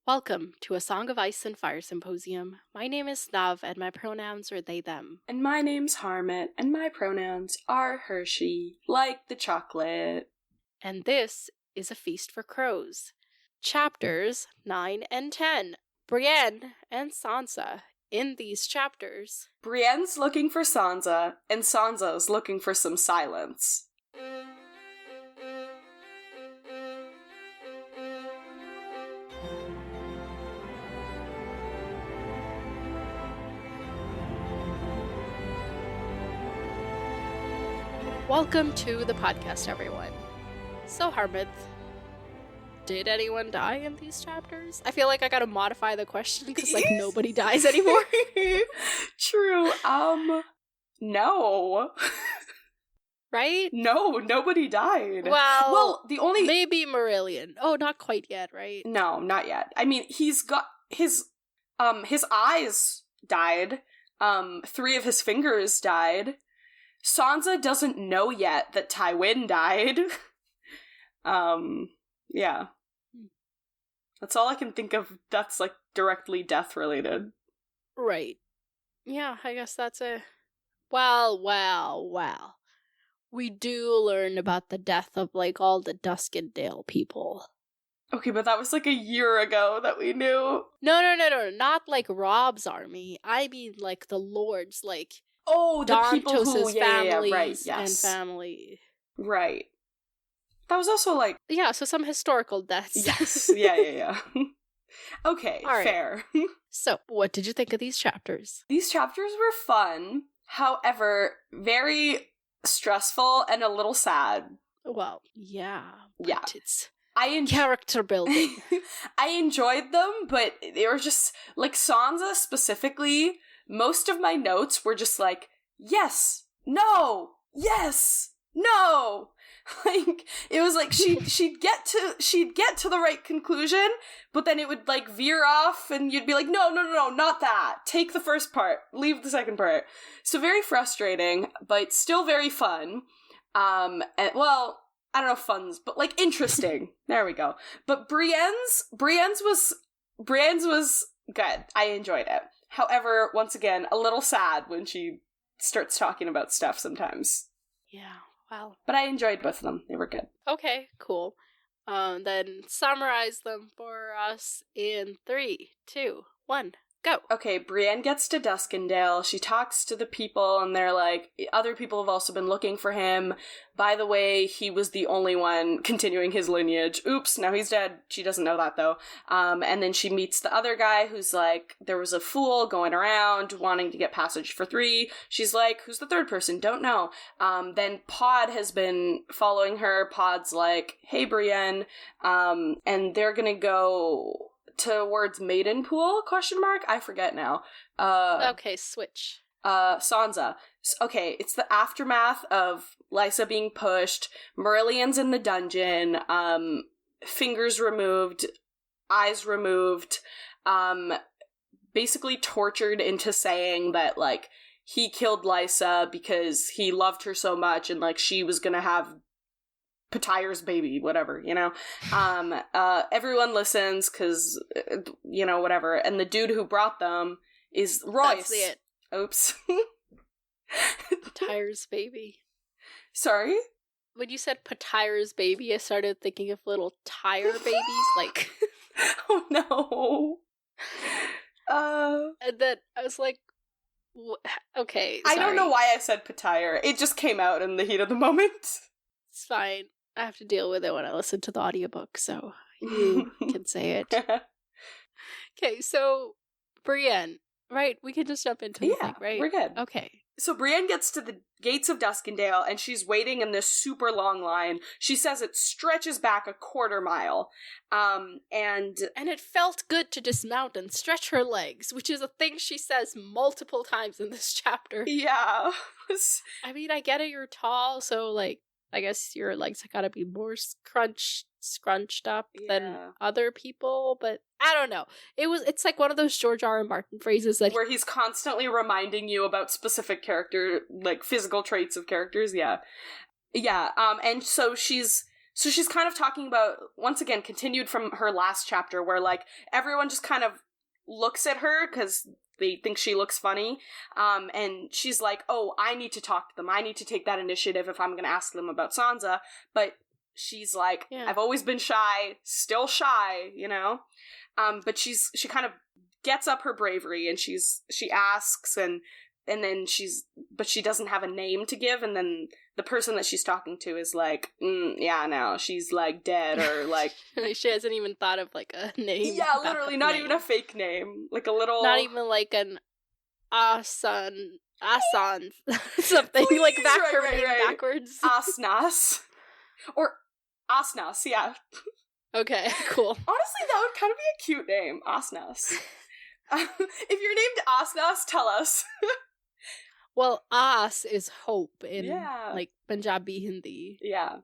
Welcome to a Song of Ice and Fire Symposium. My name is Nav, and my pronouns are they, them. And my name's Harmit, and my pronouns are Hershey, like the chocolate. And this is A Feast for Crows. Chapters 9 and 10. Brienne and Sansa. In these chapters, Brienne's looking for Sansa, and Sansa's looking for some silence. welcome to the podcast, everyone. So, Harmith, did anyone die in these chapters? I feel like I gotta modify the question because, nobody dies anymore. True. No. Right? No, nobody died. Well, the only... maybe Marillion. Oh, not quite yet, right? No, not yet. I mean, he's got his eyes died. 3 of his fingers died. Sansa doesn't know yet that Tywin died. Yeah. That's all I can think of that's, directly death-related. Right. Yeah, I guess that's a... Well. We do learn about the death of, all the Duskendale people. Okay, but that was, a year ago that we knew. No. Not, Rob's army. I mean, the Lords, Oh, the people who... families right, yes. and family. Right. That was also, Yeah, so some historical deaths. Yes, yeah. Okay, all right. Fair. So, what did you think of these chapters? These chapters were fun, however, very stressful and a little sad. Well, yeah. Yeah. It's character building. I enjoyed them, but they were just, Sansa specifically, most of my notes were just yes, no, yes, no. It was she'd get to the right conclusion, but then it would veer off and you'd be no, not that. Take the first part, leave the second part. So very frustrating, but still very fun. And well, I don't know fun's, but interesting. There we go. But Brienne's was good. I enjoyed it. However, once again, a little sad when she starts talking about stuff sometimes. Yeah. Wow. But I enjoyed both of them. They were good. Okay, cool. Then summarize them for us in 3, 2, 1, go. Okay, Brienne gets to Duskendale. She talks to the people, and they're other people have also been looking for him. By the way, he was the only one continuing his lineage. Oops, now he's dead. She doesn't know that, though. And then she meets the other guy who's there was a fool going around wanting to get passage for 3. She's who's the third person? Don't know. Then Pod has been following her. Pod's hey, Brienne. And they're gonna go towards Maidenpool? ? I forget now. Okay, switch. Sansa. Okay, it's the aftermath of Lysa being pushed, Marillion's in the dungeon, fingers removed, eyes removed, basically tortured into saying that, he killed Lysa because he loved her so much and, she was gonna have Patyre's baby, whatever, everyone listens because, whatever, and the dude who brought them is Royce. That's it. Oops. Patyre's baby. Sorry? When you said Patyre's baby, I started thinking of little tire babies, Oh no. And then I was okay, sorry. I don't know why I said Patyre. It just came out in the heat of the moment. It's fine. I have to deal with it when I listen to the audiobook, so you can say it. Okay, so Brienne, right? We can just jump into the thing, right? We're good. Okay. So Brienne gets to the gates of Duskendale, and she's waiting in this super long line. She says it stretches back a 1/4 mile. And it felt good to dismount and stretch her legs, which is a thing she says multiple times in this chapter. Yeah. I mean, I get it, you're tall, so, I guess your legs have gotta be more scrunched up than other people, but I don't know. It's one of those George R. R. Martin phrases that where he's constantly reminding you about specific character, physical traits of characters, yeah. Yeah, and so she's So she's kind of talking about, once again, continued from her last chapter, where, like, everyone just kind of looks at her because they think she looks funny, and she's like, oh, I need to talk to them. I need to take that initiative if I'm going to ask them about Sansa, but she's like, I've always been shy, still shy, you know? But she kind of gets up her bravery, and she asks, and then but she doesn't have a name to give, and then the person that she's talking to is like, yeah, no, she's, like, dead, or, like... she hasn't even thought of, like, a name. Yeah, literally, not even a fake name. Like, a little... Not even, like, an Asan, something, Please, like, her name backwards. Asnas. Or Asnas, yeah. Okay, cool. Honestly, that would kind of be a cute name, Asnas. If you're named Asnas, tell us. Well, As is hope in, like, Punjabi Hindi. Yeah.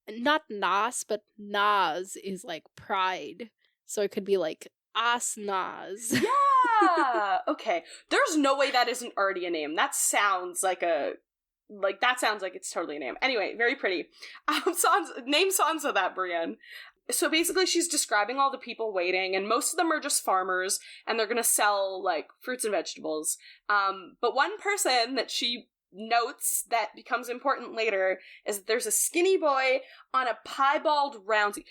Not Nas, but Naz is, like, pride. So it could be, like, Asnaz. Yeah! Okay. There's no way that isn't already a name. That sounds like it's totally a name. Anyway, very pretty. Name Sansa that, Brienne. So basically she's describing all the people waiting, and most of them are just farmers, and they're gonna sell, like, fruits and vegetables. But one person that she notes that becomes important later is that there's a skinny boy on a piebald roundsy.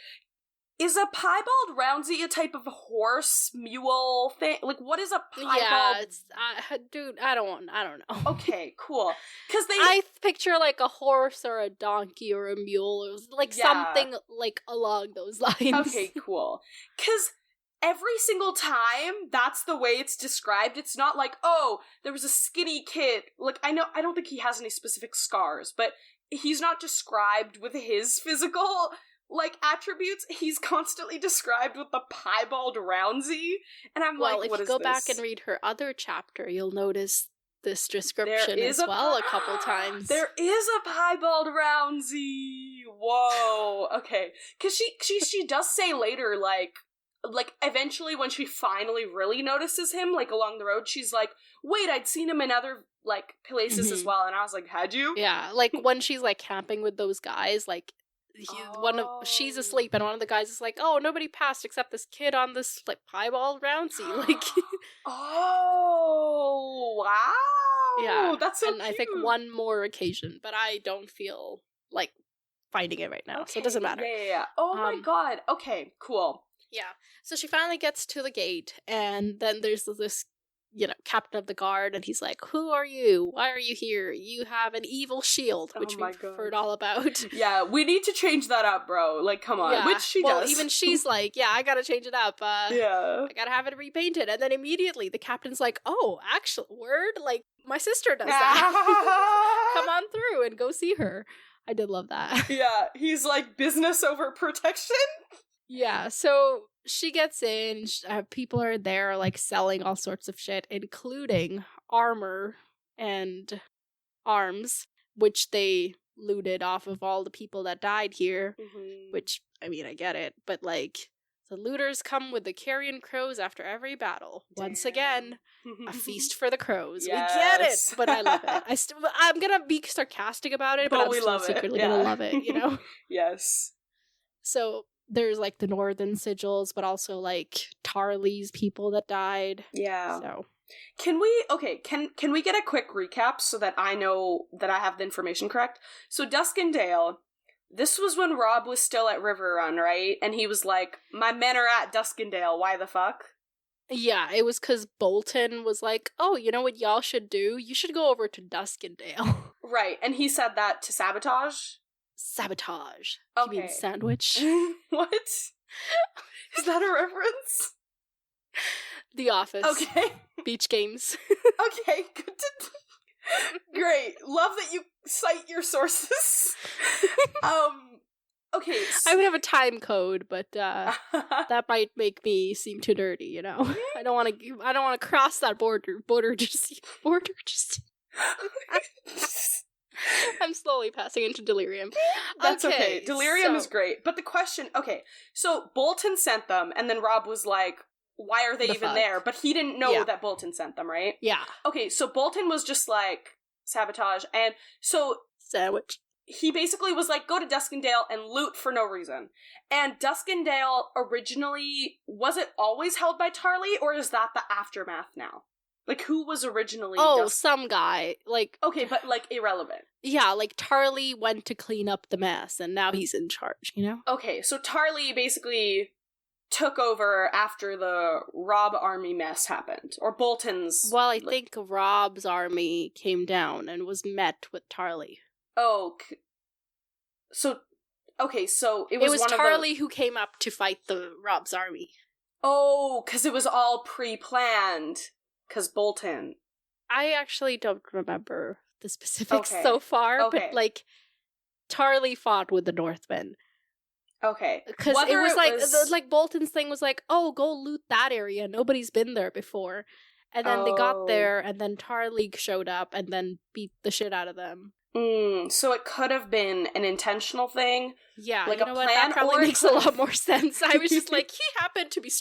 Is a piebald roundsy a type of horse, mule thing? Like, what is a piebald? Yeah, it's, dude, I don't know. Okay, cool. Because I picture, like, a horse or a donkey or a mule, or, like, something, like, along those lines. Okay, cool. Because every single time that's the way it's described, it's not like, oh, there was a skinny kid. Like, I don't think he has any specific scars, but he's not described with his physical, like, attributes. He's constantly described with the piebald roundsy, and I'm like, what is this? Well, if you go back and read her other chapter, you'll notice this description as well a couple times. There is a piebald roundsy! Whoa! Okay. Because she does say later, like, eventually when she finally really notices him, like, along the road, she's like, wait, I'd seen him in other, like, places as well, and I was like, had you? Yeah, like, when she's, like, camping with those guys, like, she's asleep, and one of the guys is like, oh, nobody passed except this kid on this, like, piebald roundsy, like... Oh, wow! Yeah, that's so cute. I think one more occasion, but I don't feel like finding it right now, so it doesn't matter. Yeah. Oh my god, okay, cool. Yeah, so she finally gets to the gate, and then there's this, captain of the guard, and he's like, who are you? Why are you here? You have an evil shield, which we've heard all about. Yeah, we need to change that up, bro. Like, come on. Yeah. Which she does. Even she's like, yeah, I gotta change it up. I gotta have it repainted. And then immediately the captain's like, oh, actual word? Like, my sister does that. Come on through and go see her. I did love that. Yeah, he's like, business over protection? Yeah, so she gets in, people are there, like, selling all sorts of shit, including armor and arms, which they looted off of all the people that died here, which, I mean, I get it, but, like, the looters come with the carrion crows after every battle. Damn. Once again, a feast for the crows. Yes. We get it, but I love it. I'm gonna be sarcastic about it, but I'm still secretly gonna love it, Yes. So... there's, like, the northern sigils, but also, like, Tarly's people that died. Yeah. So. Can we get a quick recap so that I know that I have the information correct? So Duskendale, this was when Robb was still at Riverrun, right? And he was like, my men are at Duskendale, why the fuck? Yeah, it was because Bolton was like, oh, you know what y'all should do? You should go over to Duskendale. Right, and he said that to Sabotage? Sabotage. Okay. You mean sandwich? What? Is that a reference? The Office. Okay. Beach Games. Okay, good to... Great. Love that you cite your sources. Okay. So... I would have a time code, but that might make me seem too dirty, I don't want to cross that border just I'm slowly passing into delirium. That's okay. Delirium is great. But the question, so Bolton sent them, and then Robb was like, why are they even there? But he didn't know that Bolton sent them, right? Yeah. Okay, so Bolton was just like, Sabotage, and so... Sandwich. he basically was like, go to Duskendale and loot for no reason. And Duskendale originally, was it always held by Tarly, or is that the aftermath now? Like, who was originally some guy. Like, okay, but, like, irrelevant. Yeah, like, Tarly went to clean up the mess, and now he's in charge, you know? Okay, so Tarly basically took over after the Robb army mess happened. Or Bolton's... Well, I think Robb's army came down and was met with Tarly. Oh, so... Okay, so it was Tarly who came up to fight the Robb's army. Oh, because it was all pre-planned. Because Bolton. I actually don't remember the specifics so far, but, like, Tarly fought with the Northmen. Okay. Because it was like, Bolton's thing was like, oh, go loot that area. Nobody's been there before. And then they got there, and then Tarly showed up and then beat the shit out of them. So it could have been an intentional thing. Yeah, like you know what? That probably makes a lot more sense. I was just like, he happened to be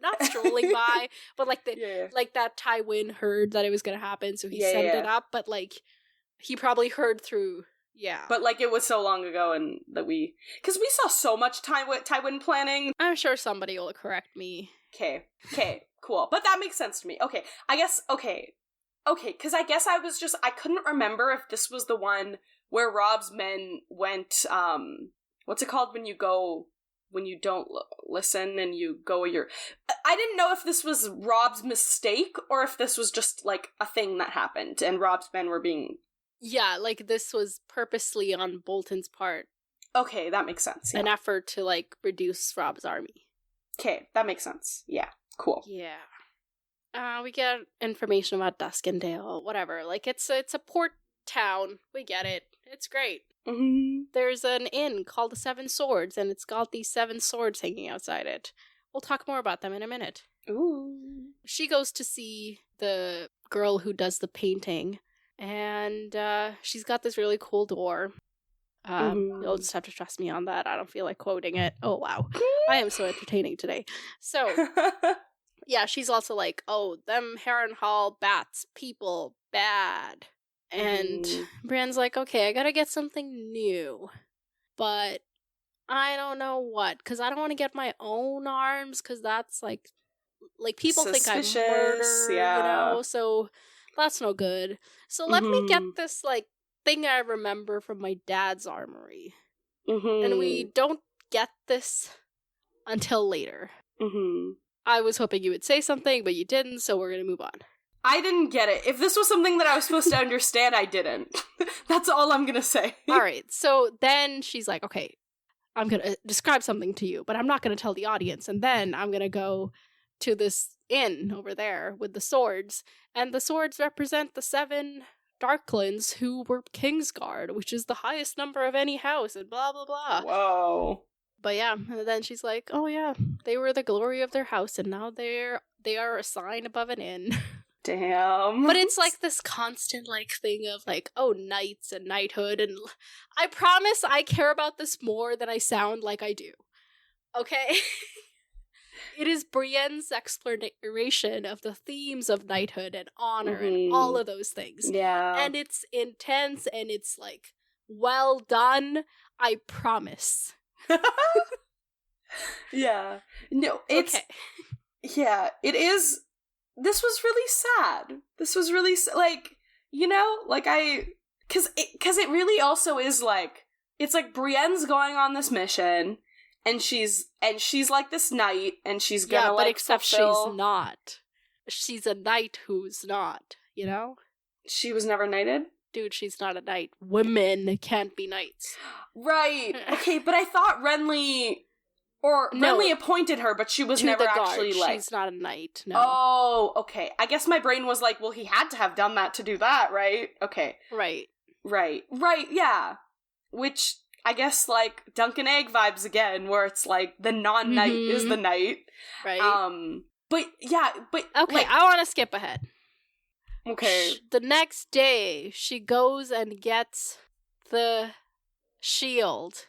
not strolling by, but like like that Tywin heard that it was gonna happen, so he sent it up. But like, he probably heard through. Yeah, but like it was so long ago, and that because we saw so much Tywin planning. I'm sure somebody will correct me. Okay, cool. But that makes sense to me. Okay, I guess. Okay, because I guess I couldn't remember if this was the one where Robb's men went, what's it called when you don't listen and you go I didn't know if this was Robb's mistake or if this was just, like, a thing that happened and Robb's men were being... Yeah, like, this was purposely on Bolton's part. Okay, that makes sense. Yeah. An effort to, like, reduce Robb's army. Okay, that makes sense. Yeah, cool. Yeah. We get information about Duskendale, whatever. Like, it's a port town. We get it. It's great. Mm-hmm. There's an inn called the Seven Swords, and it's got these 7 swords hanging outside it. We'll talk more about them in a minute. Ooh. She goes to see the girl who does the painting, and she's got this really cool door. You'll just have to trust me on that. I don't feel like quoting it. Oh, wow. I am so entertaining today. So... Yeah, she's also like, oh, them Harrenhal bats, people, bad. And Brienne's like, okay, I gotta get something new. But I don't know what, because I don't want to get my own arms, because that's like people suspicious, think I'm murder, you know? So that's no good. So let me get this, like, thing I remember from my dad's armory. And we don't get this until later. I was hoping you would say something, but you didn't, so we're gonna move on. I didn't get it. If this was something that I was supposed to understand, I didn't. That's all I'm gonna say. Alright, so then she's like, okay, I'm gonna describe something to you, but I'm not gonna tell the audience, and then I'm gonna go to this inn over there with the swords, and the swords represent the 7 Darklands who were Kingsguard, which is the highest number of any house, and blah blah blah. Whoa. But yeah, and then she's like, oh yeah, they were the glory of their house, and now they are a sign above an inn. Damn. But it's like this constant, like, thing of, like, oh, knights and knighthood, and I promise I care about this more than I sound like I do. Okay? It is Brienne's exploration of the themes of knighthood and honor and all of those things. Yeah. And it's intense, and it's, like, well done, I promise. Yeah. No, it's... Okay. Yeah, it is... This was really sad. This was really, like, you know? Like, Because it really also is, like... It's like Brienne's going on this mission, and she's like this knight, and she's gonna, yeah, but like, except fulfill... she's not. She's a knight who's not, you know? She was never knighted? Dude, she's not a knight. Women can't be knights. Right. Okay, but I thought Renly appointed her, but she was never actually, like... She's not a knight, no. Oh, okay. I guess my brain was like, well, he had to have done that to do that, right? Okay. Right, yeah. Which, I guess, like, Dunk and Egg vibes again, where it's like, the non-knight is the knight. Right. But, yeah, but... Okay, like, I want to skip ahead. Okay. The next day, she goes and gets the shield,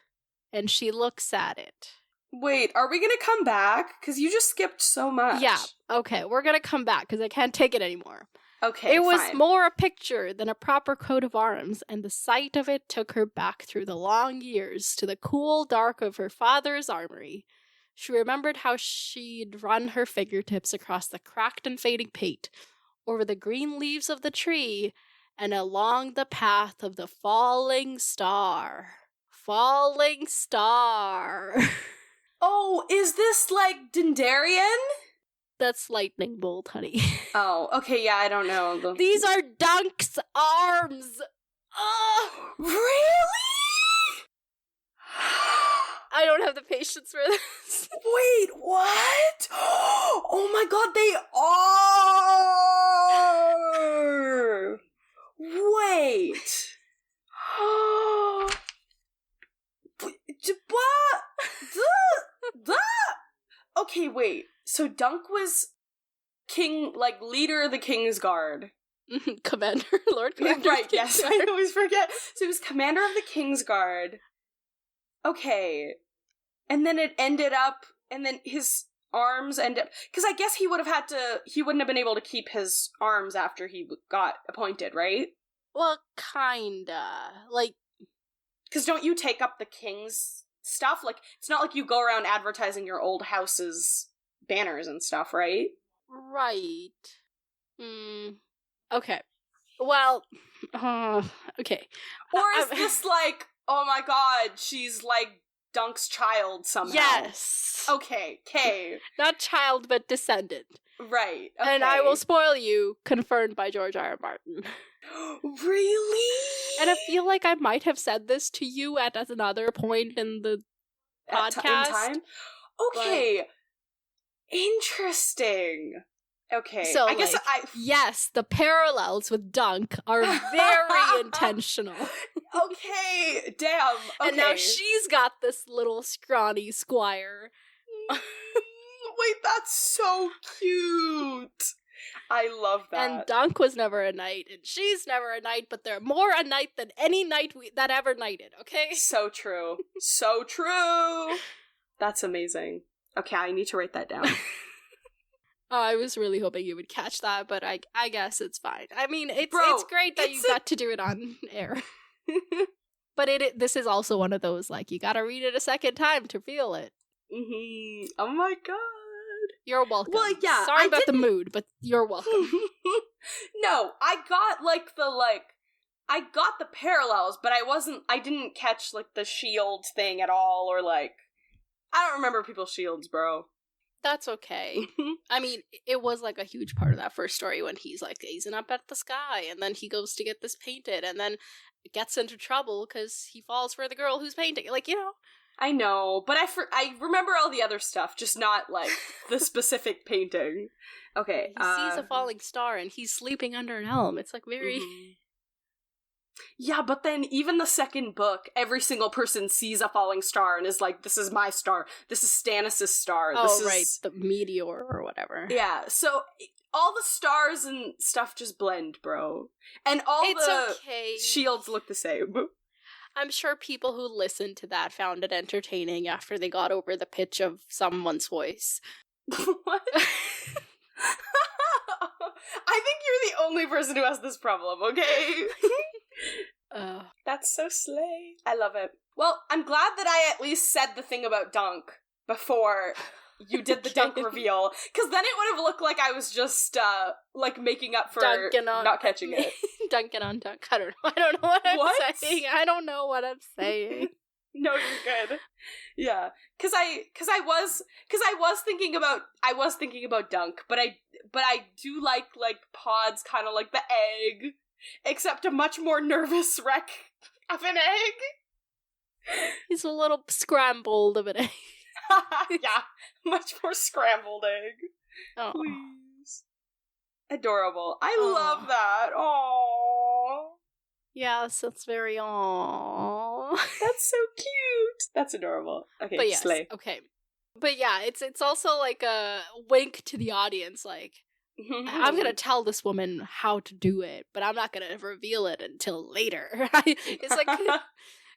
and she looks at it. Wait, are we gonna come back? Because you just skipped so much. Yeah, okay, we're gonna come back, because I can't take it anymore. Okay, It was fine. more a picture than a proper coat of arms, and the sight of it took her back through the long years to the cool dark of her father's armory. She remembered how she'd run her fingertips across the cracked and fading paint, over the green leaves of the tree, and along the path of the falling star. Falling star. Oh, is this like Dendarian? That's lightning bolt, honey. Oh, okay, yeah, I don't know. These are Dunk's arms. Ugh. Really? I don't have the patience for this. Wait, what? Oh my god, they are! Wait. What? Okay, wait. So Dunk was king, like, leader of the King's Guard. Commander, Lord Commander. Right, yes, I always forget. So he was commander of the King's Guard. Okay. And then it ended up, and then his arms ended up, because I guess he wouldn't have been able to keep his arms after he got appointed, right? Well, kinda. Like, because don't you take up the king's stuff? Like, it's not like you go around advertising your old house's banners and stuff, right? right. Okay. Well, okay. Or is this like, oh my god, she's like Dunk's child somehow? Yes. Okay, Not child, but descendant. Right, okay. And I will spoil you, confirmed by George R. R. Martin. Really? And I feel like I might have said this to you at another point in the podcast. In time? Okay. Interesting. Okay. So, I guess yes, the parallels with Dunk are very intentional. Okay, damn. Okay. And now she's got this little scrawny squire. Wait, that's so cute. I love that. And Dunk was never a knight, and she's never a knight, but they're more a knight than any knight that ever knighted, okay? So true. So true. That's amazing. Okay, I need to write that down. I was really hoping you would catch that, but I guess it's fine. I mean, it's great that you got to do it on air. But this is also one of those, like, you gotta read it a second time to feel it. Mm-hmm. Oh my god. You're welcome. Well, yeah. Sorry about the mood, but you're welcome. No, I got the parallels, but I didn't catch like the shield thing at all, or like, I don't remember people's shields, bro. That's okay. I mean, it was like a huge part of that first story when he's like gazing up at the sky, and then he goes to get this painted, and then gets into trouble because he falls for the girl who's painting. Like, you know. I know, but I remember all the other stuff, just not like the specific painting. Okay. He sees a falling star, and he's sleeping under an elm. It's like very. Mm-hmm. Yeah, but then even the second book, every single person sees a falling star and is like, this is my star. This is Stannis' star. Oh, right. The meteor or whatever. Yeah, so all the stars and stuff just blend, bro. And all the shields look the same. I'm sure people who listened to that found it entertaining after they got over the pitch of someone's voice. What? I think you're the only person who has this problem, okay? That's so slay. I love it. Well, I'm glad that I at least said the thing about Dunk before you did the Dunk reveal, because then it would have looked like I was just, like, making up for not catching it. Dunking on Dunk. I don't know what I'm saying. I don't know what I'm saying. No, you're good. Yeah, because I was thinking about Dunk, but I do like Pod's kind of like the egg, except a much more nervous wreck of an egg. He's a little scrambled of an egg. Yeah, much more scrambled egg. Oh. Please. Adorable. I love that. Aww. Yes, that's very aww. That's so cute. That's adorable. Okay, but yes, slay. Okay. But yeah, it's also like a wink to the audience, like, I'm gonna tell this woman how to do it, but I'm not gonna reveal it until later. It's like,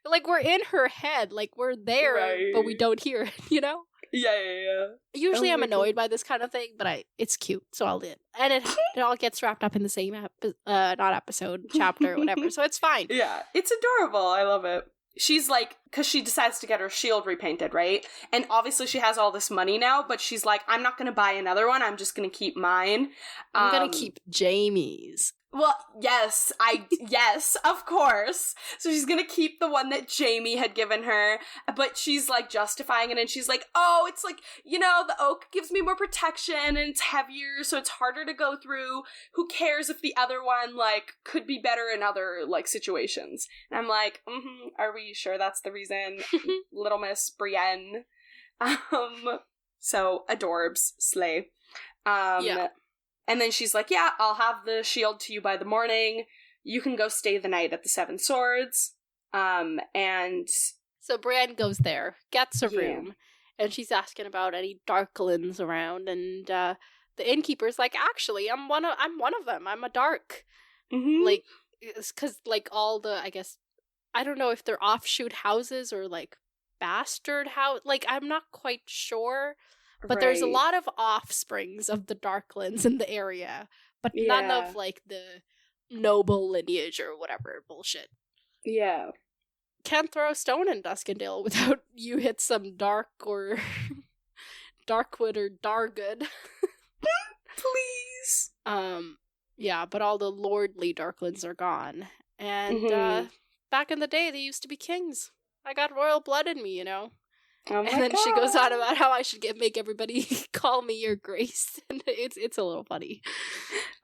Like, we're in her head. Like, we're there, but we don't hear it, you know? Yeah. Usually I'm annoyed by this kind of thing, but it's cute, so I'll do it. And it all gets wrapped up in the same chapter, whatever, so it's fine. Yeah, it's adorable. I love it. She's like, because she decides to get her shield repainted, right? And obviously she has all this money now, but she's like, I'm not going to buy another one. I'm just going to keep mine. I'm going to keep Jaime's. Well, yes, of course. So she's gonna keep the one that Jaime had given her, but she's, like, justifying it, and she's like, oh, it's like, you know, the oak gives me more protection, and it's heavier, so it's harder to go through. Who cares if the other one, like, could be better in other, like, situations? And I'm like, are we sure that's the reason? Little Miss Brienne. So, adorbs, slay. Yeah. And then she's like, yeah, I'll have the shield to you by the morning. You can go stay the night at the Seven Swords. And... So Brienne goes there, gets a room, and she's asking about any darklings around, and the innkeeper's like, actually, I'm one of them. I'm a dark. Mm-hmm. Like, it's because, like, all the, I guess, I don't know if they're offshoot houses or, like, bastard house. Like, I'm not quite sure. But there's a lot of offsprings of the Darklands in the area, but none of, like, the noble lineage or whatever bullshit. Yeah. Can't throw a stone in Duskendale without you hit some dark or Darkwood or Dargood. Please. Yeah, but all the lordly Darklands are gone. And back in the day, they used to be kings. I got royal blood in me, you know. Oh my and then God. she goes on about how I should make everybody call me your grace, and it's a little funny.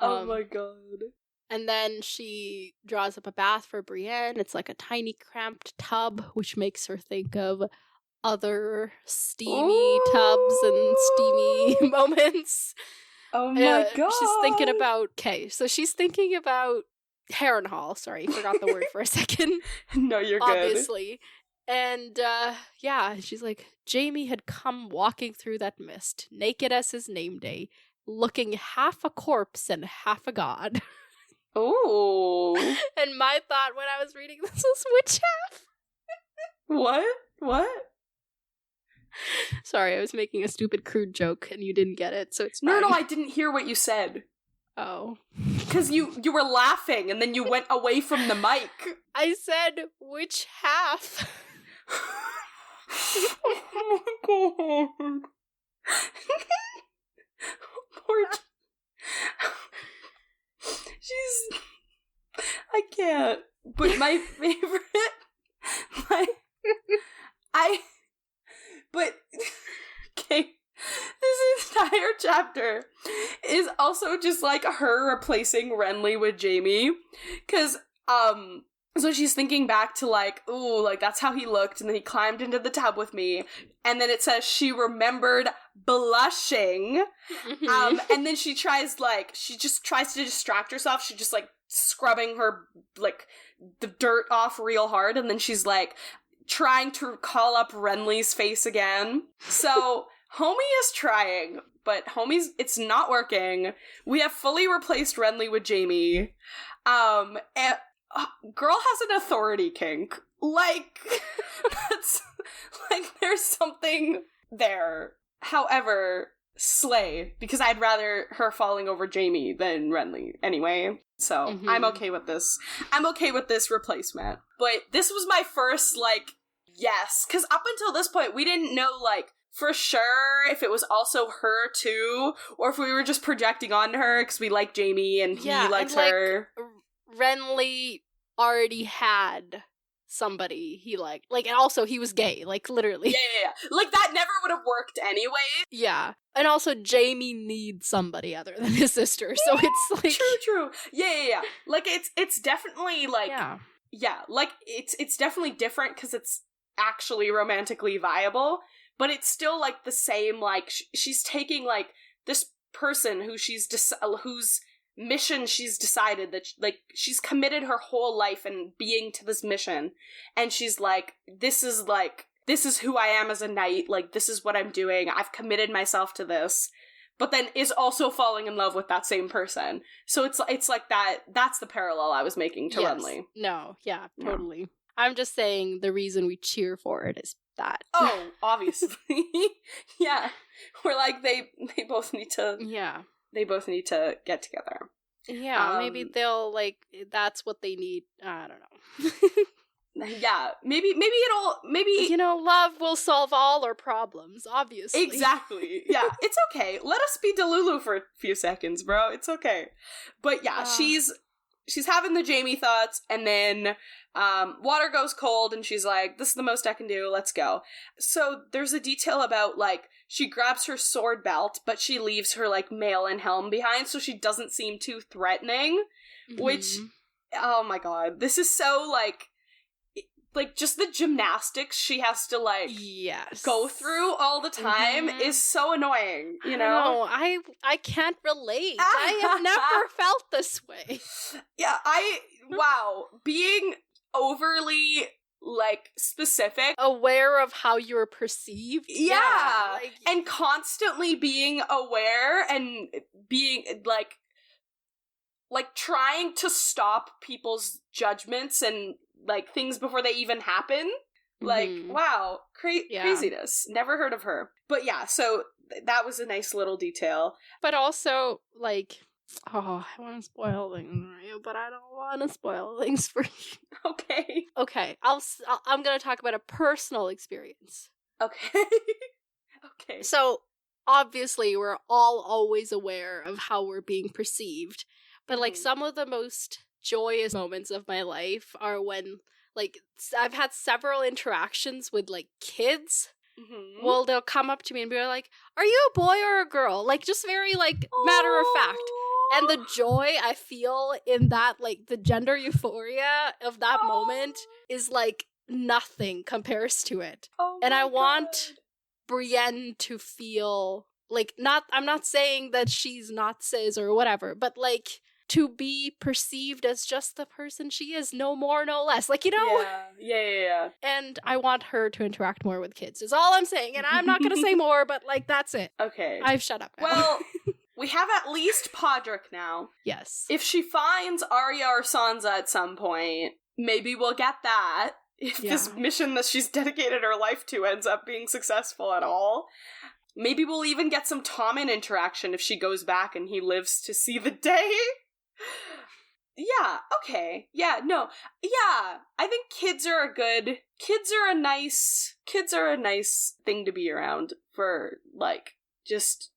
Oh my God. And then she draws up a bath for Brienne. It's like a tiny cramped tub, which makes her think of other steamy tubs and steamy moments. Oh my God. She's thinking about Harrenhal. Sorry, forgot the word for a second. No, you're good. Obviously. And, she's like, Jaime had come walking through that mist, naked as his name day, looking half a corpse and half a god. Oh. And my thought when I was reading this was, which half? What? Sorry, I was making a stupid crude joke and you didn't get it, so it's fine. No, I didn't hear what you said. Oh. Because you were laughing and then you went away from the mic. I said, which half? Oh my God. Poor... I can't. But my favorite... Okay. This entire chapter is also just, like, her replacing Renly with Jaime. Because, so she's thinking back to, like, ooh, like, that's how he looked, and then he climbed into the tub with me, and then it says she remembered blushing, and then she just tries to distract herself. She's just, like, scrubbing her, like, the dirt off real hard, and then she's, like, trying to call up Renly's face again. So... Homie is trying, but it's not working. We have fully replaced Renly with Jaime. And girl has an authority kink. Like, that's, like, there's something there. However, slay, because I'd rather her falling over Jaime than Renly anyway. So, I'm okay with this. I'm okay with this replacement. But this was my first, like, yes. Because up until this point, we didn't know, like, for sure if it was also her too, or if we were just projecting onto her because we like Jaime and he likes her. Renly already had somebody he liked. Like, and also he was gay, like, literally. Yeah. Like, that never would have worked anyway. Yeah. And also Jaime needs somebody other than his sister, so it's like... True. Yeah. Like, it's definitely, like... Yeah, like, it's definitely different because it's actually romantically viable. But it's still, like, the same, like, she's taking, like, this person whose mission she's decided that, like, she's committed her whole life and being to this mission. And she's like, this is who I am as a knight, like, this is what I'm doing, I've committed myself to this. But then is also falling in love with that same person. So it's like that's the parallel I was making to Renly. No, yeah, totally. I'm just saying the reason we cheer for it is that. Oh, obviously. Yeah. We're like, they both need to... Yeah. They both need to get together. Yeah, maybe they'll, like, that's what they need. I don't know. Yeah, maybe it'll, you know, love will solve all our problems, obviously. Exactly. Yeah, it's okay. Let us be Delulu for a few seconds, bro. It's okay. But yeah, she's having the Jamie thoughts, and then water goes cold, and she's like, this is the most I can do, let's go. So there's a detail about, like, she grabs her sword belt, but she leaves her, like, mail and helm behind, so she doesn't seem too threatening, which, oh my god, this is so, like, just the gymnastics she has to, like, go through all the time is so annoying, you know? I can't relate. I have never felt this way. Yeah, wow, being overly, like, specific. Aware of how you're perceived. Yeah. And constantly being aware and being, like, trying to stop people's judgments and, like, things before they even happen. Like, wow, craziness. Never heard of her. But yeah, so that was a nice little detail. But also, like, I want to spoil things for you, but I don't want to spoil things for you. Okay, I'm going to talk about a personal experience. Okay. So, obviously, we're all always aware of how we're being perceived, but, like, some of the most joyous moments of my life are when, like, I've had several interactions with, like, kids. Well, they'll come up to me and be like, are you a boy or a girl? Like, just very, like, matter of fact. And the joy I feel in that, like, the gender euphoria of that moment is, like, nothing compares to it. And I want Brienne to feel, like, I'm not saying that she's not cis or whatever, but, like, to be perceived as just the person she is, no more, no less. Like, you know? Yeah. And I want her to interact more with kids, is all I'm saying. And I'm not going to say more, but, like, that's it. Okay. I've shut up now. Well, we have at least Podrick now. Yes. If she finds Arya or Sansa at some point, maybe we'll get that. If this mission that she's dedicated her life to ends up being successful at all. Maybe we'll even get some Tommen interaction if she goes back and he lives to see the day. Yeah, okay. Yeah, no. Yeah, I think kids are a nice thing to be around for, like, just,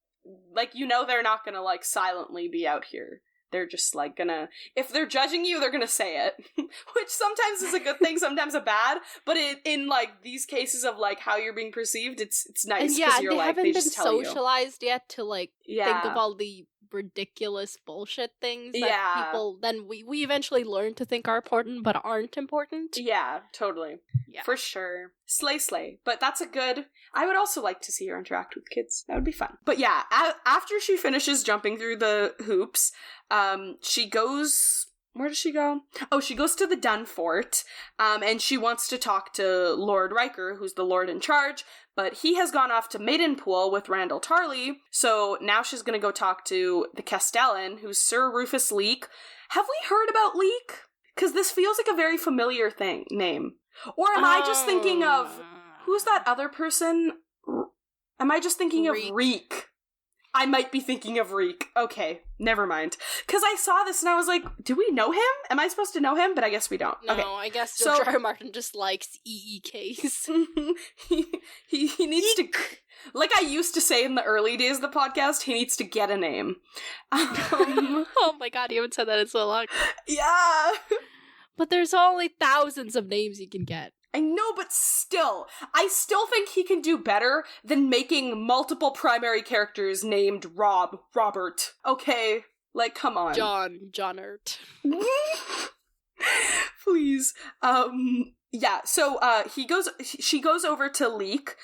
like, you know, they're not gonna, like, silently be out here. They're just, like, gonna, if they're judging you, they're gonna say it. Which sometimes is a good thing, sometimes a bad, but in, like, these cases of, like, how you're being perceived, it's nice, because you're like, they just tell you. They haven't been socialized yet to, like, think of all the ridiculous bullshit things that people, then we eventually learn to think are important, but aren't important. Yeah, totally. Yeah. For sure. Slay. But that's I would also like to see her interact with kids. That would be fun. But yeah, after she finishes jumping through the hoops, she goes... Where does she go? Oh, she goes to the Dun Fort, and she wants to talk to Lord Riker, who's the lord in charge, but he has gone off to Maidenpool with Randall Tarley, so now she's gonna go talk to the Castellan, who's Sir Rufus Leake. Have we heard about Leake? Because this feels like a very familiar name. Or am I just thinking of... Who's that other person? Am I just thinking of Reek? I might be thinking of Reek. Okay, never mind. Because I saw this and I was like, do we know him? Am I supposed to know him? But I guess we don't. No, okay. I guess George R. R. Martin just likes EEKs. he needs to... Like I used to say in the early days of the podcast, he needs to get a name. Oh my god, you haven't said that in so long. Yeah. But there's only thousands of names you can get. I know, but still, I still think he can do better than making multiple primary characters named Robert. Okay? Like, come on. Johnert. Please. Yeah, so, she goes over to Leek.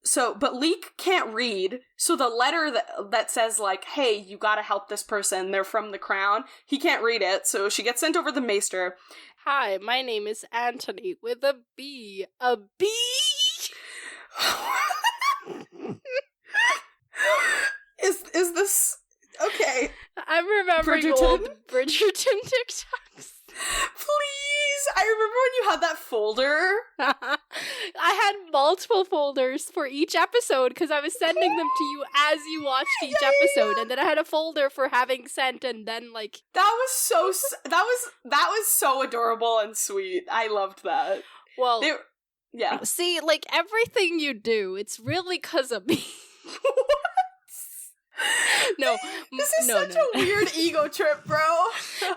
So, but Leek can't read, so the letter that says, like, hey, you gotta help this person, they're from the crown, he can't read it, so she gets sent over the maester. Hi, my name is Anthony with a B. A B? Is this... Okay. I'm remembering old Bridgerton TikToks. I remember when you had that folder. I had multiple folders for each episode because I was sending them to you as you watched each episode, and then I had a folder for having sent, and then like that was so adorable and sweet. I loved that. Well, see, like everything you do, it's really because of me. No, this is such a weird ego trip, bro.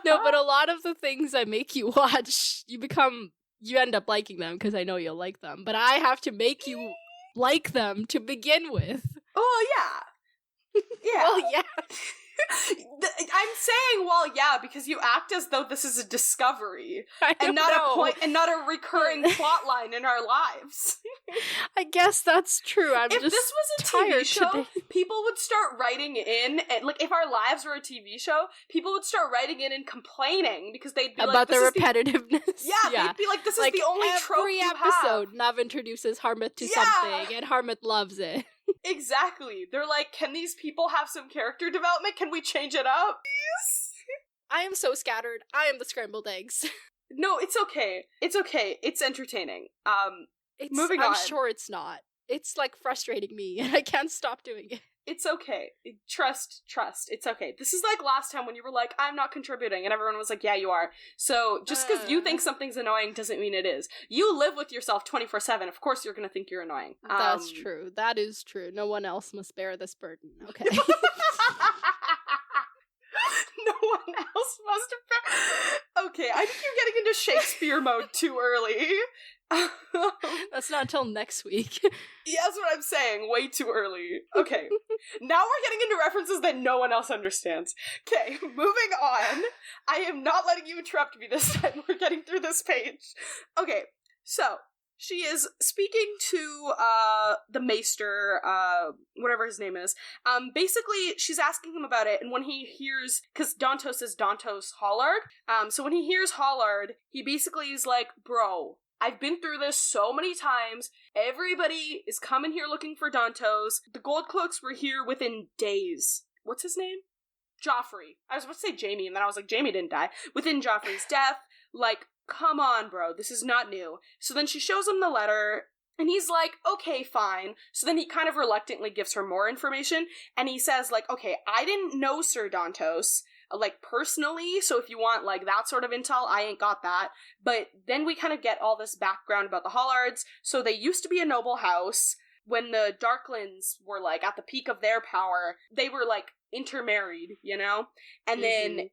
No, but a lot of the things I make you watch, you end up liking them because I know you'll like them. But I have to make you like them to begin with. Oh yeah, yeah. Well, yeah. I'm saying, well, yeah, because you act as though this is a discovery and not a point and not a recurring plot line in our lives. I guess that's true. If this was a TV show, today. People would start writing in, and like if our lives were a TV show, people would start writing in and complaining because they'd be about the repetitiveness. They'd be like, "This is the only trope you have." Every episode, Nav introduces Harmouth to something, and Harmouth loves it. Exactly. They're like, can these people have some character development? Can we change it up? Please? I am so scattered. I am the scrambled eggs. No, it's okay. It's okay. It's entertaining. Moving on. I'm sure it's not. It's like frustrating me, and I can't stop doing it. It's okay. Trust. It's okay. This is like last time when you were like, I'm not contributing, and everyone was like, yeah, you are. So just because you think something's annoying doesn't mean it is. You live with yourself 24/7. Of course you're gonna think you're annoying. That's true. That is true. No one else must bear this burden. Okay. No one else must have. Okay, I think you're getting into Shakespeare mode too early. That's not until next week. Yeah, that's what I'm saying. Way too early. Okay. Now we're getting into references that no one else understands. Okay, moving on. I am not letting you interrupt me this time. We're getting through this page. Okay, so she is speaking to the maester, whatever his name is. Basically, she's asking him about it, and when he hears, because Dantos is Dantos Hollard, so when he hears Hollard, he basically is like, bro, I've been through this so many times. Everybody is coming here looking for Dantos. The Goldcloaks were here within days. What's his name? Joffrey. I was about to say Jaime, and then I was like, Jaime didn't die. Within Joffrey's death, like, come on, bro, this is not new. So then she shows him the letter, and he's like, okay, fine. So then he kind of reluctantly gives her more information, and he says, like, okay, I didn't know Sir Dantos, like, personally, so if you want, like, that sort of intel, I ain't got that. But then we kind of get all this background about the Hollards. So they used to be a noble house. When the Darklands were, like, at the peak of their power, they were, like, intermarried, you know? And then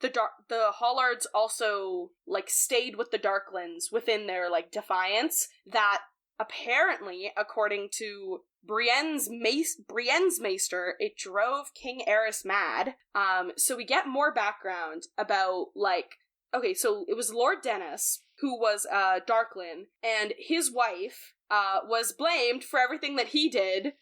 the Hollards also, like, stayed with the Darklands within their, like, defiance that apparently, according to Brienne's maester, it drove King Aerys mad. So we get more background about, like, okay, so it was Lord Dennis, who was Darkland, and his wife was blamed for everything that he did,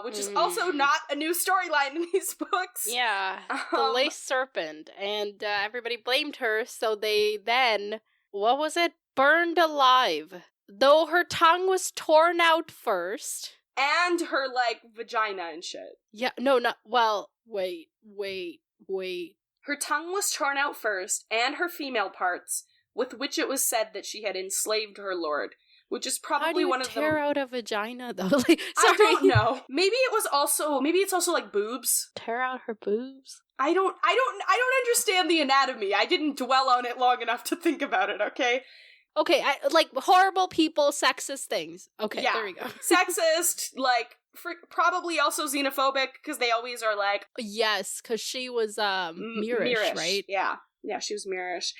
which is also not a new storyline in these books. Yeah, the lace serpent, and everybody blamed her, so they then, what was it? Burned alive. Though her tongue was torn out first. And her, like, vagina and shit. Yeah, no, not, well, wait. Her tongue was torn out first, and her female parts, with which it was said that she had enslaved her lord, which is probably one of the... How do you tear out a vagina, though? Like, sorry. I don't know. Maybe it's also, like, boobs. Tear out her boobs? I don't understand the anatomy. I didn't dwell on it long enough to think about it, okay? Okay, like, horrible people, sexist things. Okay, yeah. There we go. Sexist, like, probably also xenophobic, because they always are like... Yes, because she was, Myrish, right? Yeah, she was Myrish.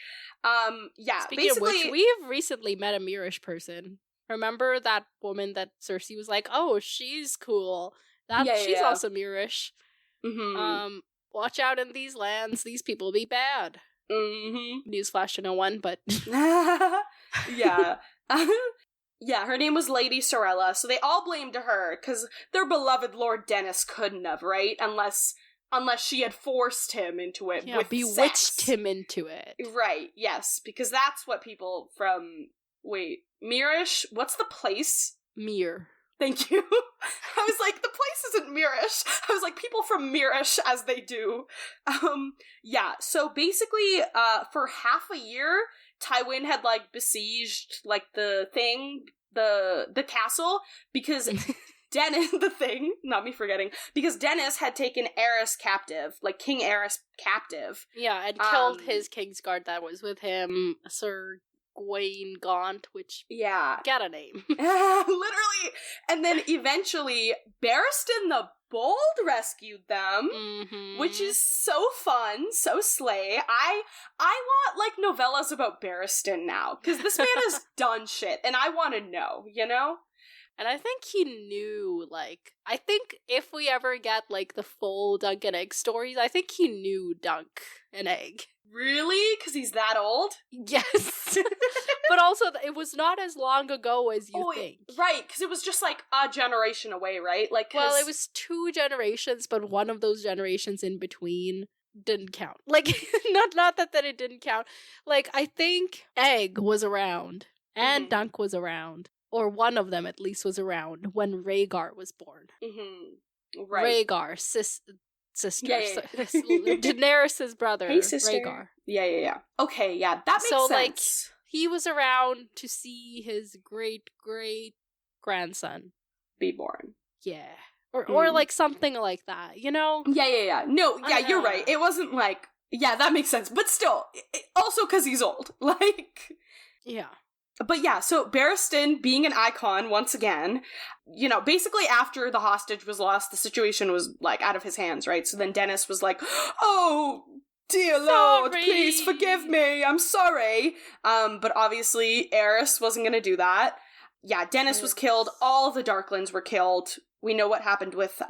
Yeah, Speaking basically... of which, we have recently met a Myrish person. Remember that woman that Cersei was like, oh, she's cool. She's also Myrish. Mm-hmm. Watch out in these lands, these people be bad. Mm-hmm. Newsflash to no one, but... Yeah. Yeah, her name was Lady Sorella, so they all blamed her, because their beloved Lord Dennis couldn't have, right? Unless she had forced him into it with bewitched him into it. Right, yes, because that's what people from... Wait, Myrish? What's the place? Myr. Thank you. I was like, the place isn't Myrish. I was like, people from Myrish, as they do. Yeah, so basically, for half a year, Tywin had, like, besieged, like, the castle, because Dennis, the thing, not me forgetting, because Dennis had taken Aerys captive, like, King Aerys captive. Yeah, and killed his Kingsguard that was with him, Sir Gawain Gaunt, which, get a name. Literally. And then eventually, Barristan the Bold rescued them, which is so fun, so slay. I want, like, novellas about Barristan now, because this man has done shit, and I want to know, you know? And I think he knew, like, I think if we ever get, like, the full Dunk and Egg stories, I think he knew Dunk and Egg. Really? Because he's that old? Yes. But also, it was not as long ago as you think. Right, because it was just, like, a generation away, right? Like, well, it was 2 generations, but one of those generations in between didn't count. Like, not that it didn't count. Like, I think Egg was around, and Dunk was around, or one of them at least was around, when Rhaegar was born. Right. Rhaegar, sister. Yeah. Daenerys' brother, hey, sister. Rhaegar. Yeah. Okay, yeah, that makes sense. Like, he was around to see his great-great-grandson be born. Yeah. Or like, something like that, you know? Yeah. No, yeah, you're right. It wasn't like, yeah, that makes sense. But still, also because he's old. Like... Yeah. But yeah, so Barristan being an icon once again, you know, basically after the hostage was lost, the situation was, like, out of his hands, right? So then Dennis was like, oh, dear Lord, please forgive me, I'm sorry. But obviously Aerys wasn't gonna do that. Yeah, Dennis was killed, all the Darklands were killed. We know what happened with,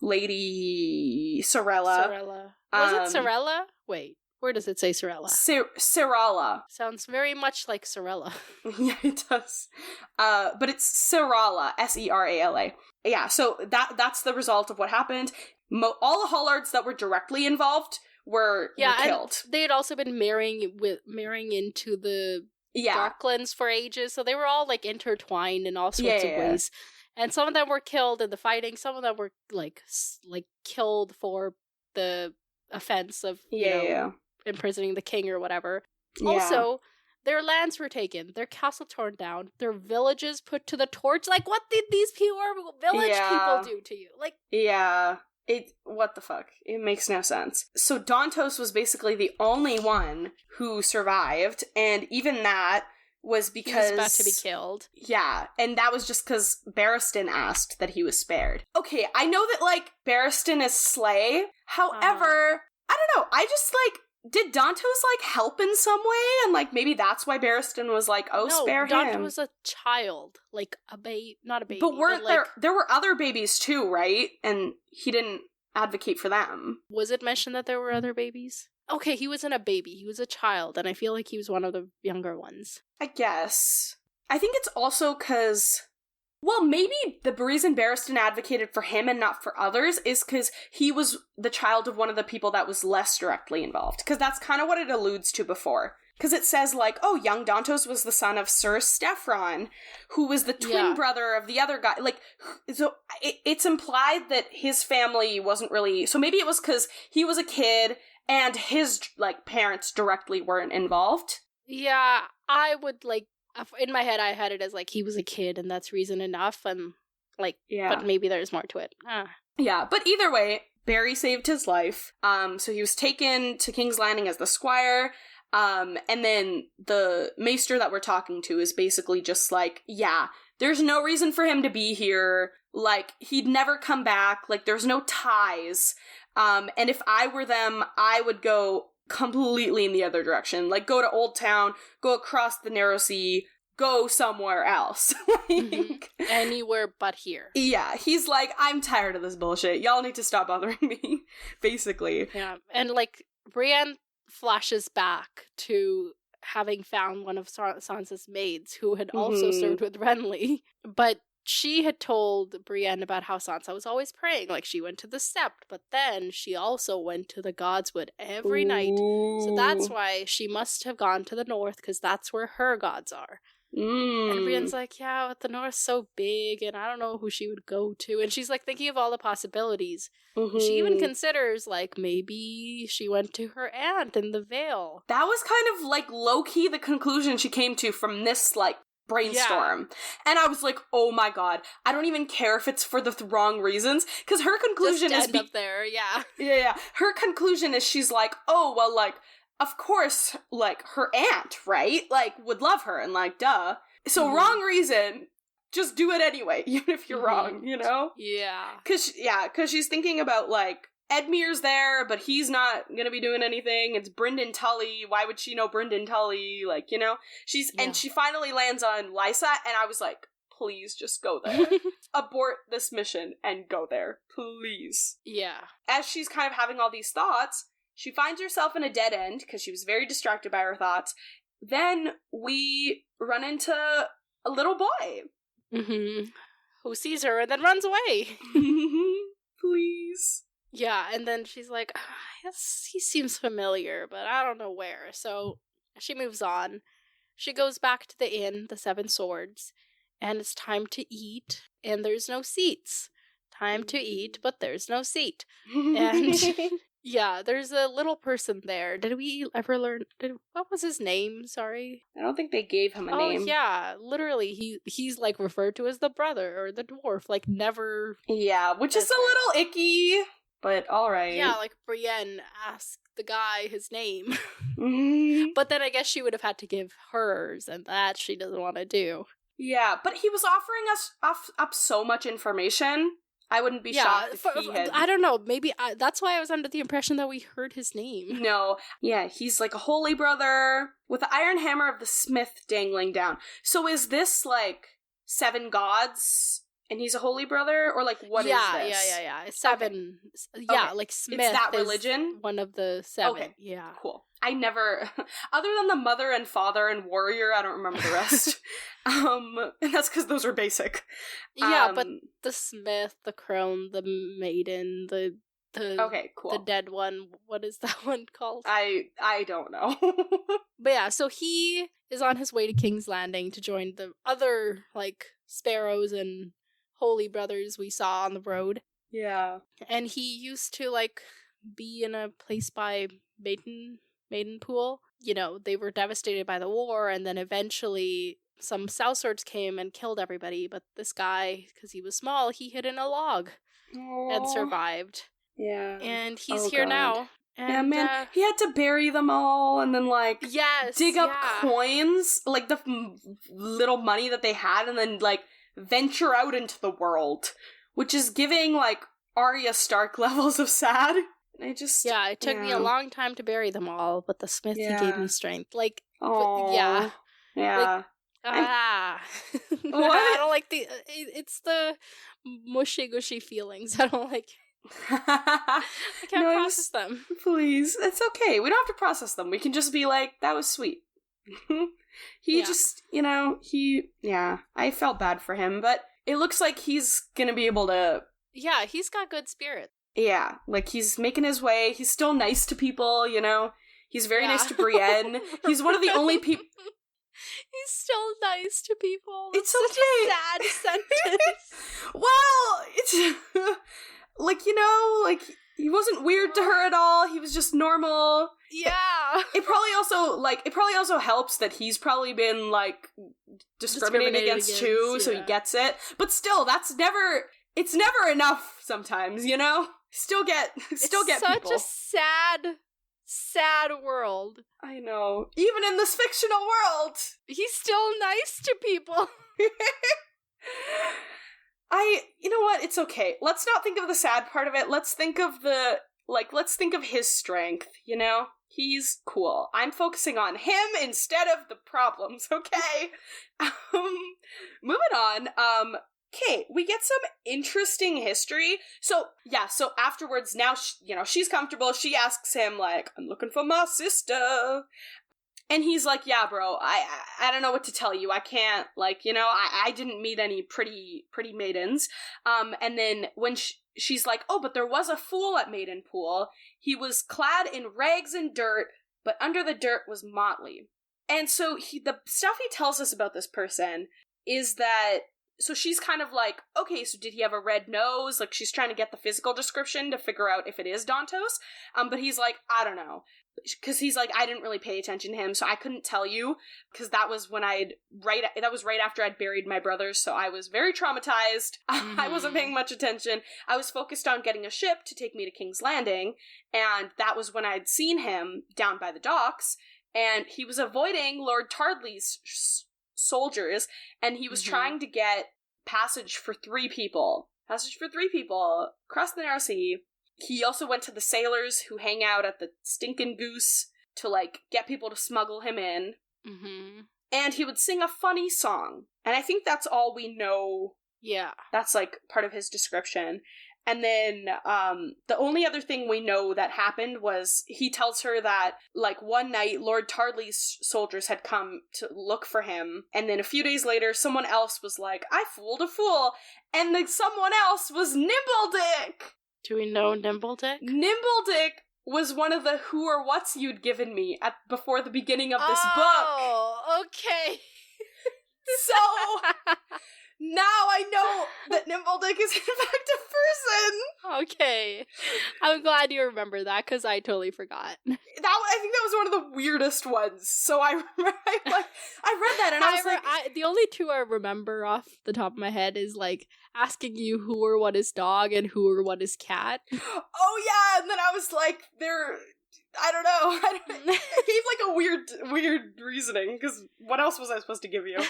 Lady Sorella. Was it Sorella? Wait. Where does it say Sorella? Sorella. Sounds very much like Sorella. Yeah, it does. But it's Sorella, Serala. Yeah, so that's the result of what happened. All the Hollards that were directly involved were killed. And they had also been marrying into the Darklands for ages, so they were all, like, intertwined in all sorts of ways. And some of them were killed in the fighting. Some of them were like killed for the offense of imprisoning the king or whatever. Yeah. Also, their lands were taken, their castle torn down, their villages put to the torch. Like, what did these village people do to you? Like, what the fuck? It makes no sense. So Dantos was basically the only one who survived, and even that was because he was about to be killed. Yeah, and that was just because Barristan asked that he was spared. Okay, I know that, like, Barristan is slay. However, I don't know. I just, like, did Dantos, like, help in some way? And, like, maybe that's why Barristan was like, spare him. Dantos was a child. Like, not a baby. But there were other babies too, right? And he didn't advocate for them. Was it mentioned that there were other babies? Okay, he wasn't a baby. He was a child, and I feel like he was one of the younger ones. I guess. I think it's also because... Well, maybe the reason Barristan advocated for him and not for others is because he was the child of one of the people that was less directly involved. Because that's kind of what it alludes to before. Because it says, like, oh, young Dantos was the son of Sir Steffron, who was the twin brother of the other guy. Like, so it's implied that his family wasn't really... So maybe it was because he was a kid and his, like, parents directly weren't involved. Yeah, I would, like... In my head, I had it as, like, he was a kid, and that's reason enough, and, like, but maybe there's more to it. Yeah, but either way, Barry saved his life. So he was taken to King's Landing as the squire, and then the maester that we're talking to is basically just like, yeah, there's no reason for him to be here, like, he'd never come back, like, there's no ties, and if I were them, I would go completely in the other direction. Like, go to Old Town, go across the Narrow Sea, go somewhere else. Anywhere but here. Yeah, he's like, I'm tired of this bullshit. Y'all need to stop bothering me, basically. Yeah, and, like, Brienne flashes back to having found one of Sansa's maids who had also served with Renly, but she had told Brienne about how Sansa was always praying. Like, she went to the Sept, but then she also went to the Godswood every night. So that's why she must have gone to the north, because that's where her gods are. And Brienne's like, yeah, but the North's so big, and I don't know who she would go to. And she's, like, thinking of all the possibilities. She even considers, like, maybe she went to her aunt in the Vale. That was kind of, like, low-key the conclusion she came to from this, like, brainstorm. Yeah. And I was like, oh my god, I don't even care if it's for the wrong reasons, because her conclusion just end up there, yeah. Yeah. Her conclusion is she's like, oh, well, like, of course, like, her aunt, right? Like, would love her, and, like, duh. So wrong reason, just do it anyway, even if you're wrong, you know? Yeah. Because she's thinking about, like, Edmure's there, but he's not gonna be doing anything. It's Brynden Tully. Why would she know Brynden Tully? Like, you know? And she finally lands on Lysa, and I was like, please just go there. Abort this mission and go there. Please. Yeah. As she's kind of having all these thoughts, she finds herself in a dead end, because she was very distracted by her thoughts. Then we run into a little boy. Who sees her and then runs away. Please. Yeah, and then she's like, yes, he seems familiar, but I don't know where. So she moves on. She goes back to the inn, the Seven Swords, and it's time to eat, and there's no seats. Time to eat, but there's no seat. And yeah, there's a little person there. Did we ever learn? What was his name? Sorry. I don't think they gave him a name. Oh, yeah. Literally, he's like referred to as the brother or the dwarf. Like, never. Yeah, which is a little icky. But alright. Yeah, like Brienne asked the guy his name. But then I guess she would have had to give hers, and that she doesn't want to do. Yeah, but he was offering us up so much information. I wouldn't be shocked if he had... I don't know, maybe that's why I was under the impression that we heard his name. No. Yeah, he's like a holy brother with the iron hammer of the smith dangling down. So is this like 7 gods... And he's a holy brother? Or, like, what is this? Yeah. 7. Okay. Yeah, okay. Like, Smith it's that religion? One of the 7. Okay. Yeah. Cool. I never... Other than the mother and father and warrior, I don't remember the rest. And that's because those are basic. Yeah, but the Smith, the crone, the maiden, the okay, cool. The dead one, what is that one called? I don't know. But yeah, so he is on his way to King's Landing to join the other, like, sparrows and... holy brothers we saw on the road. Yeah. And he used to, like, be in a place by Maiden Pool. You know, they were devastated by the war, and then eventually some Sellswords came and killed everybody, but this guy, because he was small, he hid in a log and survived. Yeah. And he's here now. And, yeah, man, he had to bury them all and then, like, dig up coins, like, the little money that they had, and then, like, venture out into the world, which is giving, like, Arya Stark levels of sad. It took me a long time to bury them all, but the smith, he gave me strength. Like, yeah. Like, I don't like it's the mushy gushy feelings. I don't like I can't process them. Please, it's okay. We don't have to process them. We can just be like, that was sweet. Just, you know, I felt bad for him, but it looks like he's gonna be able to... Yeah, he's got good spirit. Yeah, like, he's making his way. He's still nice to people, you know? He's very nice to Brienne. He's one of the only people... He's still nice to people. It's okay. Such a sad sentence. Well, it's... like, you know, like, he wasn't weird to her at all. He was just normal. Yeah. It probably also helps that he's probably been, like, discriminated against too, so he gets it. But still, it's never enough sometimes, you know? Still get people. It's such a sad world. I know. Even in this fictional world. He's still nice to people. You know what? It's okay. Let's not think of the sad part of it. Let's think of his strength, you know? He's cool. I'm focusing on him instead of the problems, okay? Moving on, okay, we get some interesting history. So afterwards, now, she's comfortable. She asks him, like, I'm looking for my sister. And he's like, yeah, bro, I don't know what to tell you. I can't, like, you know, I didn't meet any pretty maidens. And then when she's like, oh, but there was a fool at Maiden Pool. He was clad in rags and dirt, but under the dirt was motley. And so the stuff he tells us about this person is that, so she's kind of like, okay, so did he have a red nose? Like, she's trying to get the physical description to figure out if it is Dantos. But he's like, I don't know. Because he's like, I didn't really pay attention to him, so I couldn't tell you. Because that was when that was right after I'd buried my brothers, so I was very traumatized. Mm-hmm. I wasn't paying much attention. I was focused on getting a ship to take me to King's Landing, and that was when I'd seen him down by the docks, and he was avoiding Lord Tardley's soldiers, and he was trying to get passage for 3 people across the Narrow Sea. He also went to the sailors who hang out at the Stinkin' Goose to, like, get people to smuggle him in. Mm-hmm. And he would sing a funny song. And I think that's all we know. Yeah. That's, like, part of his description. And then, the only other thing we know that happened was he tells her that, like, one night Lord Tardley's soldiers had come to look for him. And then a few days later, someone else was like, I fooled a fool. And then someone else was Nimbledick! Do we know Nimbledick? Nimbledick was one of the who or whats you'd given me before the beginning of this book. Oh, okay. So, now I know that Nimbledick is in fact a person. Okay. I'm glad you remember that, because I totally forgot. I think that was one of the weirdest ones. So I read that and I was like... the only 2 I remember off the top of my head is, like, asking you who or what is dog and who or what is cat. Oh yeah, and then I was like, I don't know. I gave, like, a weird reasoning, because what else was I supposed to give you?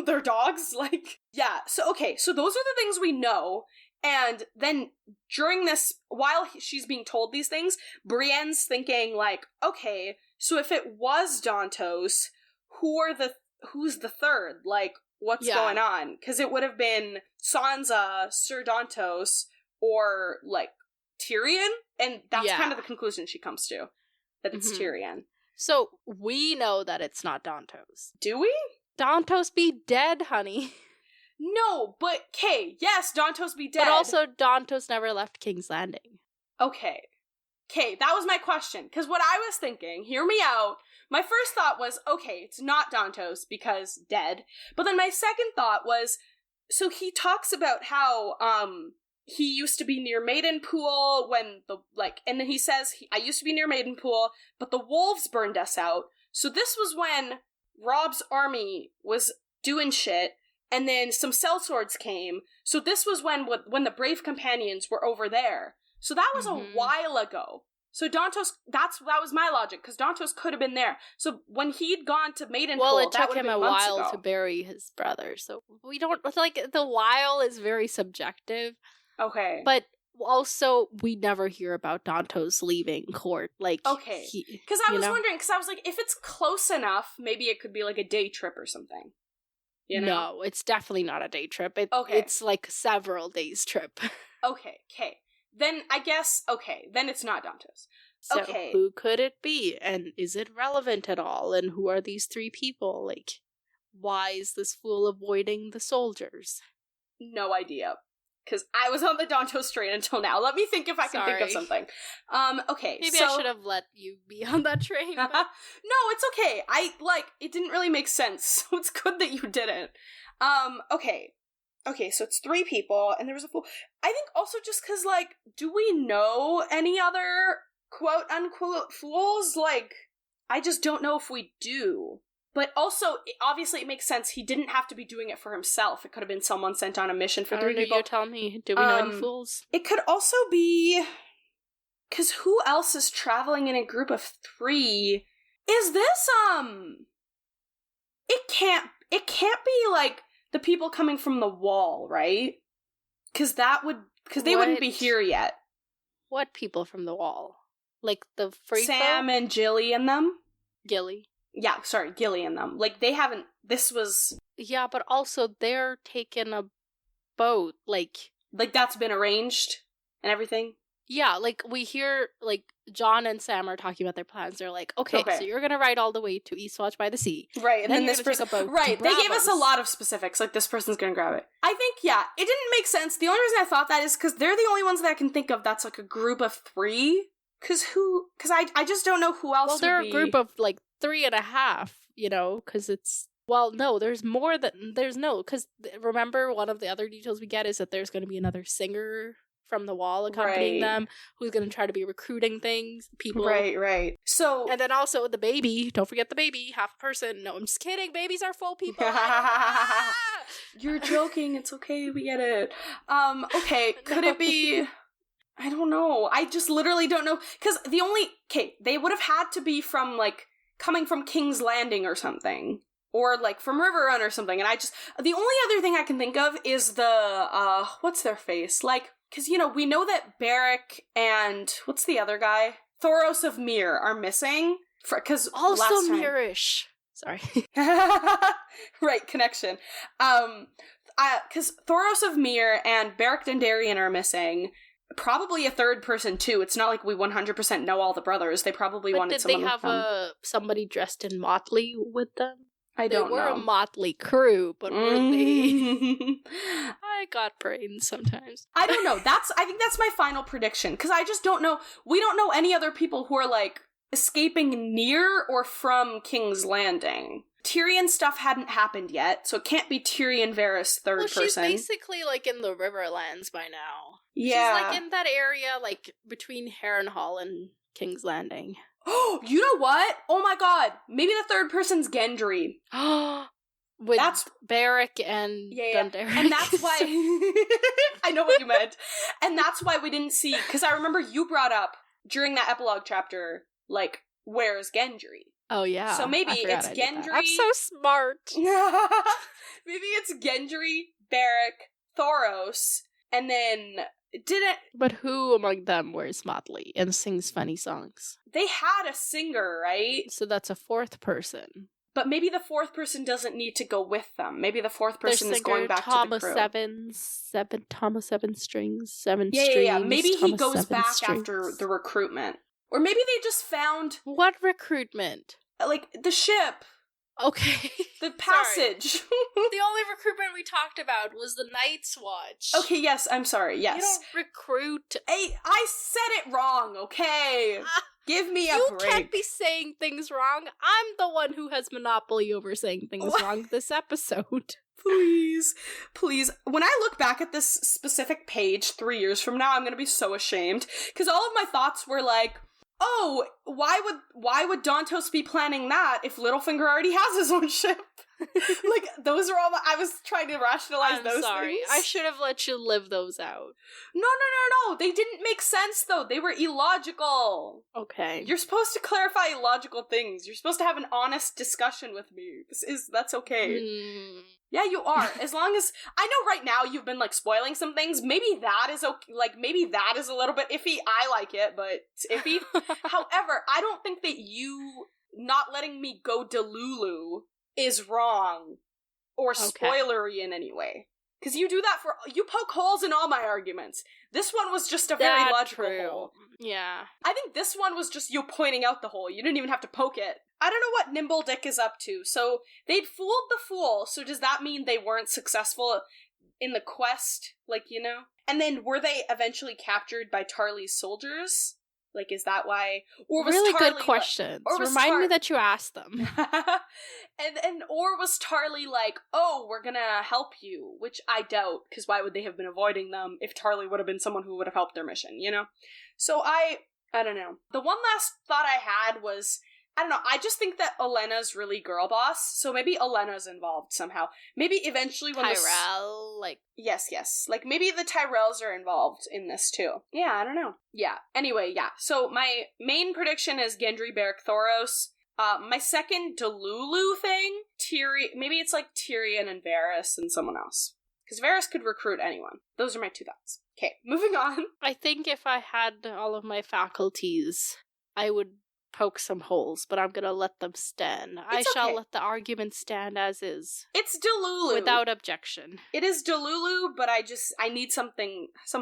They're dogs? Like, yeah. So, okay, so those are the things we know, and then during this, while she's being told these things, Brienne's thinking, like, okay, so if it was Dantos, who's the third? Like, what's going on? Because it would have been Sansa, Sir Dantos, or, like, Tyrion, and that's kind of the conclusion she comes to, that it's Tyrion. So we know that it's not Dantos. Do we? Dantos be dead, honey. No, but, yes, Dantos be dead. But also, Dantos never left King's Landing. Okay, that was my question, because what I was thinking, hear me out, my first thought was, okay, it's not Dantos, because dead, but then my second thought was, so he talks about how, he used to be near Maidenpool when and then he says, I used to be near Maidenpool, but the wolves burned us out. So this was when Robb's army was doing shit, and then some sellswords came. So this was when the brave companions were over there. So that was a while ago. So Dantos, that was my logic, because Dantos could have been there. So when he'd gone to Maidenpool, well, it took that him a while to bury his brother. So we don't, like, the while is very subjective. Okay. But also, we never hear about Dantos leaving court. Like, okay. Because I was wondering, because I was like, if it's close enough, maybe it could be like a day trip or something. You know? No, it's definitely not a day trip. It's like several days trip. Okay. Then I guess, then it's not Dantos. So who could it be? And is it relevant at all? And who are these 3 people? Like, why is this fool avoiding the soldiers? No idea. Because I was on the Dantos train until now. Let me think if I can think of something. Okay, maybe I should have let you be on that train. But... No, it's okay. It didn't really make sense, so it's good that you didn't. Okay, so it's 3 people, and there was a fool. I think also just because, like, do we know any other quote-unquote fools? Like, I just don't know if we do. But also, obviously, it makes sense. He didn't have to be doing it for himself. It could have been someone sent on a mission for 3 people. You tell me. Do we know any fools? It could also be... Because who else is traveling in a group of 3? Is this, It can't be, like, the people coming from the wall, right? Because they wouldn't be here yet. What people from the wall? Like, the free Sam and Jilly and them? Gilly. Yeah, sorry, Gilly and them. Like, they haven't... This was... Yeah, but also, they're taking a boat, like... Like, that's been arranged and everything? Yeah, like, we hear, like, John and Sam are talking about their plans. They're like, okay. So you're gonna ride all the way to Eastwatch by the Sea. Right, and then this person... Right, they gave us a lot of specifics, like, this person's gonna grab it. I think, yeah, it didn't make sense. The only reason I thought that is because they're the only ones that I can think of that's, like, a group of 3. Because I just don't know who else would be. Well, they're a group of, like, 3.5, because it's... Well, no, there's more than... because remember, one of the other details we get is that there's going to be another singer from the wall accompanying them, who's going to try to be recruiting people. Right. So... And then also the baby. Don't forget the baby. Half a person. No, I'm just kidding. Babies are full people. You're joking. It's okay. We get it. Okay. Could it be... I don't know. I just literally don't know. Because they would have had to be from, like, coming from King's Landing or something. Or, like, from River Run or something. And the only other thing I can think of is the, what's their face? Like, because, we know that Beric and, what's the other guy? Thoros of Myr are missing. Because also Myrish. Sorry. Right, connection. Because Thoros of Myr and Beric Dondarrion are missing. Probably a third person, too. It's not like we 100% know all the brothers. They probably wanted someone with them. Did they have somebody dressed in motley with them? I don't know. They were a motley crew, but were they... I got brains sometimes. I don't know. I think that's my final prediction, because I just don't know. We don't know any other people who are, like, escaping near or from King's Landing. Tyrion stuff hadn't happened yet, so it can't be Tyrion Varys third person. She's basically, like, in the Riverlands by now. Yeah. She's, like, in that area, like, between Harrenhal and King's Landing. Oh, you know what? Oh my god. Maybe the third person's Gendry. That's Beric and Dondarrion. And that's why... I know what you meant. And that's why we didn't see... Because I remember you brought up, during that epilogue chapter, like, where's Gendry? Oh, yeah. So maybe it's Gendry... I'm so smart. Maybe it's Gendry, Beric, Thoros, and then... But who among them wears motley and sings funny songs? They had a singer, right? So that's a fourth person. But maybe the fourth person doesn't need to go with them. Maybe the fourth person is going back to the crew. Thomas Seven Strings, Seven Strings. Yeah. Maybe he goes back strings. After the recruitment. Or maybe they just found... What recruitment? Like, the ship. Okay. The passage. The only recruitment we talked about was the Night's Watch. Okay, yes, I'm sorry, yes. You don't recruit... Hey, I said it wrong, okay? Give me a break. You can't be saying things wrong. I'm the one who has monopoly over saying things wrong this episode. Please. When I look back at this specific page 3 years from now, I'm gonna be so ashamed. Because all of my thoughts were like, oh, why would Dantos be planning that if Littlefinger already has his own ship? Like, those are all I was trying to rationalize those things. I should have let you live those out. No. They didn't make sense, though. They were illogical. Okay. You're supposed to clarify illogical things. You're supposed to have an honest discussion with me. That's okay. Yeah, you are. As long as... I know right now you've been, like, spoiling some things. Maybe that is okay. Like, maybe that is a little bit iffy. I like it, but it's iffy. However, I don't think that you not letting me go Delulu is wrong or spoilery in any way. Because you do that you poke holes in all my arguments. This one was just a very logical hole. Yeah. I think this one was just you pointing out the hole. You didn't even have to poke it. I don't know what Nimble Dick is up to. So they'd fooled the fool. So does that mean they weren't successful in the quest? Like, And then were they eventually captured by Tarly's soldiers? Like, is that why? Or was really Tarly good questions. Remind me that you asked them. Or was Tarly like, oh, we're gonna help you, which I doubt, because why would they have been avoiding them if Tarly would have been someone who would have helped their mission, So I don't know. The one last thought I had was, I don't know, I just think that Olenna's really girl boss, so maybe Olenna's involved somehow. Maybe eventually when Tyrell, Yes. Like, maybe the Tyrells are involved in this, too. Yeah, I don't know. Yeah. Anyway, yeah. So, my main prediction is Gendry, Beric, Thoros. My second Delulu thing, maybe it's like Tyrion and Varys and someone else. Because Varys could recruit anyone. Those are my two thoughts. Okay, moving on. I think if I had all of my faculties, I would poke some holes, but I'm gonna let them stand. I shall let the argument stand as is. It's Delulu. Without objection. It is Delulu, but I need some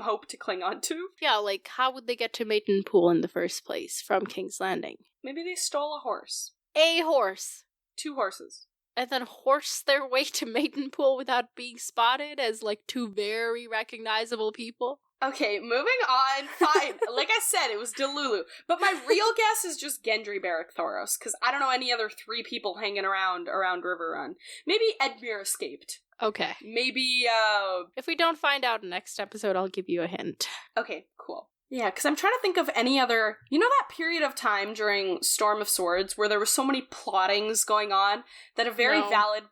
hope to cling on to. Yeah, like, how would they get to Maidenpool in the first place from King's Landing? Maybe they stole a horse. A horse. 2 horses. And then horse their way to Maidenpool without being spotted as, like, 2 very recognizable people? Okay, moving on. Fine. Like I said, it was Delulu. But my real guess is just Gendry, Beric, Thoros, because I don't know any other 3 people hanging around Riverrun. Maybe Edmure escaped. Okay. Maybe, if we don't find out next episode, I'll give you a hint. Okay, cool. Yeah, because I'm trying to think of any other... You know that period of time during Storm of Swords where there were so many plottings going on that a very valid...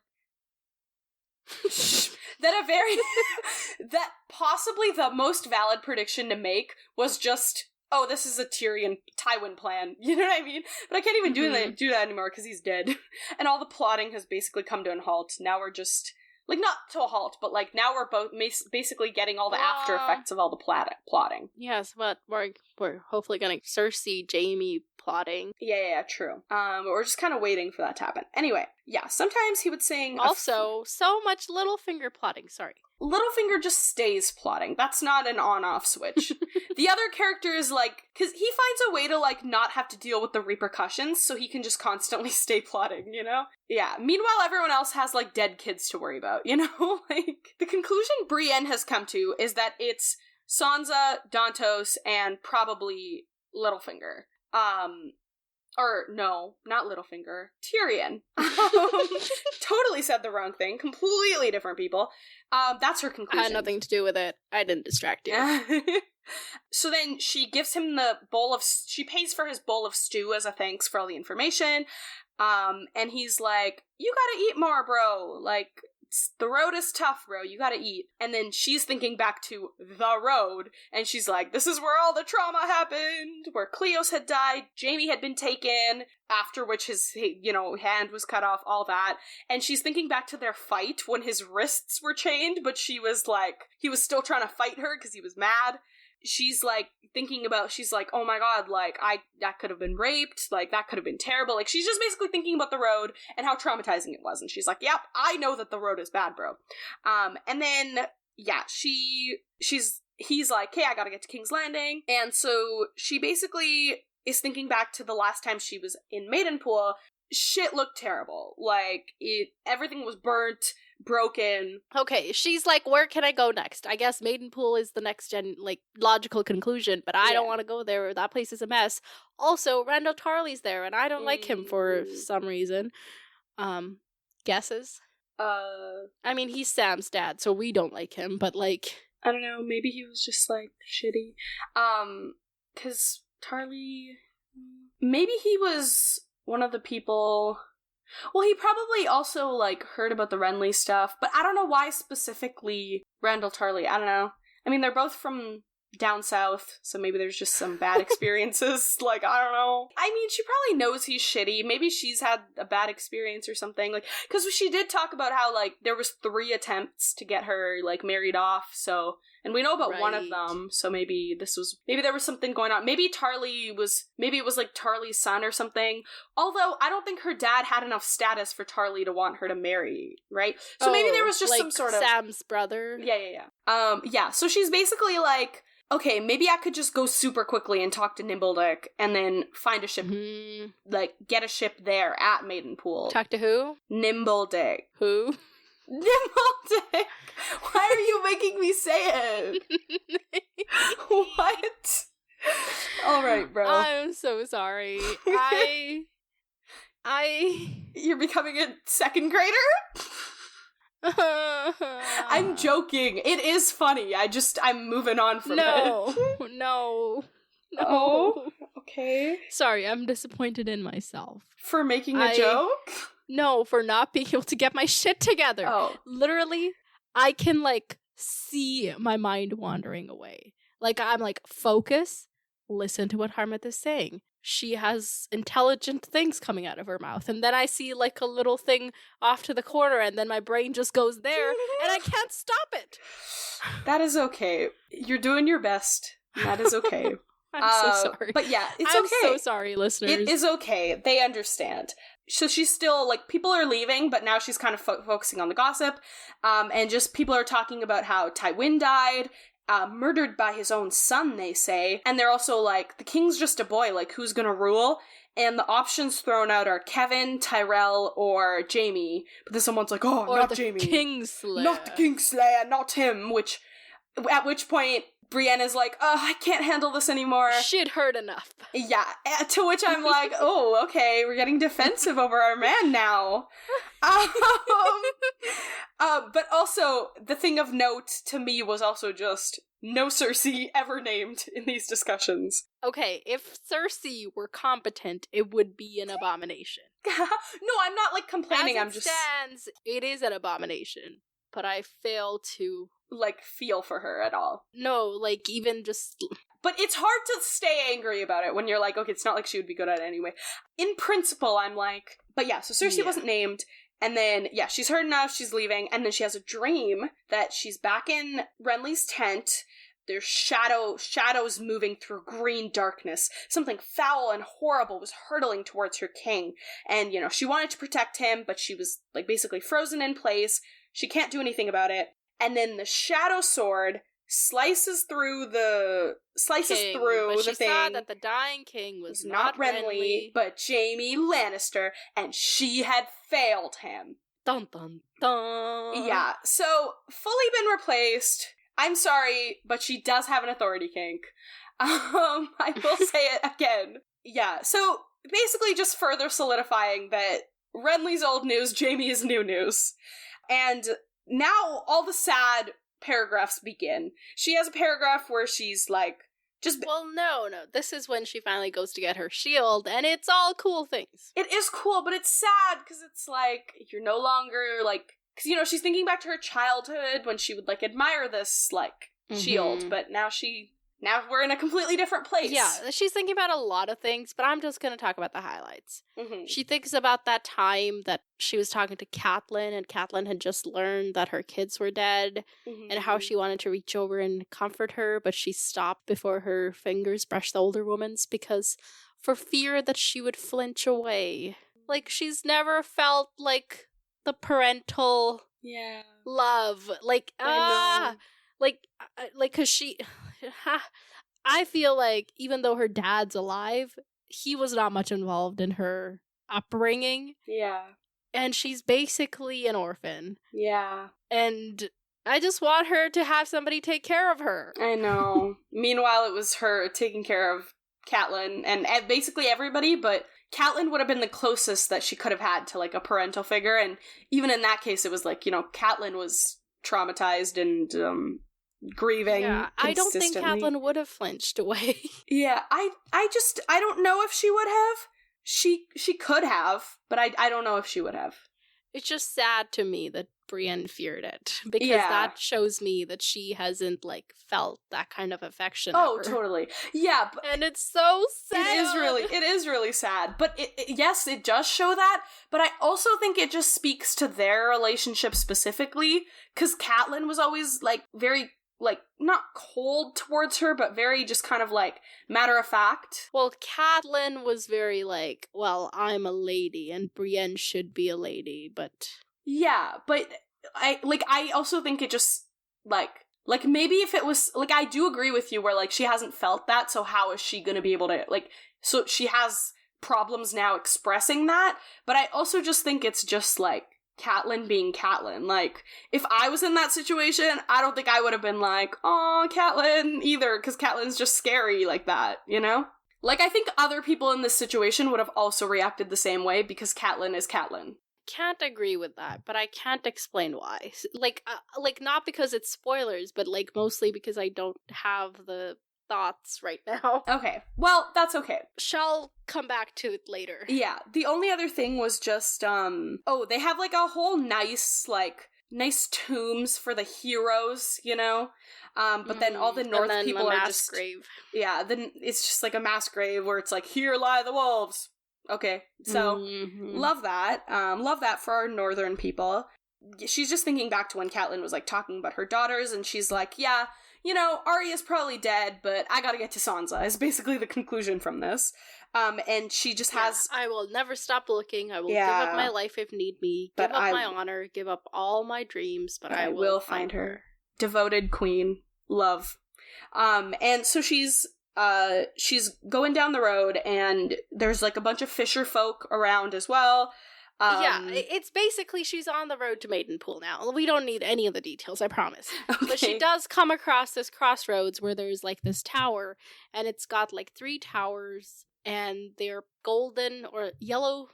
that possibly the most valid prediction to make was just, oh, this is a Tyrion Tywin plan. You know what I mean? But I can't even do that anymore because he's dead. And all the plotting has basically come to a halt. Now we're just... Like, not to a halt, but, like, now we're both basically getting all the after effects of all the plotting. Yes, but we're hopefully getting Cersei, Jaime plotting. Yeah, true. But we're just kind of waiting for that to happen. Anyway, yeah, sometimes he would sing... Also, so much Littlefinger plotting, sorry. Littlefinger just stays plotting. That's not an on-off switch. The other character is, like... Because he finds a way to, like, not have to deal with the repercussions, so he can just constantly stay plotting, you know? Yeah. Meanwhile, everyone else has, like, dead kids to worry about, you know? Like, the conclusion Brienne has come to is that it's Sansa, Dantos, and probably Littlefinger. Or, no, not Littlefinger. Tyrion. Totally said the wrong thing. Completely different people. That's her conclusion. I had nothing to do with it. I didn't distract you. So then she gives him the bowl of... She pays for his bowl of stew as a thanks for all the information. And he's like, you gotta eat more, bro. Like... The road is tough, bro. You gotta eat. And then she's thinking back to the road, and she's like, this is where all the trauma happened, where Cleos had died, Jaime had been taken, after which his, hand was cut off, all that. And she's thinking back to their fight when his wrists were chained, but he was still trying to fight her because he was mad. She's, like, she's like, oh my god, like, that could have been raped, like, that could have been terrible. Like, she's just basically thinking about the road and how traumatizing it was. And she's like, yep, I know that the road is bad, bro. And then, yeah, he's like, hey, I gotta get to King's Landing. And so she basically is thinking back to the last time she was in Maidenpool. Shit looked terrible. Like, everything was burnt, broken. Okay, she's like, where can I go next? I guess Maidenpool is the next logical conclusion, but I don't want to go there. That place is a mess. Also, Randall Tarley's there, and I don't like him for some reason. Guesses? I mean, he's Sam's dad, so we don't like him, but, like... I don't know, maybe he was just, like, shitty. 'Cause Tarley... Maybe he was one of the people... Well, he probably also, like, heard about the Renly stuff, but I don't know why specifically Randall Tarley. I don't know. I mean, they're both from down south, so maybe there's just some bad experiences. Like, I don't know. I mean, she probably knows he's shitty. Maybe she's had a bad experience or something. Like, because she did talk about how, like, there was 3 attempts to get her, like, married off, so... And we know about one of them, so maybe there was something going on. Maybe it was, like, Tarley's son or something. Although, I don't think her dad had enough status for Tarley to want her to marry, right? So maybe there was just, like, some sort of... Sam's brother? Yeah. So she's basically like, okay, maybe I could just go super quickly and talk to Nimbledick, and then find a ship, like, get a ship there at Maidenpool. Talk to who? Nimbledick. Who? Nimbledick! Why are you making me say it? What? Alright, bro. I'm so sorry. You're becoming a second grader? I'm joking. It is funny. I'm moving on from it. No. Oh, okay. Sorry, I'm disappointed in myself. For making a joke? No, for not being able to get my shit together. Oh. Literally, I can, like, see my mind wandering away. Like, I'm like, focus, listen to what Harmeth is saying. She has intelligent things coming out of her mouth. And then I see, like, a little thing off to the corner, and then my brain just goes there, and I can't stop it. That is okay. You're doing your best. That is okay. I'm so sorry. But yeah, it's I'm okay. so sorry, listeners. It is okay. They understand. So she's still, like, people are leaving, but now she's kind of focusing on the gossip. And just people are talking about how Tywin died, murdered by his own son, they say. And they're also like, the king's just a boy, like, who's gonna rule? And the options thrown out are Kevin, Tyrell, or Jaime. But then someone's like, oh, or not the Jaime. Kingslayer. Not the Kingslayer, not him, at which point... Brienne is like, oh, I can't handle this anymore. Shit hurt enough. Yeah, to which I'm like, oh, okay, we're getting defensive over our man now. But also, the thing of note to me was also just no Cersei ever named in these discussions. Okay, if Cersei were competent, it would be an abomination. No, I'm not, like, complaining, As it stands, it is an abomination. But I fail to... like, feel for her at all. No, like, even just... But it's hard to stay angry about it when you're like, okay, it's not like she would be good at it anyway. In principle, I'm like... But yeah, so Cersei wasn't named, and then, yeah, she's heard enough, she's leaving, and then she has a dream that she's back in Renly's tent. There's shadows moving through green darkness. Something foul and horrible was hurtling towards her king. And, you know, she wanted to protect him, but she was, like, basically frozen in place. She can't do anything about it. And then the shadow sword slices through the but thing. She saw that the dying king was not Renly, but Jaime Lannister, and she had failed him. Dun dun dun. Yeah, so fully been replaced. I'm sorry, but she does have an authority kink. I will say it again. Yeah, so basically just further solidifying that Renly's old news, Jaime is new news. And now all the sad paragraphs begin. She has a paragraph where she's like, Well, no. This is when she finally goes to get her shield, and it's all cool things. It is cool, but it's sad, because it's like, you're no longer, like... Because, you know, she's thinking back to her childhood when she would, like, admire this, like, shield, but now we're in a completely different place. Yeah, she's thinking about a lot of things, but I'm just going to talk about the highlights. Mm-hmm. She thinks about that time that she was talking to Catelyn, and Catelyn had just learned that her kids were dead, and how she wanted to reach over and comfort her, but she stopped before her fingers brushed the older woman's because for fear that she would flinch away. Like, she's never felt, like... the parental love, like because she I feel like even though her dad's alive, he was not much involved in her upbringing, and she's basically an orphan, and I just want her to have somebody take care of her. I know. Meanwhile, it was her taking care of Catelyn and basically everybody, but Catelyn would have been the closest that she could have had to, like, a parental figure, and even in that case, it was like, you know, Catelyn was traumatized and grieving. Yeah, I don't think Catelyn would have flinched away. Yeah, I don't know if she would have. She could have, but I don't know if she would have. It's just sad to me that Brienne feared it, because that shows me that she hasn't, like, felt that kind of affection. Oh, totally. Yeah. And it's so sad. It is really sad. But yes, it does show that, but I also think it just speaks to their relationship specifically, because Catelyn was always, like, very, like, not cold towards her, but very just kind of, like, matter of fact. Well, Catelyn was very, like, well, I'm a lady, and Brienne should be a lady, but... Yeah, but I also think it just, like maybe if it was, like, I do agree with you where, like, she hasn't felt that, so how is she gonna be able to, like, so she has problems now expressing that, but I also just think it's just, like, Catelyn being Catelyn. Like, if I was in that situation, I don't think I would have been like, aw, Catelyn, either, because Catelyn's just scary like that, you know? Like, I think other people in this situation would have also reacted the same way, because Catelyn is Catelyn. Can't agree with that, but I can't explain why. Like not because it's spoilers, but, like, mostly because I don't have the thoughts right now. Okay, well, that's okay. Shall come back to it later. Yeah, the only other thing was just, they have, like, a whole nice tombs for the heroes, you know? But then all the North people are just... grave. Yeah, then it's just, like, a mass grave where it's like, here lie the wolves. Okay, so, love that. Love that for our northern people. She's just thinking back to when Catelyn was, like, talking about her daughters, and she's like, yeah, you know, Arya's probably dead, but I gotta get to Sansa, is basically the conclusion from this. And she just has... I will never stop looking. I will give up my life if need be. Give up my honor. Give up all my dreams, but I will find her. Devoted queen. Love. And so she's going down the road, and there's, like, a bunch of fisher folk around as well. It's basically she's on the road to Maidenpool now. We don't need any of the details, I promise. Okay. But she does come across this crossroads where there's like this tower, and it's got like 3 towers, and they're golden or yellow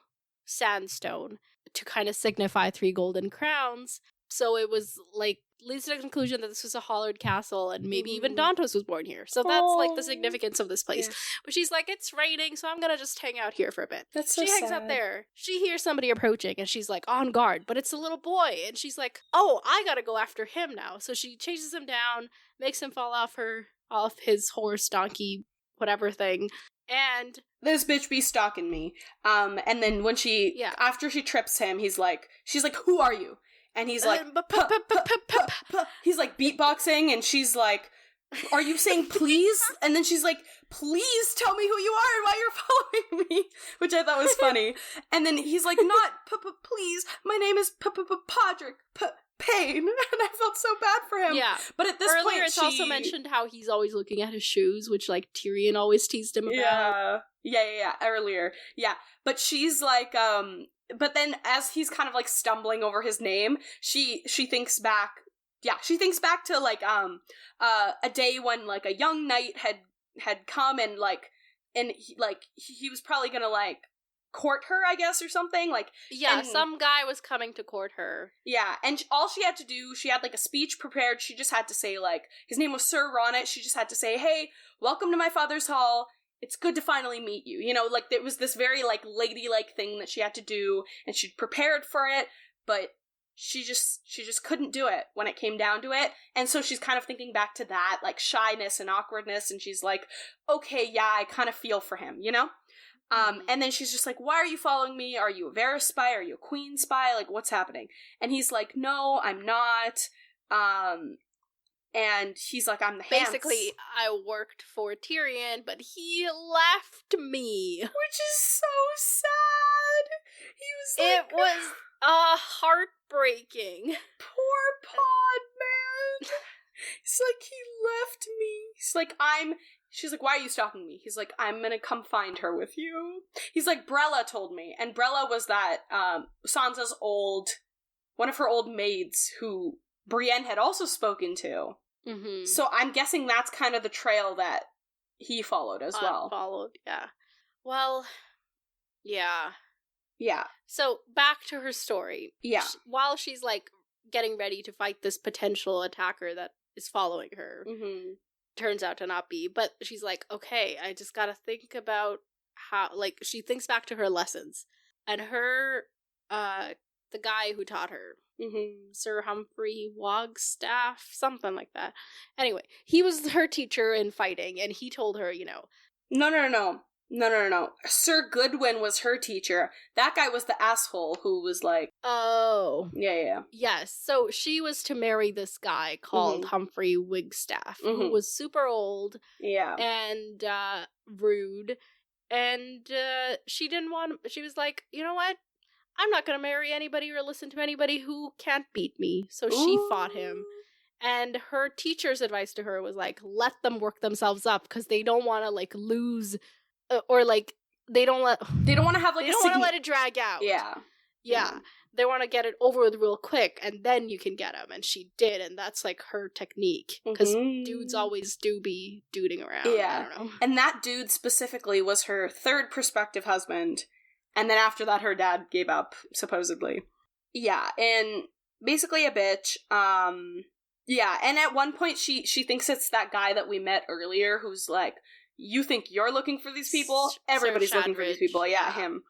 sandstone to kind of signify 3 golden crowns. So it was like leads to the conclusion that this was a hollowed castle, and maybe even Dantos was born here. So that's like the significance of this place. Yeah. But she's like, it's raining, so I'm gonna just hang out here for a bit. That's so She hangs sad. out there. She hears somebody approaching, and she's like, on guard. But it's a little boy, and she's like, oh, I gotta go after him now. So she chases him down, makes him fall off his horse, donkey, whatever thing. And this bitch be stalking me. And then when after she trips him, she's like, who are you? And he's like, he's like beatboxing, and she's like, are you saying please? And then she's like, please tell me who you are and why you're following me, which I thought was funny. And then he's like, not please, my name is Podrick Payne. And I felt so bad for him. Yeah. But at this earlier point, it's also mentioned how he's always looking at his shoes, which like Tyrion always teased him about. Yeah, earlier. Yeah. But she's like, but then as he's kind of like stumbling over his name, she thinks back. Yeah, she thinks back to like a day when like a young knight had come and he was probably gonna like court her, I guess, or something like. Yeah, some guy was coming to court her. Yeah, and all she had to do, she had like a speech prepared. She just had to say like his name was Sir Ronnet. She just had to say, "Hey, welcome to my father's hall. It's good to finally meet you." You know, like it was this very like ladylike thing that she had to do, and she'd prepared for it, but she just couldn't do it when it came down to it. And so she's kind of thinking back to that, like shyness and awkwardness, and she's like, okay, yeah, I kind of feel for him, you know? And then she's just like, why are you following me? Are you a Varys spy? Are you a Queen spy? Like, what's happening? And he's like, no, I'm not. And he's like, I'm the Basically, I worked for Tyrion, but he left me. Which is so sad. He was like... It was heartbreaking. Poor Pod, man. He's like, he left me. He's like, She's like, why are you stalking me? He's like, I'm gonna come find her with you. He's like, Brella told me. And Brella was that, Sansa's one of her old maids who Brienne had also spoken to. Mm-hmm. So I'm guessing that's kind of the trail that he followed as well. Yeah. Well, yeah. Yeah. So, back to her story. Yeah. While she's, like, getting ready to fight this potential attacker that is following her, turns out to not be, but she's like, okay, I just gotta think about how, like, she thinks back to her lessons. And her, the guy who taught her, Sir Humphrey Wagstaff, something like that. Anyway, he was her teacher in fighting, and he told her, you know... No. Sir Goodwin was her teacher. That guy was the asshole who was like... Oh. Yeah. Yes, so she was to marry this guy called Humphrey Wigstaff, who was super old. Yeah. And, rude. And, she was like, you know what? I'm not gonna marry anybody or listen to anybody who can't beat me. So she fought him. And her teacher's advice to her was like, let them work themselves up, because they don't want to, like, lose... or like they don't want to have like they don't want to let it drag out. Yeah. They want to get it over with real quick, and then you can get them. And she did, and that's like her technique, because dudes always do be duding around. Yeah, I don't know. And that dude specifically was her third prospective husband, and then after that, her dad gave up supposedly. Yeah, and basically a bitch. Yeah, and at one point she thinks it's that guy that we met earlier, who's like, you think you're looking for these people? Everybody's looking for these people. Yeah, him.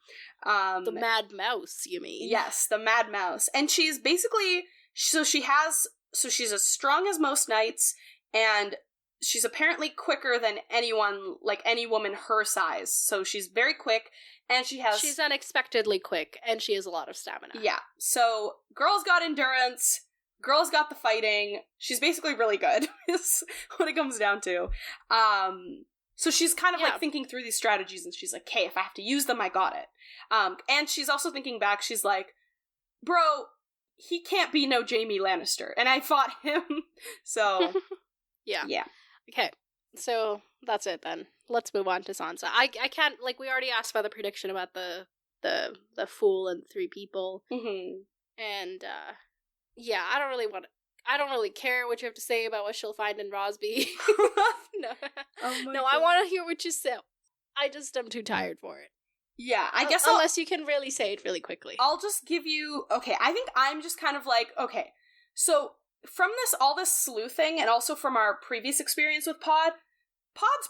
The Mad Mouse, you mean? Yes, the Mad Mouse. And she's basically... So she's as strong as most knights, and she's apparently quicker than anyone, like any woman her size. So she's very quick, and she's unexpectedly quick, and she has a lot of stamina. Yeah. So, girl's got endurance, girl's got the fighting. She's basically really good, is what it comes down to. So she's kind of like thinking through these strategies, and she's like, hey, if I have to use them, I got it. And she's also thinking back, she's like, bro, he can't be no Jaime Lannister, and I fought him. So, yeah. Okay, so that's it then. Let's move on to Sansa. I can't, like, we already asked about the prediction about the the fool and 3 people. Mm-hmm. And yeah, I don't really care what you have to say about what she'll find in Rosby. No, I want to hear what you say. I just am too tired for it. Yeah, I guess unless you can really say it really quickly. I'll just give you, okay, I think I'm just kind of like, okay, so from all this sleuthing, and also from our previous experience with Pod's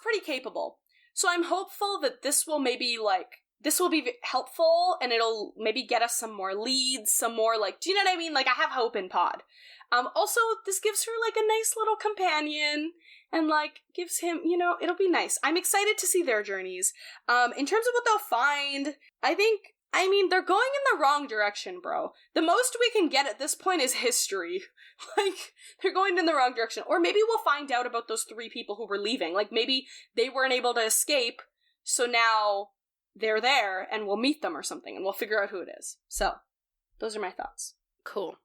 pretty capable. So I'm hopeful that this will be helpful, and it'll maybe get us some more leads, some more, like, do you know what I mean? Like, I have hope in Pod. Also, this gives her, like, a nice little companion, and, like, gives him, it'll be nice. I'm excited to see their journeys. In terms of what they'll find, they're going in the wrong direction, bro. The most we can get at this point is history. Like, they're going in the wrong direction. Or maybe we'll find out about those 3 people who were leaving. Like, maybe they weren't able to escape, so now they're there, and we'll meet them or something, and we'll figure out who it is. So, those are my thoughts. Cool.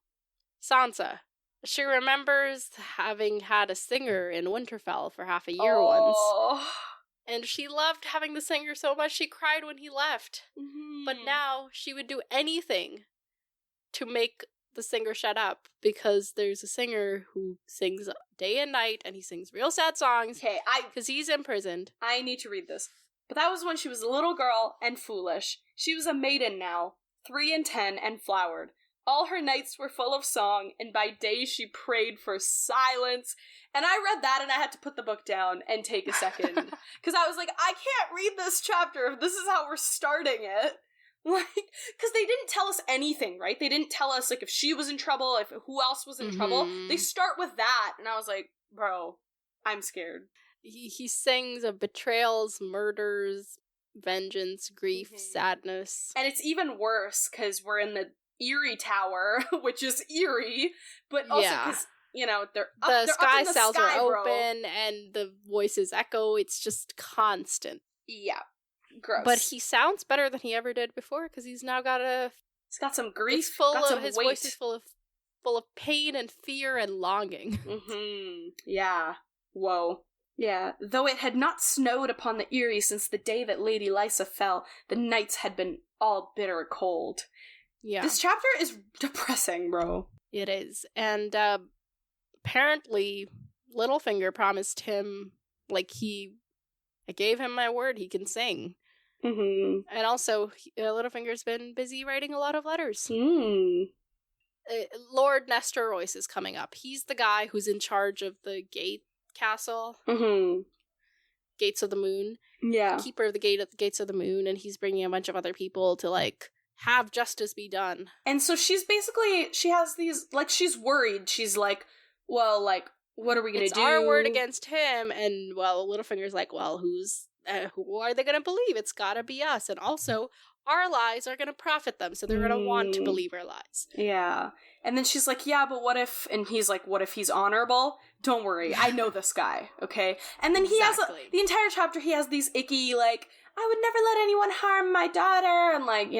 Sansa. She remembers having had a singer in Winterfell for half a year once. And she loved having the singer so much she cried when he left. Mm-hmm. But now she would do anything to make the singer shut up, because there's a singer who sings day and night, and he sings real sad songs. Okay, because he's imprisoned. I need to read this. But that was when she was a little girl and foolish. She was a maiden now, 3 and 10, and flowered. All her nights were full of song, and by day she prayed for silence. And I read that, and I had to put the book down and take a second. Because I was like, I can't read this chapter if this is how we're starting it. Like, because they didn't tell us anything, right? They didn't tell us, like, if she was in trouble, if who else was in trouble. They start with that, and I was like, bro, I'm scared. He sings of betrayals, murders, vengeance, grief, sadness. And it's even worse, because we're in the Eerie Tower, which is eerie, but also because, they're up, the sky up in the cells sky, are bro. open, and the voices echo. It's just constant. Yeah. Gross. But he sounds better than he ever did before, because he's now got he's got some grief, his voice is full of pain and fear and longing. Mm-hmm. Yeah. Whoa. Yeah. Though it had not snowed upon the Eyrie since the day that Lady Lysa fell, the nights had been all bitter cold. Yeah. This chapter is depressing, bro. It is. And apparently Littlefinger promised him, like, I gave him my word, he can sing. Mm-hmm. And also, Littlefinger's been busy writing a lot of letters. Lord Nestor Royce is coming up. He's the guy who's in charge of the Gate Castle. Mm-hmm. Gates of the Moon. Yeah. Keeper of the Gates of the Moon, and he's bringing a bunch of other people to, like, have justice be done. And so she has these, like, she's worried. She's like, well, like, what are we gonna do? It's our word against him, and, well, Littlefinger's like, well, who are they gonna believe? It's gotta be us. And also, our lies are gonna profit them, so they're gonna want to believe our lies. Yeah. And then she's like, yeah, but what if, and he's like, what if he's honorable? Don't worry, I know this guy, okay? And then he has, the entire chapter, he has these icky, like, I would never let anyone harm my daughter, and, like,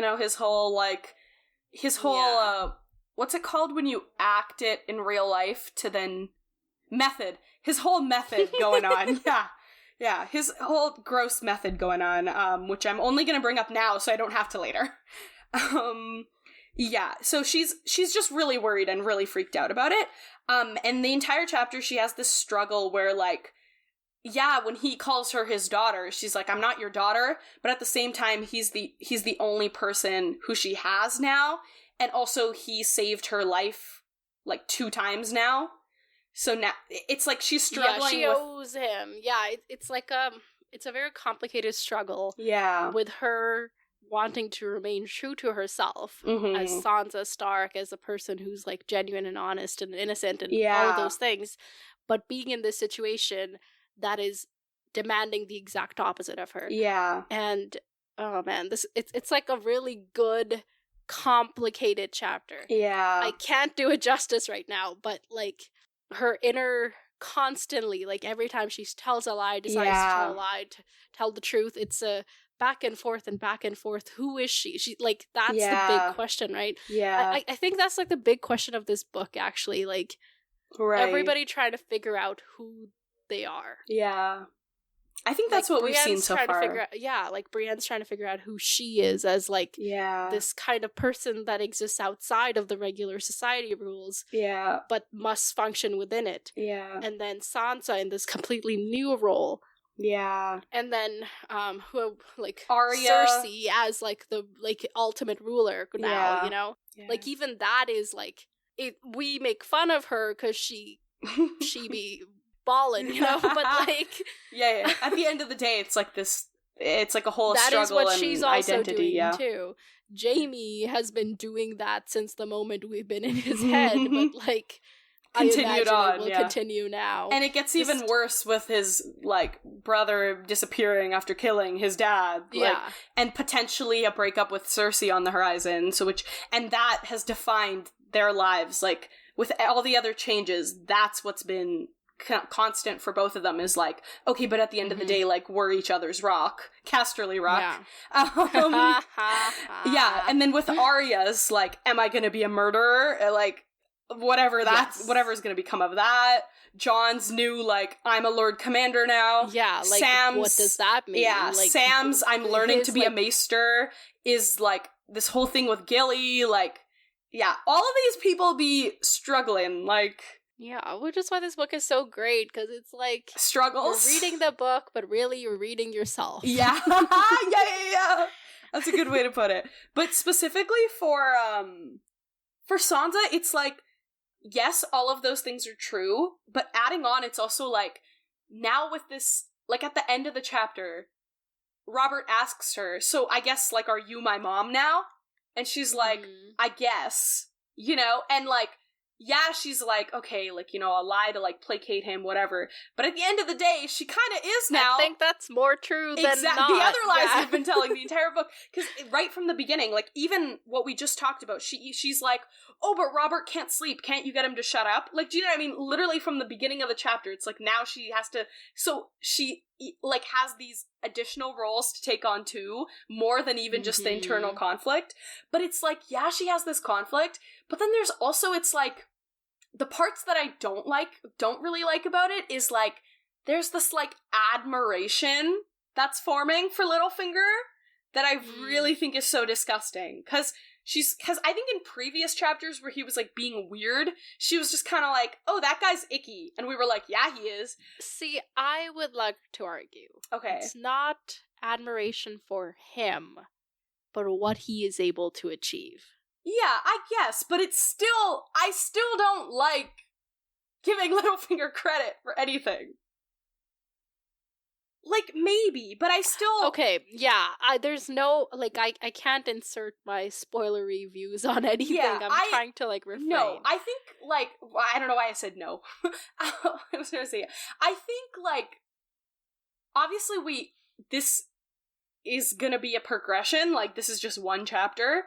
his whole, what's it called when you act it in real life to then, method. His whole method going on, yeah. Yeah, his whole gross method going on, which I'm only gonna bring up now so I don't have to later. Yeah, so she's just really worried and really freaked out about it. And the entire chapter, she has this struggle where, like, yeah, when he calls her his daughter, she's like, I'm not your daughter, but at the same time, he's the only person who she has now, and also he saved her life, like, 2 times now. So now, it's like she's struggling with... Yeah, she owes him. Yeah, it's like, it's a very complicated struggle. Yeah. With her wanting to remain true to herself as Sansa Stark, as a person who's, like, genuine and honest and innocent and all of those things, but being in this situation that is demanding the exact opposite of her. Yeah. And, oh man, it's like a really good, complicated chapter. Yeah. I can't do it justice right now, but, like, her inner, constantly, like, every time she tells a lie, decides to tell a lie, to tell the truth, it's a back and forth and back and forth. Who is she? She, like, that's the big question, right? Yeah. I think that's, like, the big question of this book, actually. Like, everybody trying to figure out who they are. Yeah. I think that's what we've seen so far. Brienne's trying to figure out who she is as, like, this kind of person that exists outside of the regular society rules, but must function within it. Yeah. And then Sansa in this completely new role. Yeah. And then, Arya. Cersei as, like, the, like, ultimate ruler now, you know? Yeah. Like, even that is, like, we make fun of her because she be ballin', you know, but like at the end of the day it's like this, it's like a whole that struggle is what and she's also identity doing too. Jaime has been doing that since the moment we've been in his head, but like continued on, it will continue now, and it gets even worse with his like brother disappearing after killing his dad, and potentially a breakup with Cersei on the horizon, and that has defined their lives, like with all the other changes. That's what's been constant for both of them, is like, okay, but at the end of the day, like, we're each other's rock, Casterly rock. And then with Arya's, like, am I gonna be a murderer? Like, whatever's gonna become of that. John's new, like, I'm a Lord Commander now. Yeah, like, Sam's, what does that mean? Yeah, like, Sam's, I'm learning to be a maester, is, like, this whole thing with Gilly, like, all of these people be struggling, like... Yeah, which is why this book is so great, because it's like... Struggles. You're reading the book, but really you're reading yourself. Yeah. Yeah. That's a good way to put it. But specifically for Sansa, it's like, yes, all of those things are true, but adding on, it's also like, now with this, like, at the end of the chapter, Robert asks her, so I guess, like, are you my mom now? And she's like, I guess, you know, and like, she's like, okay, like, you know, I'll lie to, like, placate him, whatever. But at the end of the day, she kind of is now. I think that's more true than not. The other lies you've been telling the entire book. Because right from the beginning, like, even what we just talked about, she's like, oh, but Robert can't sleep. Can't you get him to shut up? Like, do you know what I mean? Literally from the beginning of the chapter, it's like, now she has to... So she, like, has these additional roles to take on too, more than even just the internal conflict. But it's like, she has this conflict, but then there's also, it's like, the parts that I don't really like about it is, like, there's this, like, admiration that's forming for Littlefinger that I really think is so disgusting. Because I think in previous chapters where he was, like, being weird, she was just kind of like, oh, that guy's icky. And we were like, yeah, he is. See, I would like to argue. Okay. It's not admiration for him, but what he is able to achieve. Yeah, I guess, but I still don't like giving Littlefinger credit for anything. Like, maybe, but I still... Okay, there's no, like, I can't insert my spoilery views on anything. I'm trying to, like, refrain. No, I think, like, I don't know why I said no. I was gonna say, I think, like, obviously this is gonna be a progression, like, this is just one chapter,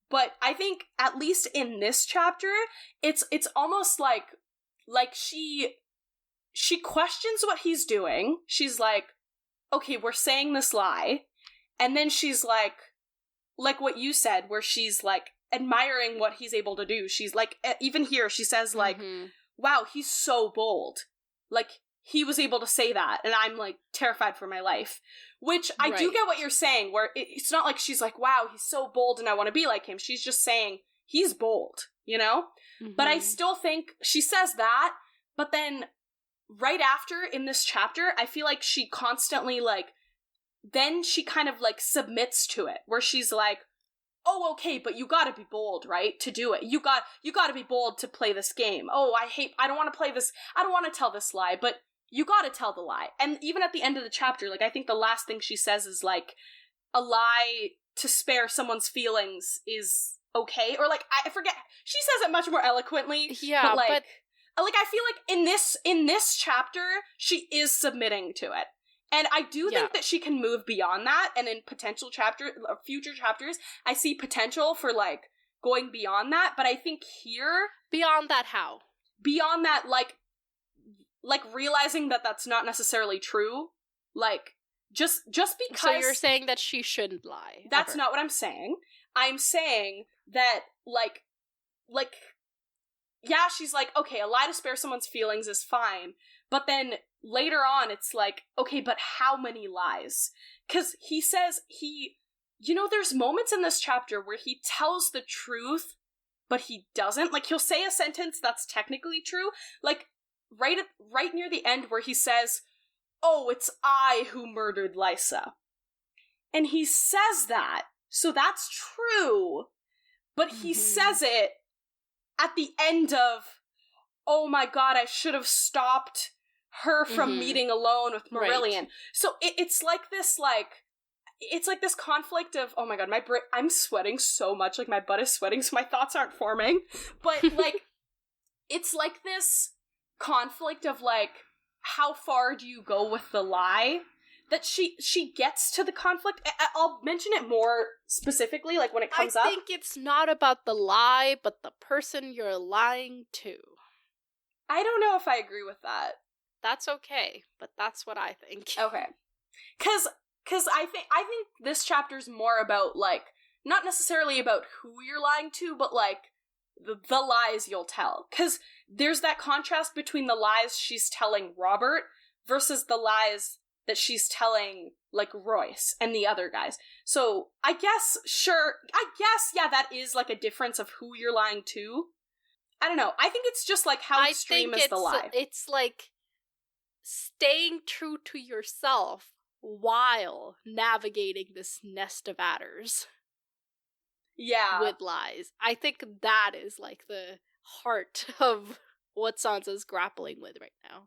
but I think, at least in this chapter, it's almost like she questions what he's doing. She's like, okay, we're saying this lie. And then she's like what you said, where she's, like, admiring what he's able to do. She's like, even here, she says, like, wow, he's so bold. Like, he was able to say that, and I'm, like, terrified for my life. Which, I do get what you're saying, where it's not like she's like, wow, he's so bold and I want to be like him. She's just saying, he's bold, you know? But I still think, she says that, but then, right after, in this chapter, I feel like she constantly, like, then she kind of, like, submits to it, where she's like, oh, okay, but you gotta be bold, right, to do it. You gotta be bold to play this game. Oh, I don't want to play this, I don't want to tell this lie, but you gotta tell the lie. And even at the end of the chapter, like, I think the last thing she says is, like, a lie to spare someone's feelings is okay, or, like, I forget, she says it much more eloquently, but I feel like in this chapter, she is submitting to it. And I do think that she can move beyond that, and in future chapters, I see potential for, like, going beyond that, but I think here... Beyond that how? Beyond that, like realizing that that's not necessarily true, like, just because... So you're saying that she shouldn't lie. That's not what I'm saying. I'm saying that, like, she's like, okay, a lie to spare someone's feelings is fine, but then, later on, it's like, okay, but how many lies? Because he says there's moments in this chapter where he tells the truth, but he doesn't. Like, he'll say a sentence that's technically true. Like, right near the end where he says, oh, it's I who murdered Lysa. And he says that, so that's true. But he says it at the end of, oh my god, I should have stopped her from meeting alone with Marillion. Right. So it's like this, it's like this conflict of, oh my god, I'm sweating so much, like my butt is sweating, so my thoughts aren't forming. But, like, it's like this conflict of, like, how far do you go with the lie? That she gets to the conflict. I'll mention it more specifically, like, when it comes up. I think it's not about the lie, but the person you're lying to. I don't know if I agree with that. That's okay, but that's what I think. Okay. Because I think this chapter's more about, like, not necessarily about who you're lying to, but, like, the lies you'll tell. Because there's that contrast between the lies she's telling Robert versus the lies that she's telling, like, Royce and the other guys. So, I guess, yeah, that is, like, a difference of who you're lying to. I don't know. I think it's just, like, how extreme is the lie. It's, like, staying true to yourself while navigating this nest of adders. Yeah. With lies. I think that is, like, the heart of what Sansa's grappling with right now.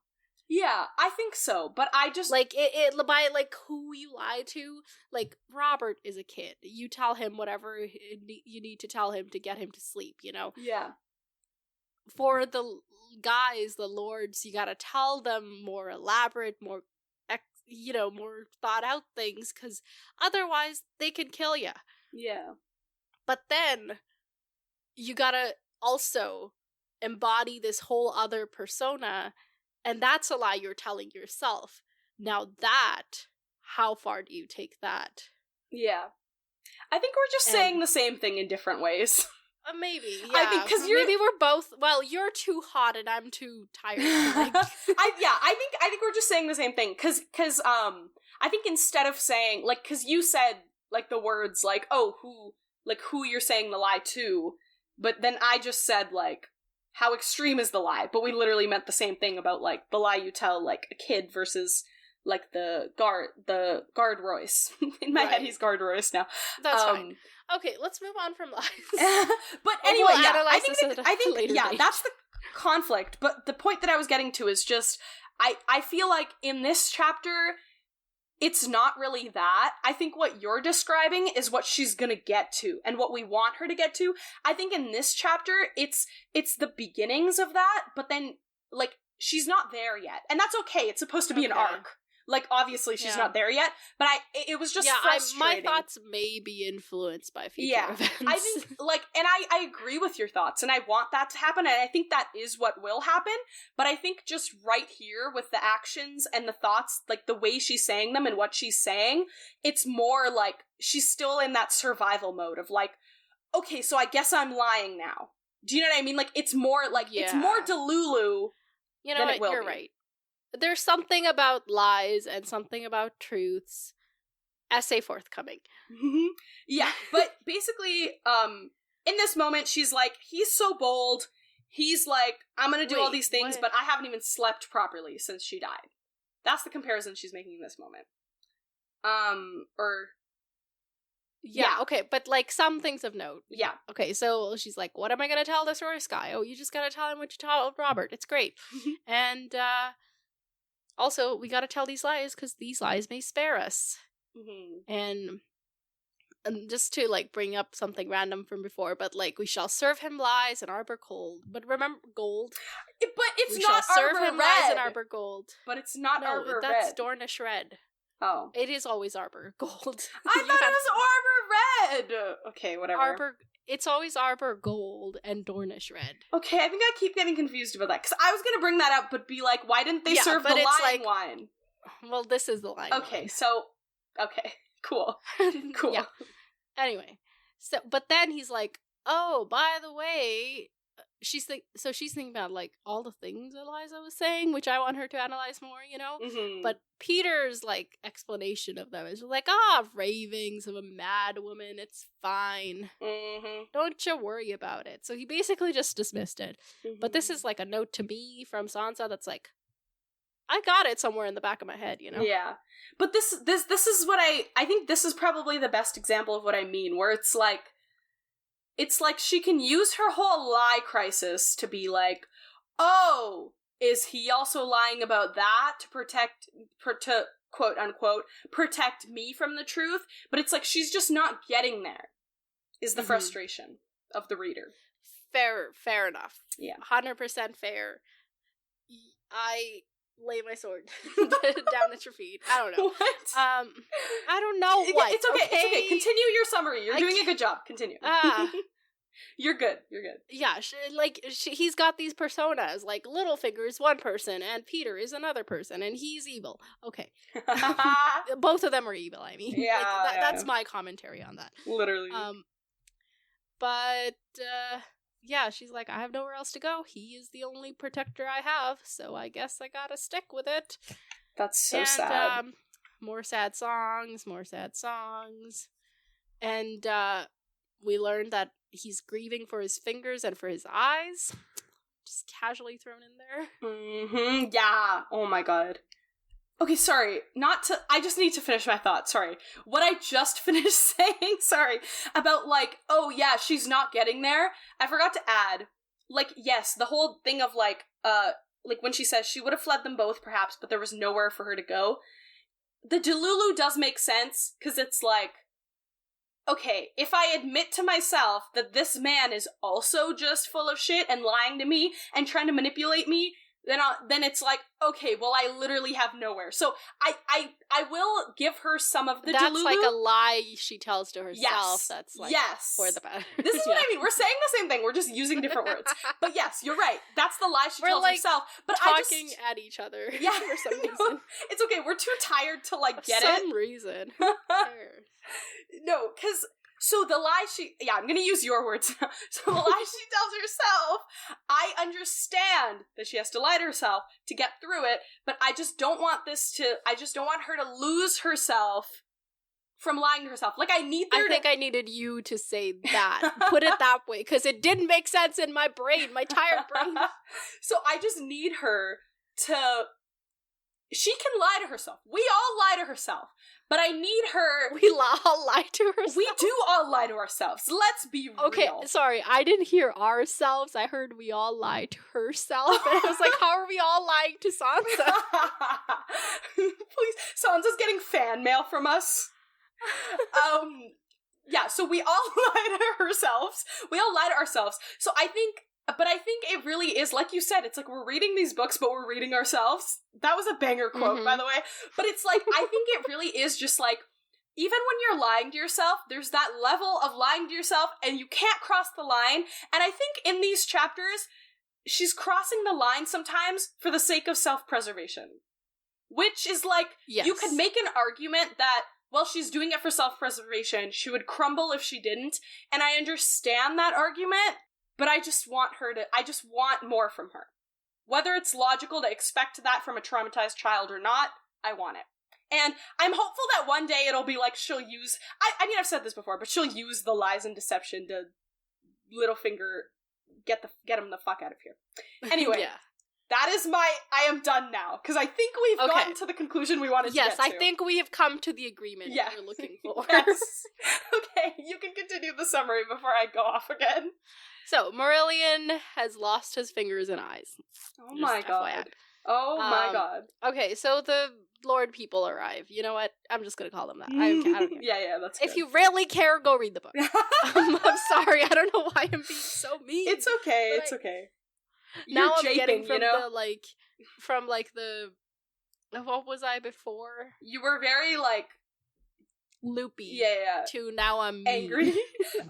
Yeah, I think so, but I just... Like, it by, like, who you lie to, like, Robert is a kid. You tell him whatever you need to tell him to get him to sleep, you know? Yeah. For the guys, the lords, you gotta tell them more elaborate, more, more thought-out things, because otherwise they can kill you. Yeah. But then, you gotta also embody this whole other persona, and that's a lie you're telling yourself. Now how far do you take that? Yeah. I think we're just saying the same thing in different ways. Maybe, yeah. I think because maybe we're both. Well, you're too hot and I'm too tired. Like... I think we're just saying the same thing. Because I think instead of saying, like, because you said, like, the words, like, oh, who you're saying the lie to, but then I just said, like, how extreme is the lie? But we literally meant the same thing about, like, the lie you tell, like, a kid versus, like, the guard Royce. In my head, he's guard Royce now. That's fine. Okay, let's move on from lies. But anyway, we'll I think yeah, that's the conflict. But the point that I was getting to is just, I feel like in this chapter, it's not really that. I think what you're describing is what she's gonna get to, and what we want her to get to. I think in this chapter, it's the beginnings of that, but then, like, she's not there yet. And that's okay, it's supposed to be an arc. Like, obviously she's not there yet, but it was just frustrating. My thoughts may be influenced by future events. I think, like, and I agree with your thoughts, and I want that to happen, and I think that is what will happen, but I think just right here, with the actions and the thoughts, like, the way she's saying them and what she's saying, it's more like, she's still in that survival mode of, like, okay, so I guess I'm lying now. Do you know what I mean? Like, it's more, like, it's more Delulu than it will be. You're right. There's something about lies and something about truths. Essay forthcoming. Yeah, but basically, in this moment, she's like, he's so bold. He's like, I'm gonna do all these things, but I haven't even slept properly since she died. That's the comparison she's making in this moment. Yeah, okay, but, like, some things of note. Yeah. Okay, so she's like, what am I gonna tell this Royce guy? Oh, you just gotta tell him what you told Robert. It's great. And, also, we gotta tell these lies, because these lies may spare us. Mm-hmm. And just to, like, bring up something random from before, but, like, we shall serve him lies and arbor gold. But remember, gold. But it's we not shall arbor serve him red. lies and arbor gold. But it's not arbor red. That's Dornish red. Oh. It is always arbor gold. I thought it was arbor red! Okay, whatever. It's always arbor gold and Dornish red. Okay, I think I keep getting confused about that, because I was gonna bring that up, but be like, why didn't they serve the lying wine? Well, this is the lying wine. Okay, so, okay, cool. Cool. Yeah. Anyway, so, but then he's like, oh, by the way, she's thinking about, like, all the things Eliza was saying, which I want her to analyze more, you know? Mm-hmm. But Peter's, like, explanation of them is like, ravings of a mad woman, it's fine. Mm-hmm. Don't you worry about it. So he basically just dismissed it. Mm-hmm. But this is, like, a note to me from Sansa that's like, I got it somewhere in the back of my head, you know? Yeah. But this is what I think this is probably the best example of what I mean, where it's like she can use her whole lie crisis to be like, oh, is he also lying about that to quote unquote protect me from the truth? But it's like she's just not getting there, is the frustration of the reader. Fair enough. Yeah. 100% fair. I lay my sword down at your feet. I don't know. What? I don't know what. It's okay. It's okay. Continue your summary. You're doing a good job. Continue. You're good. Yeah, he's got these personas. Like, Littlefinger's one person, and Peter is another person, and he's evil. Okay. Both of them are evil, I mean. Yeah, that's my commentary on that. Literally. But, yeah, she's like, I have nowhere else to go. He is the only protector I have, so I guess I gotta stick with it. That's so sad. More sad songs. And, we learned that he's grieving for his fingers and for his eyes. Just casually thrown in there. Mm-hmm. Yeah. Oh my god. Okay, sorry. I just need to finish my thought. Sorry. What I just finished saying, sorry, about, like, oh yeah, she's not getting there. I forgot to add, like, yes, the whole thing of, like when she says she would have fled them both, perhaps, but there was nowhere for her to go. The Delulu does make sense, because it's like, okay, if I admit to myself that this man is also just full of shit and lying to me and trying to manipulate me, then it's like, okay, well, I literally have nowhere. So I will give her some of the That's Delulu. like a lie she tells to herself. Yes. That's like for the bad. This is what I mean. We're saying the same thing. We're just using different words. But yes, you're right. That's the lie she tells herself. But talking at each other. Yeah, for some reason. It's okay. We're too tired to, like, get it. For some reason. No, because... So the lie I'm gonna use your words now. So the lie she tells herself, I understand that she has to lie to herself to get through it, but I just don't want her to lose herself from lying to herself. Like, I needed you to say that. Put it that way, because it didn't make sense in my brain, my tired brain. So I just need her to... She can lie to herself. We all lie to herself. But I need her... We all lie to ourselves? We do all lie to ourselves. Let's be real. Okay, sorry. I didn't hear ourselves. I heard we all lie to herself. And I was like, how are we all lying to Sansa? Please. Sansa's getting fan mail from us. Yeah, so we all lie to ourselves. We all lie to ourselves. So I think it really is, like you said, it's like we're reading these books, but we're reading ourselves. That was a banger quote, by the way. But it's like, I think it really is just like, even when you're lying to yourself, there's that level of lying to yourself, and you can't cross the line. And I think in these chapters, she's crossing the line sometimes for the sake of self-preservation. Which is like, you could make an argument that, well, she's doing it for self-preservation, she would crumble if she didn't. And I understand that argument. But I just want more from her. Whether it's logical to expect that from a traumatized child or not, I want it. And I'm hopeful that one day it'll be like she'll use... I mean, I've said this before, but she'll use the lies and deception to Littlefinger get him the fuck out of here. Anyway, that is I am done now, because I think we've gotten to the conclusion we wanted to get to. Yes, I think we have come to the agreement we're looking for. Yes. Okay, you can continue the summary before I go off again. So, Marillion has lost his fingers and eyes. Oh my god. Oh my god. Okay, so the Lord people arrive. You know what? I'm just gonna call them that. I don't care. Yeah, that's good. If you really care, go read the book. I'm sorry, I don't know why I'm being so mean. It's okay, it's okay. Now I'm getting from from the... What was I before? You were very, loopy. Yeah. To now I'm angry.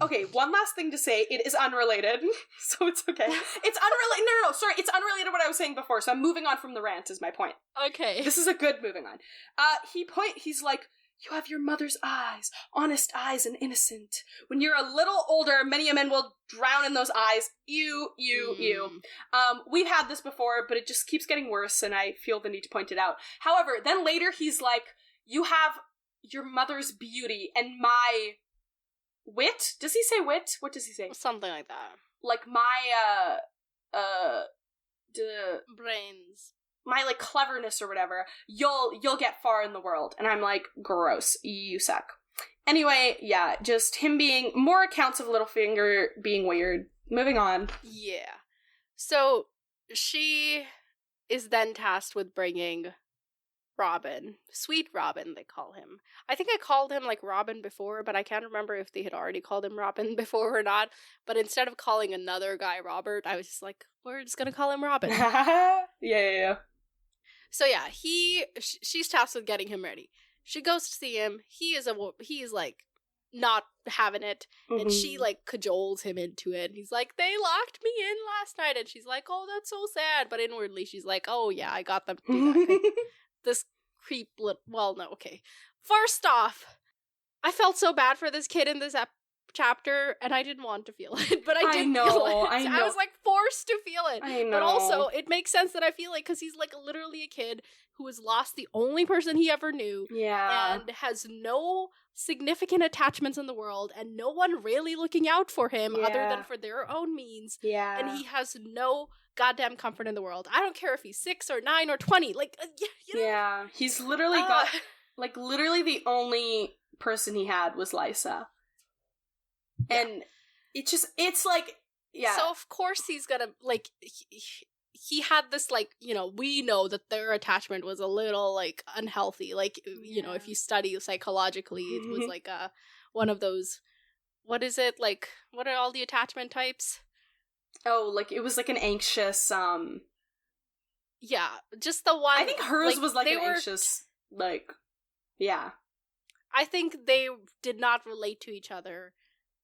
Okay, one last thing to say. It is unrelated, so it's okay. It's unrelated. No, sorry. It's unrelated to what I was saying before, so I'm moving on from the rant is my point. Okay. This is a good moving on. He's like, you have your mother's eyes, honest eyes and innocent. When you're a little older, many a man will drown in those eyes. Ew. We've had this before, but it just keeps getting worse, and I feel the need to point it out. However, then later he's like, you have your mother's beauty and my wit? Does he say wit? What does he say? Something like that. Like my, brains. My, like, cleverness or whatever, you'll get far in the world. And I'm like, gross, you suck. Anyway, yeah, just him being, more accounts of Littlefinger being weird. Moving on. Yeah. So, she is then tasked with bringing Robin. Sweet Robin, they call him. I think I called him, like, Robin before, but I can't remember if they had already called him Robin before or not. But instead of calling another guy Robert, I was just like, we're just gonna call him Robin. Yeah. So yeah, she's tasked with getting him ready. She goes to see him. He is like not having it, and she like cajoles him into it. He's like, they locked me in last night, and she's like, oh, that's so sad. But inwardly, she's like, oh yeah, I got them to do that. This creep. Well, no, okay. First off, I felt so bad for this kid in this chapter, and I didn't want to feel it, but I did feel it. I know. I was like forced to feel it. I know. But also, it makes sense that I feel it because he's like literally a kid who has lost the only person he ever knew. Yeah. And has no significant attachments in the world, and no one really looking out for him other than for their own means. Yeah. And he has no goddamn comfort in the world. I don't care if he's 6 or 9 or 20. Like, you know? Yeah. He's literally got, like, literally the only person he had was Lysa. And it's like, yeah. So of course he's gonna, like, he had this, like, you know, we know that their attachment was a little, like, unhealthy. Like, you know, if you study psychologically, it was like one of those, what is it? Like, what are all the attachment types? Oh, like, it was like an anxious, yeah, just the one. I think hers was like an anxious, like, yeah. I think they did not relate to each other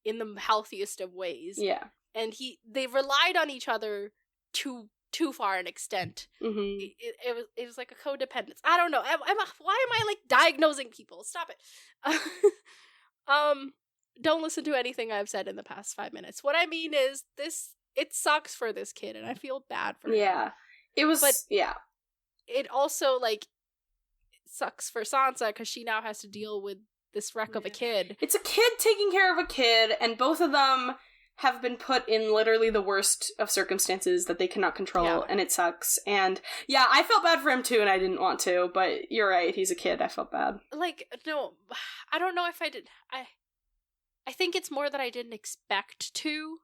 in the healthiest of ways. Yeah. And they relied on each other too far an extent. It was like a codependence. I don't know. Why am I like diagnosing people? Stop it. Don't listen to anything I've said in the past 5 minutes. What I mean is it sucks for this kid, and I feel bad for him. Yeah. It was, but yeah. It also, like, sucks for Sansa because she now has to deal with this wreck of a kid. It's a kid taking care of a kid, and both of them have been put in literally the worst of circumstances that they cannot control, and it sucks. And yeah, I felt bad for him too, and I didn't want to, but you're right, he's a kid, I felt bad. Like, no, I don't know if I did. I think it's more that I didn't expect to,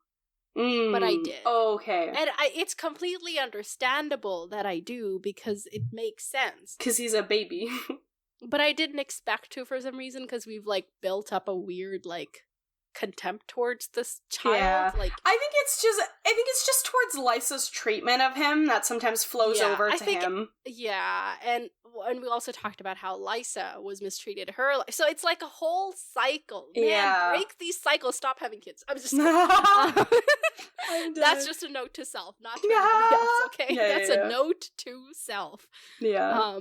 but I did. Okay. And it's completely understandable that I do, because it makes sense. Because he's a baby. But I didn't expect to for some reason, because we've, like, built up a weird, like, contempt towards this child. Yeah. Like, I think it's just towards Lysa's treatment of him that sometimes flows over to him. Yeah, and we also talked about how Lysa was mistreated her. So it's like a whole cycle. Man, break these cycles. Stop having kids. I'm just that's just a note to self, not to anybody else, okay? That's a note to self. Yeah.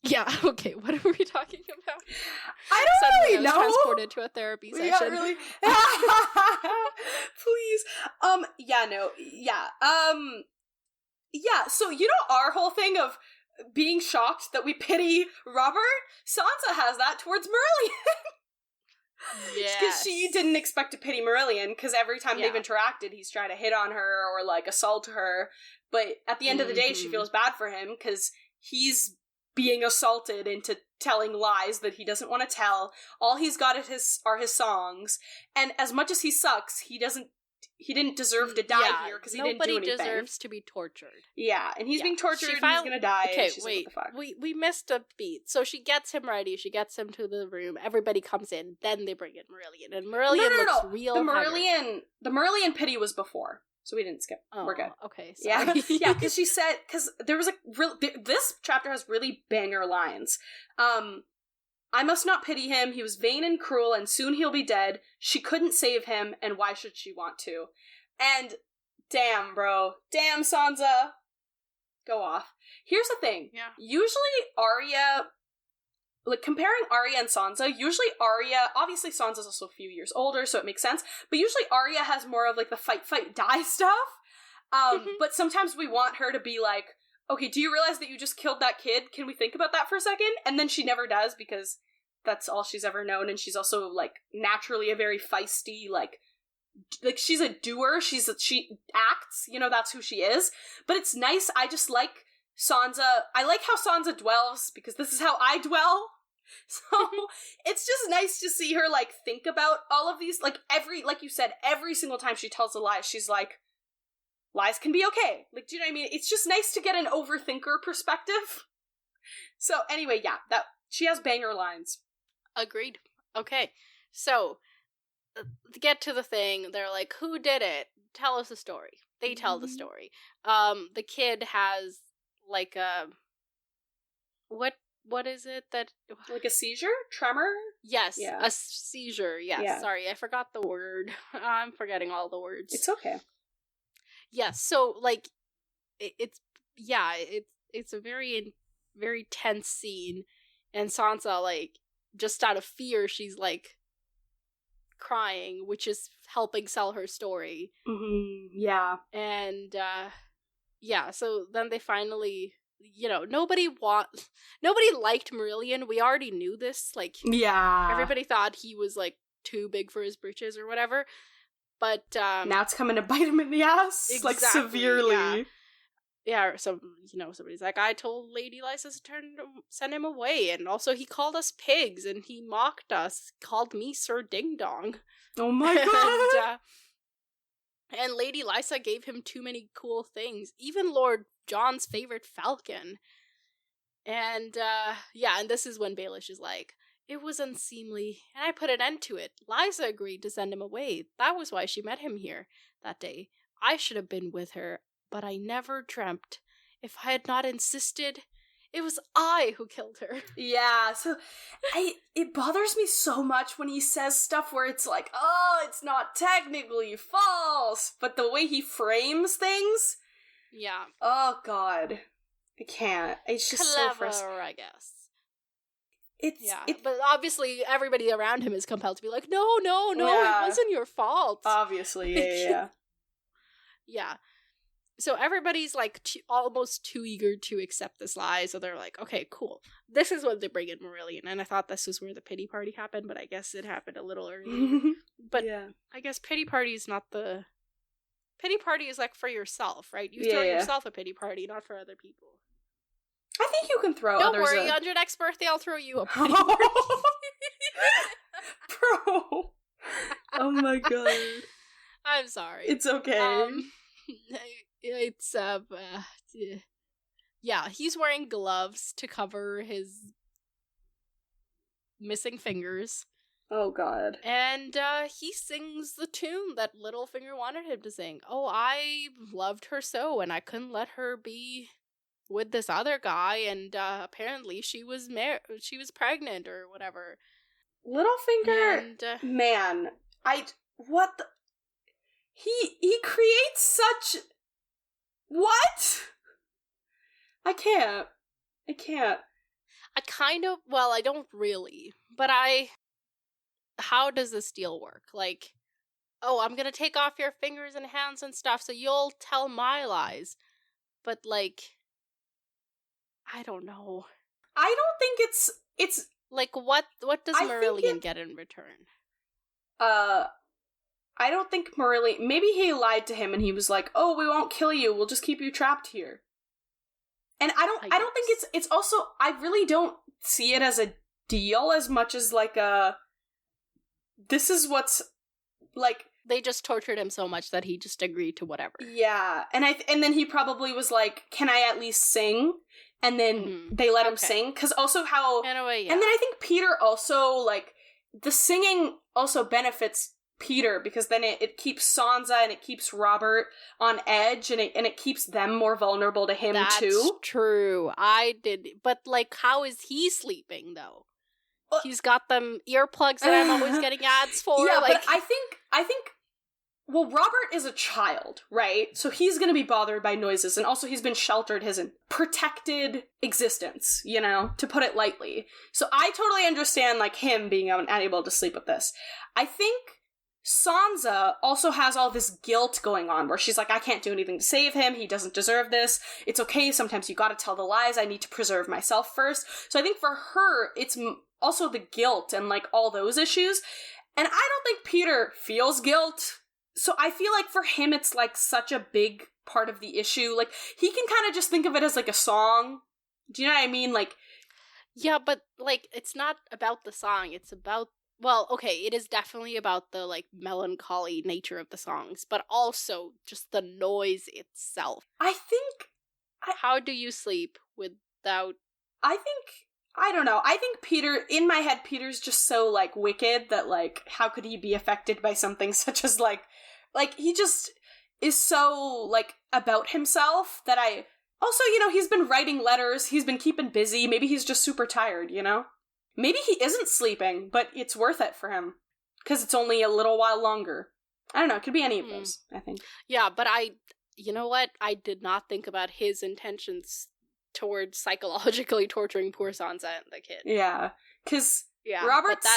Yeah, okay, what are we talking about? I don't really know. Transported to a therapy session. Yeah, really. Please. Yeah, so you know our whole thing of being shocked that we pity Robert? Sansa has that towards Marillion. Yes. Because she didn't expect to pity Marillion, because every time they've interacted, he's trying to hit on her or, like, assault her. But at the end of the day, she feels bad for him, because he's being assaulted into telling lies that he doesn't want to tell. All he's got are his songs, and as much as he sucks, he didn't deserve to die here because he didn't do anything. Nobody deserves to be tortured. Yeah, and he's being tortured, and he's gonna die. Okay, wait, like, what the fuck? We missed a beat. So she gets him ready. She gets him to the room. Everybody comes in. Then they bring in Marillion, and Marillion looks real. The Marillion pity was before. So we didn't skip. Oh, we're good. Okay, sorry. Yeah, because she said, because there was this chapter has really banger lines. I must not pity him. He was vain and cruel, and soon he'll be dead. She couldn't save him, and why should she want to? And damn, bro. Damn, Sansa. Go off. Here's the thing. Yeah. Usually Arya like, comparing Arya and Sansa, usually Arya, obviously Sansa's also a few years older, so it makes sense, but usually Arya has more of, like, the fight, die stuff, but sometimes we want her to be like, okay, do you realize that you just killed that kid? Can we think about that for a second? And then she never does, because that's all she's ever known, and she's also, like, naturally a very feisty, like, she's a doer, she acts, you know, that's who she is, but it's nice, I just like Sansa, I like how Sansa dwells, because this is how I dwell, so it's just nice to see her, like, think about all of these, like, like you said, every single time she tells a lie, she's like, lies can be okay. Like, do you know what I mean? It's just nice to get an overthinker perspective. So, anyway, yeah, she has banger lines. Agreed. Okay, so, to get to the thing, they're like, who did it? Tell us a story. They tell the story. The kid has, like, a... What is it that... Like a seizure? Tremor? Yes, yeah. A seizure, yes. Yeah. Sorry, I forgot the word. I'm forgetting all the words. It's okay. Yes, so, like, it's a very, very tense scene, and Sansa, like, just out of fear, she's, like, crying, which is helping sell her story. Yeah. And, yeah, so then they finally, you know, nobody liked Marillion, we already knew this, like, yeah, everybody thought he was, like, too big for his britches or whatever. But now it's coming to bite him in the ass, exactly, like, severely. Yeah, so, you know, somebody's like, I told Lady Lysa to send him away, and also he called us pigs, and he mocked us, called me Sir Ding Dong. Oh my god! And Lady Lysa gave him too many cool things, even Lord John's favorite falcon. And, yeah, and this is when Baelish is like, it was unseemly, and I put an end to it. Lysa agreed to send him away. That was why she met him here that day. I should have been with her, but I never dreamt. If I had not insisted, it was I who killed her. Yeah, so it bothers me so much when he says stuff where it's like, oh, it's not technically false, but the way he frames things. Yeah. Oh god, I can't. It's just clever, so frustrating. I guess. It's but obviously everybody around him is compelled to be like, no, yeah. It wasn't your fault. Obviously, yeah. Yeah. So everybody's, like, almost too eager to accept this lie, so they're like, okay, cool. This is when they bring in Marillion, and I thought this was where the pity party happened, but I guess it happened a little earlier. But yeah. I guess pity party is not the... Pity party is, like, for yourself, right? You throw yourself a pity party, not for other people. I think you can throw Don't others worry, on your next birthday I'll throw you a pity party. Bro! Oh my god. I'm sorry. It's okay. It's, yeah, he's wearing gloves to cover his missing fingers. Oh god. And, he sings the tune that Littlefinger wanted him to sing. Oh, I loved her so, and I couldn't let her be with this other guy, and, apparently she was pregnant, or whatever. Littlefinger, and, man, what the... He creates such... What? I can't. I kind of, well, I don't really, but how does this deal work? Like, oh, I'm gonna take off your fingers and hands and stuff so you'll tell my lies. But, like, I don't know. I don't think it's... Like, what does Marillion get in return? I don't think Marillion... Maybe he lied to him and he was like, oh, we won't kill you, we'll just keep you trapped here. And I don't think it's also... I really don't see it as a deal as much as, like, this is what's, like... They just tortured him so much that he just agreed to whatever. Yeah, and then he probably was like, can I at least sing? And then they let him sing, because also how... In a way, yeah. And then I think Peter also, like, the singing also benefits Peter, because then it keeps Sansa and it keeps Robert on edge, and it keeps them more vulnerable to him, too. That's true. But, like, how is he sleeping, though? He's got them earplugs that I'm always getting ads for. Yeah, like... but I think well, Robert is a child, right? So he's gonna be bothered by noises, and also he's been sheltered his protected existence, you know, to put it lightly. So I totally understand, like, him being unable to sleep with this. I think Sansa also has all this guilt going on, where she's like, I can't do anything to save him, he doesn't deserve this, it's okay, sometimes you gotta tell the lies, I need to preserve myself first. So I think for her, it's also the guilt and, like, all those issues. And I don't think Peter feels guilt. So I feel like for him, it's, like, such a big part of the issue. Like, he can kind of just think of it as, like, a song. Do you know what I mean? Like, yeah, but, like, it's not about the song. It's about, well, okay, it is definitely about the, like, melancholy nature of the songs, but also just the noise itself. I think... How do you sleep without... I don't know. I think Peter, in my head, Peter's just so, like, wicked that, like, how could he be affected by something such as, like, he just is so, like, about himself that I... Also, you know, he's been writing letters, he's been keeping busy, maybe he's just super tired, you know? Maybe he isn't sleeping, but it's worth it for him. Because it's only a little while longer. I don't know, it could be any of those, I think. Yeah, but you know what? I did not think about his intentions towards psychologically torturing poor Sansa and the kid. Yeah, because Robert's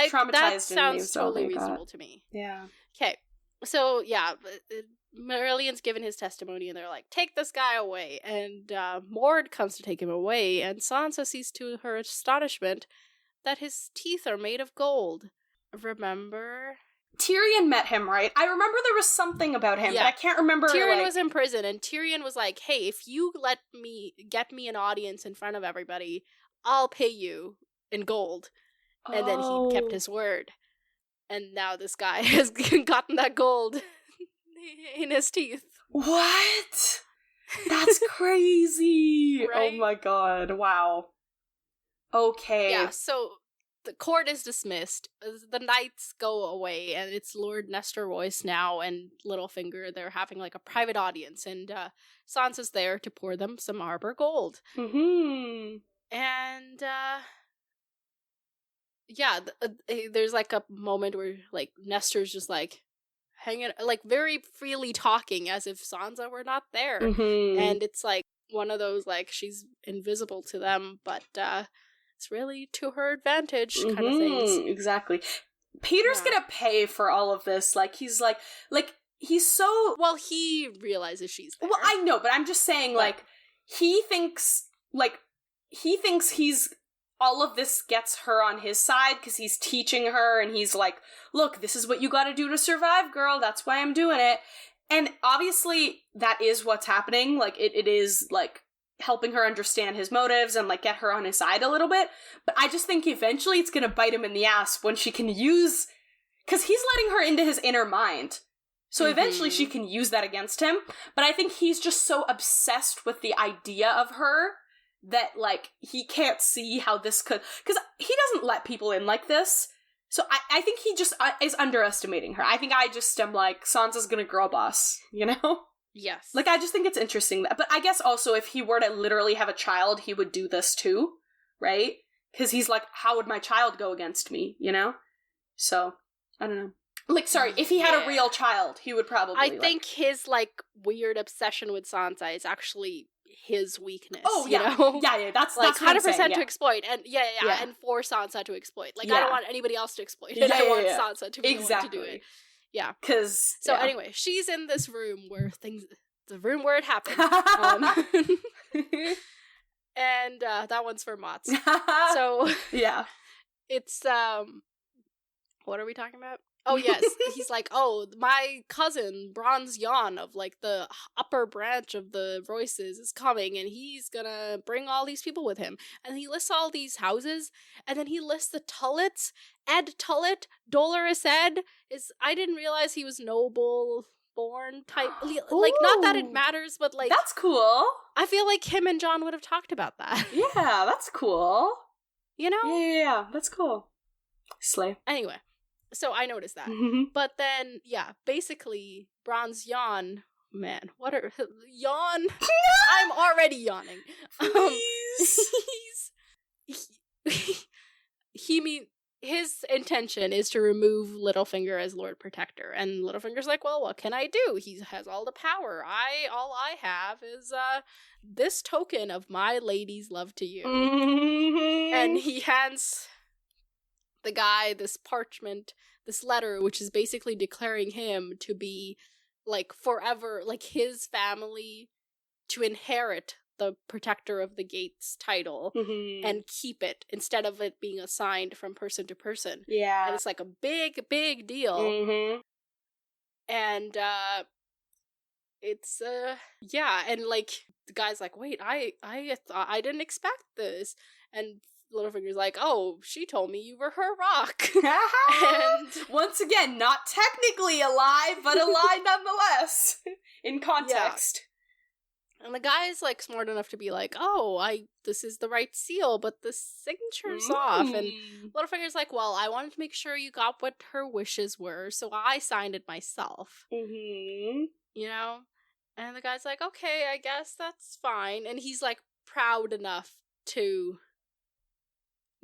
traumatized. That sounds totally reasonable to me. Yeah. Okay, so yeah, Marillion's given his testimony, and they're like, take this guy away. And Mord comes to take him away, and Sansa sees to her astonishment that his teeth are made of gold. Remember? Tyrion met him, right? I remember there was something about him, but I can't remember. Tyrion was in prison, and Tyrion was like, hey, if you get me an audience in front of everybody, I'll pay you in gold. And then he kept his word. And now this guy has gotten that gold in his teeth. What? That's crazy! Right? Oh my god, wow. Okay. Yeah, so the court is dismissed, the knights go away, and it's Lord Nestor Royce now and Littlefinger. They're having, like, a private audience, and Sansa's there to pour them some Arbor gold. Mm-hmm. And, yeah, there's, like, a moment where, like, Nestor's just, like, hanging, like, very freely talking as if Sansa were not there. Mm-hmm. And it's, like, one of those, like, she's invisible to them, but, it's really to her advantage kind of things. Exactly. Peter's gonna pay for all of this. Like, he's he's so... Well, he realizes she's there. Well, I know, but I'm just saying, like, he thinks he's... all of this gets her on his side because he's teaching her, and he's like, look, this is what you gotta do to survive, girl. That's why I'm doing it. And obviously, that is what's happening. Like, it is, like, helping her understand his motives and, like, get her on his side a little bit. But I just think eventually it's gonna bite him in the ass when she can use... Because he's letting her into his inner mind. So eventually she can use that against him. But I think he's just so obsessed with the idea of her that, like, he can't see how this could... Because he doesn't let people in like this. So I think he just is underestimating her. I think I just am like, Sansa's gonna girl boss, you know? Yes. Like, I just think it's interesting that, but I guess also if he were to literally have a child, he would do this too, right? Because he's like, how would my child go against me, you know? So, I don't know. Like, sorry, if he had a real child, he would probably, I think his, like, weird obsession with Sansa is actually his weakness. Oh, yeah. You know? Yeah, that's like, 100% to yeah. exploit, and and for Sansa to exploit. Like, I don't want anybody else to exploit it. Yeah, I want Sansa to be able to do it. Yeah. Because... So anyway, she's in this room where the room where it happened. And that one's for Mott's. So yeah. It's what are we talking about? Oh yes, he's like, oh, my cousin Bronze Yawn of, like, the upper branch of the Royces is coming, and he's gonna bring all these people with him. And he lists all these houses, and then he lists the Tullets. Ed Tullet, Dolorous Ed I didn't realize he was noble born type. Like, not that it matters, but, like, that's cool. I feel like him and John would have talked about that. Yeah, that's cool. You know? Yeah, that's cool. Slay. Anyway. So I noticed that. But then, yeah, basically, Bronze Yawn, man, what are... Yawn? I'm already Please. his intention is to remove Littlefinger as Lord Protector, and Littlefinger's like, well, what can I do? He has all the power. All I have is this token of my lady's love to you. Mm-hmm. And he hands the guy this parchment, this letter, which is basically declaring him to be, like, forever, like, his family to inherit the Protector of the Gates title and keep it instead of it being assigned from person to person. Yeah. And it's like a big, big deal. And it's yeah, and like the guy's like, wait, I thought I didn't expect this. And Littlefinger's like, oh, she told me you were her rock. And once again, not technically a lie, but a lie nonetheless. In context. Yeah. And the guy's, like, smart enough to be like, oh, this is the right seal, but the signature's off. And Littlefinger's like, well, I wanted to make sure you got what her wishes were, so I signed it myself. You know? And the guy's like, okay, I guess that's fine. And he's, like, proud enough to...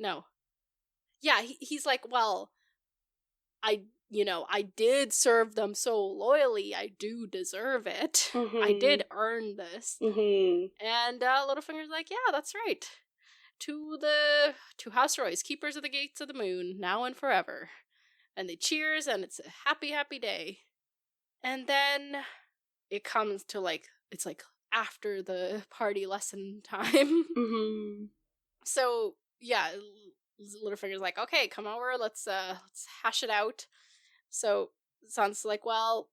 No. Yeah, he's like, well, I did serve them so loyally, I do deserve it. I did earn this. And Littlefinger's like, yeah, that's right. To House Royce, keepers of the gates of the moon, now and forever. And they cheers, and it's a happy, happy day. And then it comes to, like, it's like after the party lesson time. So, yeah, Littlefinger's like, okay, come over, let's hash it out. So Sansa's like, well,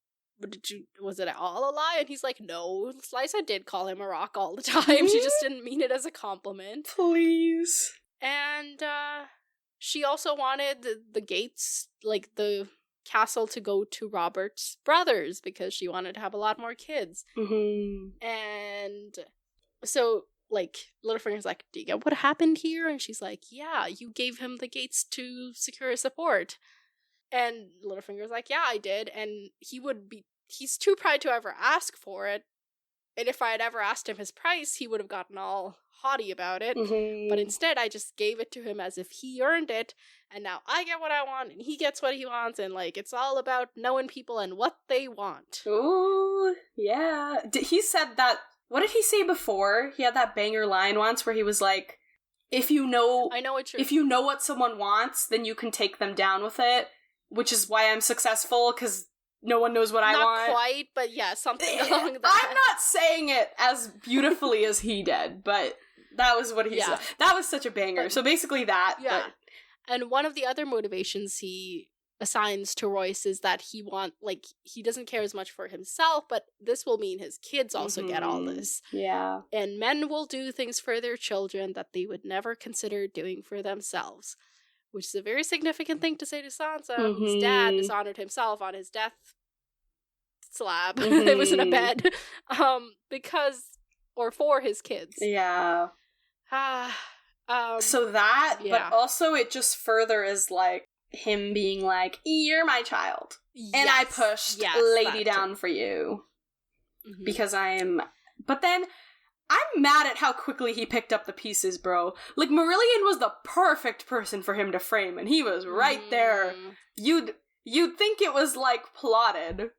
was it all a lie? And he's like, no, Lysa did call him a rock all the time. She just didn't mean it as a compliment. Please. And she also wanted the gates, like the castle, to go to Robert's brothers because she wanted to have a lot more kids. And so, like, Littlefinger's like, do you get what happened here? And she's like, yeah, you gave him the gates to secure support. And Littlefinger's like, yeah, I did. And he's too proud to ever ask for it. And if I had ever asked him his price, he would have gotten all haughty about it. But instead, I just gave it to him as if he earned it. And now I get what I want, and he gets what he wants. And, like, it's all about knowing people and what they want. Ooh, yeah. He said that, what did he say before? He had that banger line once where he was like, if you know what someone wants, then you can take them down with it. Which is why I'm successful, because no one knows what I want. Not quite, but yeah, something along that. I'm not saying it as beautifully as he did, but that was what he said. That was such a banger. So basically that. Yeah. And one of the other motivations he assigns to Royce is that he doesn't care as much for himself, but this will mean his kids also get all this. Yeah. And men will do things for their children that they would never consider doing for themselves. Which is a very significant thing to say to Sansa, whose dad dishonored himself on his death slab. It was in a bed. For his kids. Yeah. So that, but also it just further is, like, him being like, you're my child. Yes. And I pushed Lady down for you. Because I am... But then... I'm mad at how quickly he picked up the pieces, bro. Like, Marillion was the perfect person for him to frame, and he was right there. You'd think it was, like, plotted.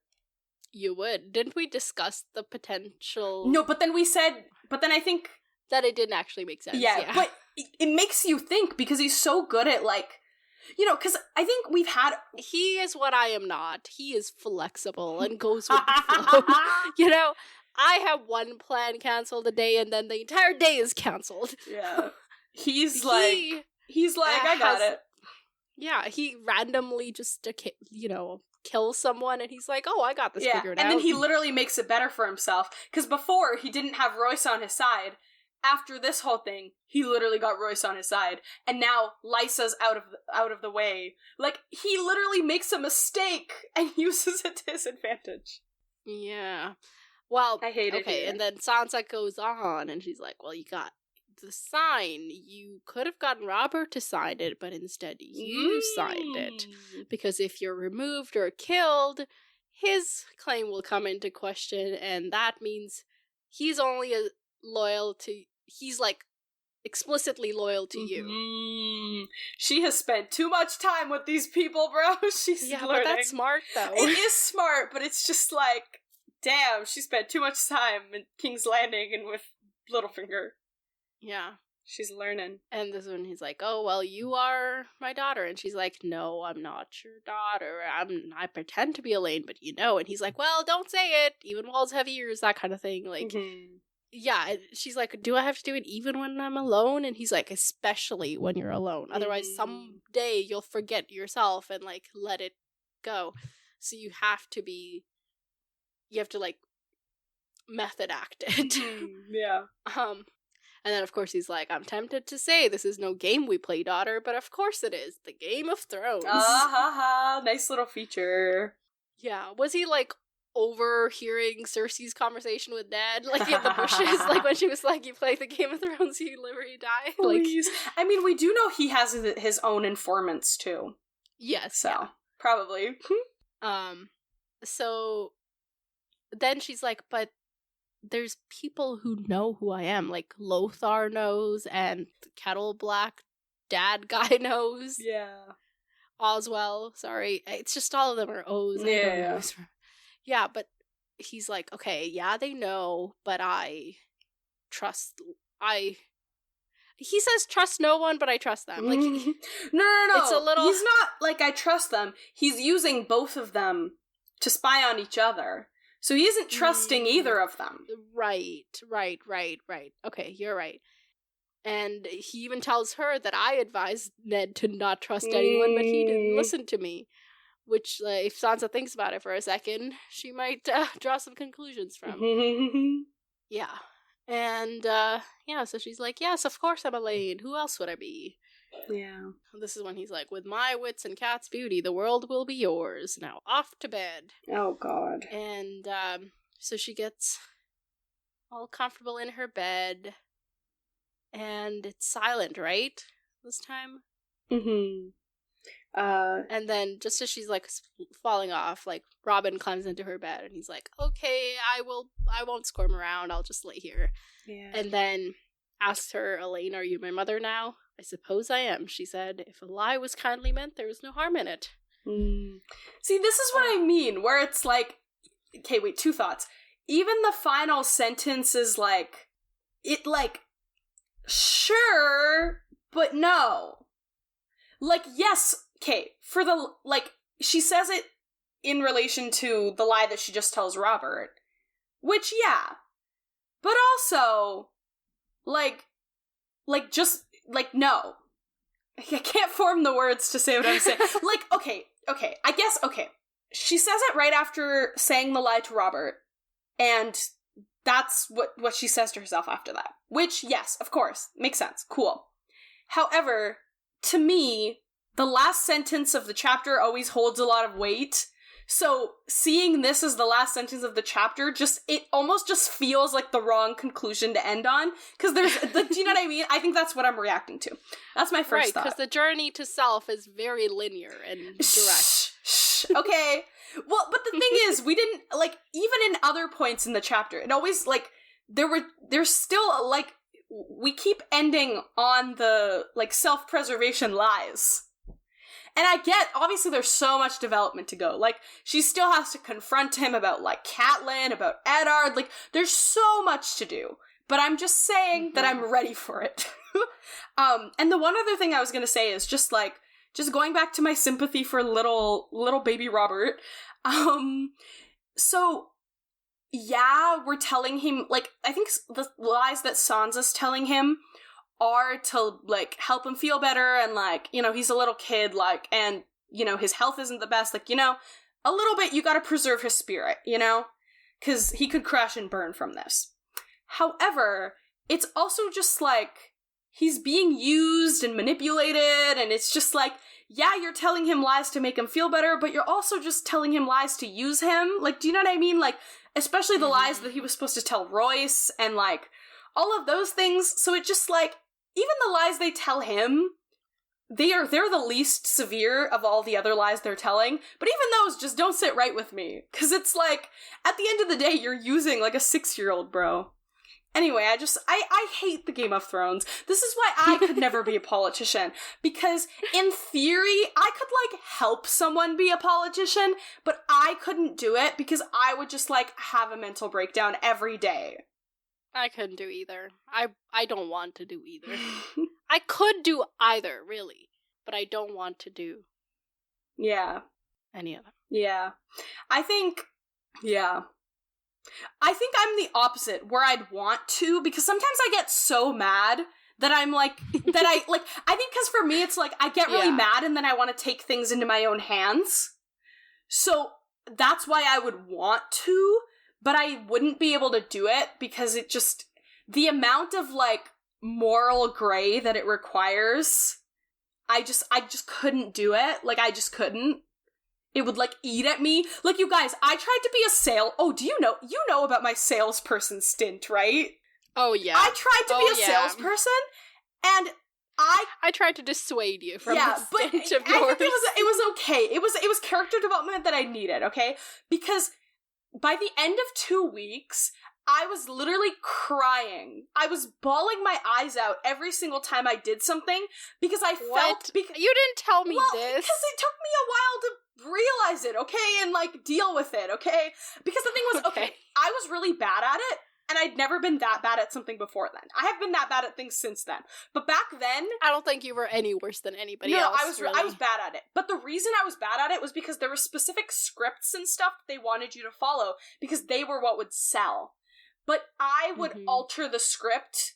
You would. Didn't we discuss the potential... No, but then I think... That it didn't actually make sense. Yeah. But it makes you think, because he's so good at, like... You know, because I think we've had... He is what I am not. He is flexible and goes with the flow. You know? I have one plan canceled a day, and then the entire day is canceled. Yeah. He's like, I got it. Yeah, he randomly just, kills someone, and he's like, oh, I got this figured out. And then he literally makes it better for himself. Because before, he didn't have Royce on his side. After this whole thing, he literally got Royce on his side. And now Lysa's out of the way. Like, he literally makes a mistake and uses it to his advantage. Yeah. Well, I hate it. Okay, and then Sansa goes on, and she's like, well, you got the sign. You could have gotten Robert to sign it, but instead you signed it. Because if you're removed or killed, his claim will come into question, and that means he's only loyal to... He's, like, explicitly loyal to you. She has spent too much time with these people, bro. She's learning. But that's smart, though. It is smart, but it's just like, damn, she spent too much time in King's Landing and with Littlefinger. Yeah. She's learning. And this is when he's like, oh, well, you are my daughter. And she's like, no, I'm not your daughter. I pretend to be Elaine, but you know. And he's like, well, don't say it. Even walls have ears, that kind of thing. Like, yeah. And she's like, do I have to do it even when I'm alone? And he's like, especially when you're alone. Otherwise, someday you'll forget yourself and, like, let it go. So you have to, like, method act it. Yeah. And then, of course, he's like, I'm tempted to say this is no game we play, daughter, but of course it is. The Game of Thrones. Nice little feature. Yeah. Was he, like, overhearing Cersei's conversation with Ned, like, in the bushes? Like, when she was like, you play the Game of Thrones, you live or you die? Please. Like, I mean, we do know he has his own informants, too. Yes. So, probably. So, then she's like, but there's people who know who I am. Like, Lothar knows, and the Kettle Black dad guy knows. Yeah. Oswell, sorry. It's just all of them are O's. Yeah, but he's like, okay, yeah, they know, but He says trust no one, but I trust them. Like, no. It's a little... He's not like, I trust them. He's using both of them to spy on each other. So he isn't trusting either of them. Right. Okay, you're right. And he even tells her that I advised Ned to not trust anyone, but he didn't listen to me. Which, if Sansa thinks about it for a second, she might draw some conclusions from. Yeah. And, so she's like, yes, of course I'm Elaine. Who else would I be? Yeah. This is when he's like, with my wits and cat's beauty, the world will be yours. Now off to bed. Oh, God. And, so she gets all comfortable in her bed. And it's silent, right? This time? And then, just as she's, like, falling off, like, Robin climbs into her bed, and he's like, okay, I won't squirm around, I'll just lay here. Yeah. And then asks her, Elaine, are you my mother now? I suppose I am, she said. If a lie was kindly meant, there was no harm in it. See, this is what I mean, where it's like, okay, wait, two thoughts. Even the final sentence is like, sure, but no. Like, yes, okay, for the, like, she says it in relation to the lie that she just tells Robert, which, yeah, but also, no. I can't form the words to say what I'm saying. Okay. She says it right after saying the lie to Robert, and that's what she says to herself after that. Which, yes, of course, makes sense. Cool. However, to me, the last sentence of the chapter always holds a lot of weight. So seeing this as the last sentence of the chapter, it almost just feels like the wrong conclusion to end on. Because do you know what I mean? I think that's what I'm reacting to. That's my first thought. Right, because the journey to self is very linear and direct. Okay. Well, but the thing is, we didn't, like, even in other points in the chapter, it always, like, there's still, like, we keep ending on the, like, self-preservation lies. And I get, obviously there's so much development to go. Like, she still has to confront him about, like, Catelyn, about Eddard. Like, there's so much to do. But I'm just saying that I'm ready for it. And the one other thing I was gonna say is just going back to my sympathy for little baby Robert. So, yeah, we're telling him, like, I think the lies that Sansa's telling him are to, like, help him feel better, and, like, you know, he's a little kid, like, and, you know, his health isn't the best, like, you know, a little bit, you gotta preserve his spirit, you know? Because he could crash and burn from this. However, it's also just, like, he's being used and manipulated, and it's just, like, yeah, you're telling him lies to make him feel better, but you're also just telling him lies to use him. Like, do you know what I mean? Like, especially the lies that he was supposed to tell Royce, and, like, all of those things. So it just, like, even the lies they tell him, they're the least severe of all the other lies they're telling, but even those just don't sit right with me. Because it's like, at the end of the day, you're using, like, a 6-year-old, bro. Anyway, I hate the Game of Thrones. This is why I could never be a politician. Because in theory, I could, like, help someone be a politician, but I couldn't do it because I would just, like, have a mental breakdown every day. I couldn't do either. I don't want to do either. I could do either, really, but I don't want to do any of them. Yeah. I think I'm the opposite, where I'd want to, because sometimes I get so mad that I'm like, I think because for me it's like, I get really mad and then I want to take things into my own hands. So that's why I would want to, but I wouldn't be able to do it because it just, the amount of, like, moral gray that it requires, I just couldn't do it. Like, I just couldn't. It would, like, eat at me. Like, you guys, I tried to be a oh, do you know about my salesperson stint, right? Oh, yeah. I tried to be a salesperson, and I tried to dissuade you from the stint of yours. I think it was okay. It was character development that I needed, okay? Because by the end of 2 weeks, I was literally crying. I was bawling my eyes out every single time I did something because I felt... You didn't tell me this. Because it took me a while to realize it, okay? And, like, deal with it, okay? Because the thing was, okay, I was really bad at it, and I'd never been that bad at something before then. I have been that bad at things since then. But back then... I don't think you were any worse than anybody else. No, I was bad at it. But the reason I was bad at it was because there were specific scripts and stuff that they wanted you to follow because they were what would sell. But I would alter the script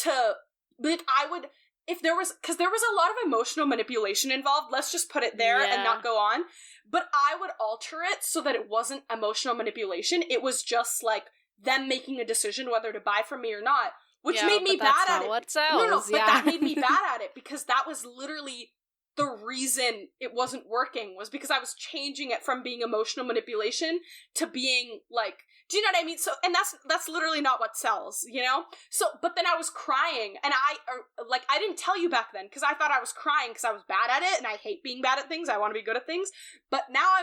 to, like, I would, if there was, because there was a lot of emotional manipulation involved, let's just put it there and not go on, but I would alter it so that it wasn't emotional manipulation, it was just, like, them making a decision whether to buy from me or not, which made me bad at it. What sells. But that made me bad at it, because that was literally the reason it wasn't working, was because I was changing it from being emotional manipulation to being, like, do you know what I mean? So, and that's literally not what sells, you know? So, but then I was crying, and I didn't tell you back then, because I thought I was crying because I was bad at it, and I hate being bad at things, I want to be good at things, but now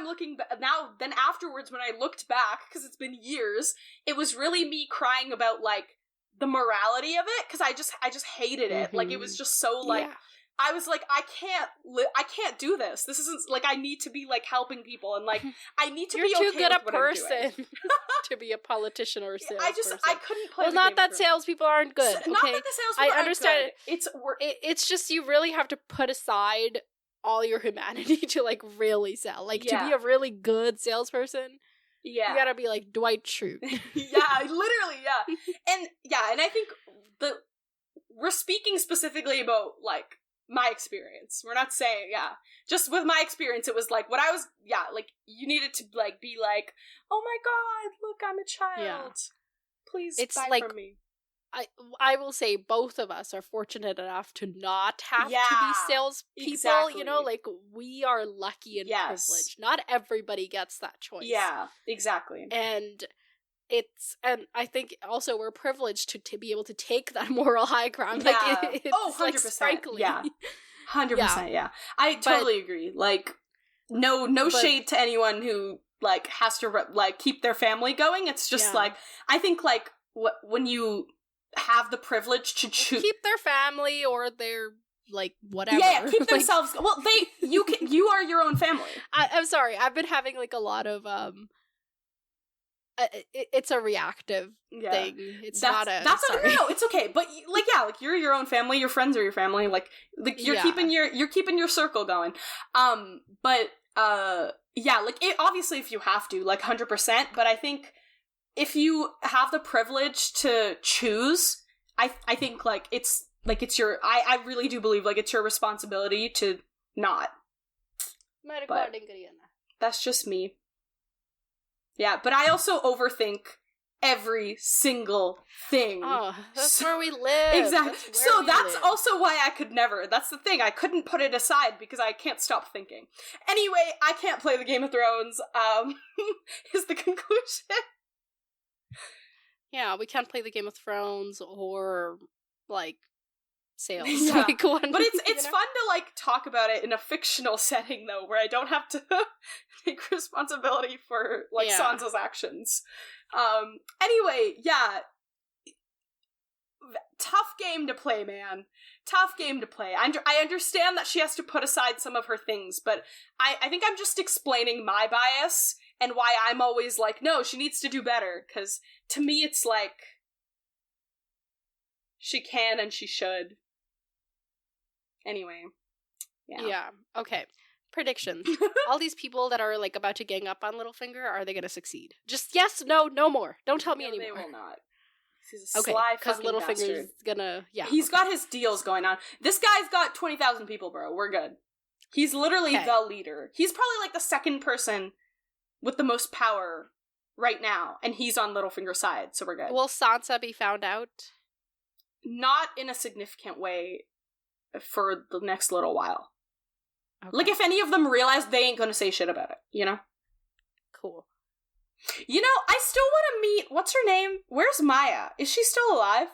then afterwards, when I looked back, because it's been years, it was really me crying about, like, the morality of it, because I just hated it, like, it was just so, like, I was like, I can't do this. This isn't, like, I need to be, like, helping people, and, like, I need to be okay with what I'm doing. You're too good a person to be a politician or a salesperson. I couldn't play Well, not that salespeople aren't good, okay? Not that the salespeople aren't good. It's just you really have to put aside all your humanity to, like, really sell. Like, to be a really good salesperson, you gotta be, like, Dwight Schrute. Literally, and I think we're speaking specifically about, like, my experience. We're not saying, just with my experience, it was like, what I was, like, you needed to, like, be like, oh my god, look, I'm a child. Please buy like, from me. I will say both of us are fortunate enough to not have to be salespeople, you know, like, we are lucky and privileged. Not everybody gets that choice. Yeah, exactly. And I think also we're privileged to be able to take that moral high ground. Like, it's 100%. Like, frankly. 100%, I totally agree. Like, no shade to anyone who, like, has to, like, keep their family going. It's just, like, I think, like, when you have the privilege to choose... Keep their family or their, like, whatever. Yeah, keep themselves... Well, you are your own family. I'm sorry, I've been having, like, a lot of, it's a reactive thing. It's not a... No, it's okay. But, like, you're your own family. Your friends are your family. Like you're keeping your circle going. But like, it, obviously, if you have to, like, 100%. But I think if you have the privilege to choose, I think, like, it's your... I really do believe, like, it's your responsibility to not. But that's just me. Yeah, but I also overthink every single thing. Oh, that's where we live. Exactly. That's also why I could never. That's the thing. I couldn't put it aside because I can't stop thinking. Anyway, I can't play the Game of Thrones, is the conclusion. Yeah, we can't play the Game of Thrones or, like, sales. Yeah. Like, but it's fun to, like, talk about it in a fictional setting, though, where I don't have to take responsibility for, like, Sansa's actions. Anyway, tough game to play, man. Tough game to play. I understand that she has to put aside some of her things, but I think I'm just explaining my bias and why I'm always like, no, she needs to do better, because to me it's like, she can and she should. Anyway. Yeah. Okay. Predictions. All these people that are, like, about to gang up on Littlefinger, are they gonna succeed? Just yes, no more. Don't tell me anymore. They will not. He's a sly fucking Littlefinger's gonna, He's got his deals going on. This guy's got 20,000 people, bro. We're good. He's literally the leader. He's probably, like, the second person with the most power right now, and he's on Littlefinger's side, so we're good. Will Sansa be found out? Not in a significant way for the next little while. Okay. Like, if any of them realize, they ain't gonna say shit about it, you know? Cool. You know, I still want to meet, what's her name? Where's Maya? Is she still alive?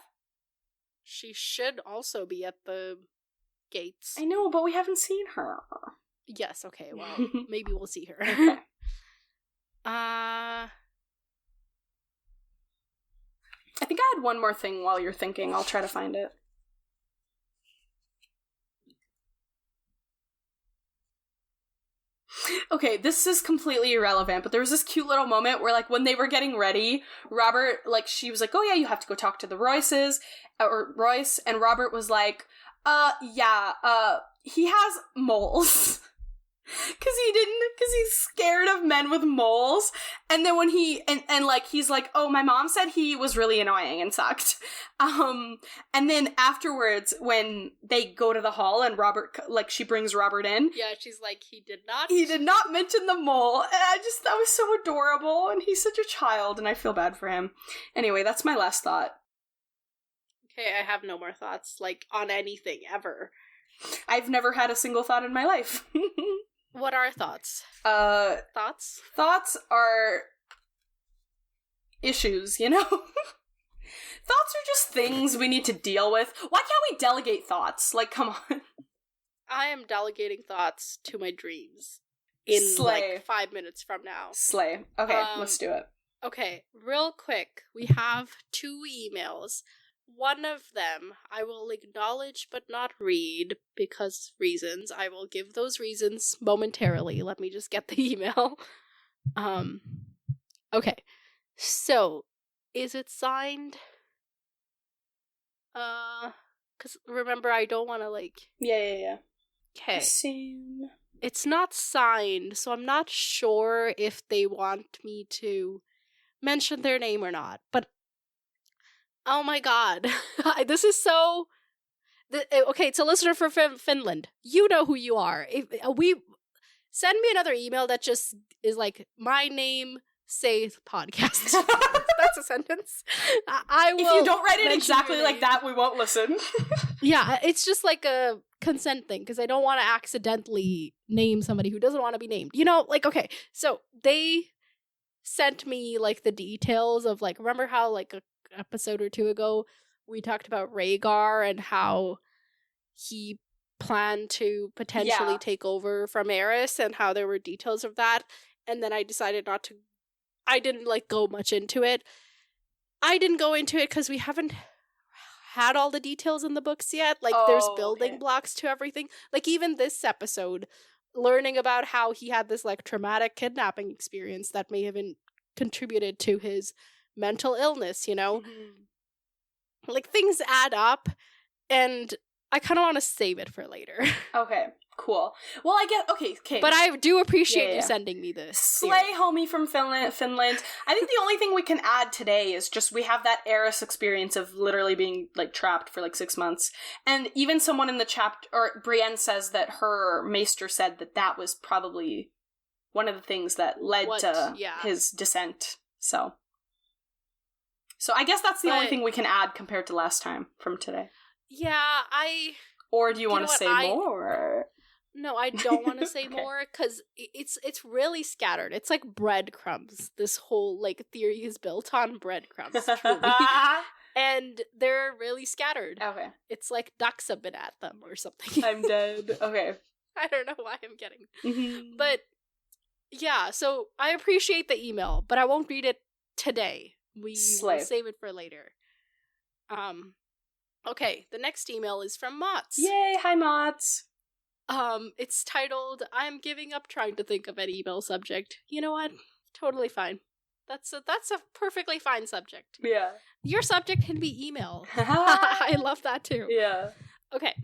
She should also be at the gates. I know, but we haven't seen her. Yes, okay, well, maybe we'll see her. Okay. I think I had one more thing while you're thinking. I'll try to find it. Okay, this is completely irrelevant, but there was this cute little moment where, like, when they were getting ready, Robert, like, she was like, oh yeah, you have to go talk to the Royces, or Royce, and Robert was like, he has moles. Because he's scared of men with moles. And then when he's like, oh, my mom said he was really annoying and sucked. And then afterwards, when they go to the hall and Robert, like, she brings Robert in. Yeah, she's like, he did not mention the mole. And that was so adorable. And he's such a child and I feel bad for him. Anyway, that's my last thought. Okay, I have no more thoughts, like, on anything, ever. I've never had a single thought in my life. What are thoughts? Thoughts? Thoughts are issues, you know? Thoughts are just things we need to deal with. Why can't we delegate thoughts? Like, come on. I am delegating thoughts to my dreams. In, like, 5 minutes from now. Slay. Okay, let's do it. Okay, real quick. We have 2 emails. One of them I will acknowledge but not read because reasons. I will give those reasons momentarily. Let me just get the email. Okay. So, is it signed? Cuz remember I don't want to like Yeah. Okay. Assume. It's not signed, so I'm not sure if they want me to mention their name or not. But oh my god. This is so... Okay, it's a listener from Finland. You know who you are. Send me another email that just is like, my name, say podcast. That's a sentence. I will. If you don't write it exactly like that, we won't listen. Yeah, it's just like a consent thing, because I don't want to accidentally name somebody who doesn't want to be named. You know, like, okay, so they sent me, like, the details of, like, remember how, like, a episode or 2 ago we talked about Rhaegar and how he planned to potentially take over from Aerys and how there were details of that, and then I decided not to. I didn't, like, go much into it. I didn't go into it because we haven't had all the details in the books yet. Like, there's building blocks to everything. Like, even this episode, learning about how he had this, like, traumatic kidnapping experience that may have contributed to his mental illness, you know? Mm-hmm. Like, things add up, and I kind of want to save it for later. Okay, cool. Well, I get... Okay. But I do appreciate you sending me this. Slay, homie from Finland. I think the only thing we can add today is just we have that Aerys experience of literally being, like, trapped for, like, 6 months. And even someone in the chapter... Or Brienne says that her maester said that was probably one of the things that led to his descent. So I guess that's the only thing we can add compared to last time from today. Yeah, Or do you want to say more? No, I don't want to say more, because it's really scattered. It's like breadcrumbs. This whole, like, theory is built on breadcrumbs, truly. And they're really scattered. Okay. It's like ducks have been at them or something. I'm dead. Okay. I don't know why I'm getting... Mm-hmm. But, yeah, so I appreciate the email, but I won't read it today. We will save it for later. Okay, the next email is from Mots. Yay, hi Mots. It's titled, I'm giving up trying to think of an email subject. You know what? Totally fine. That's a perfectly fine subject. Yeah. Your subject can be email. I love that too. Yeah. Okay,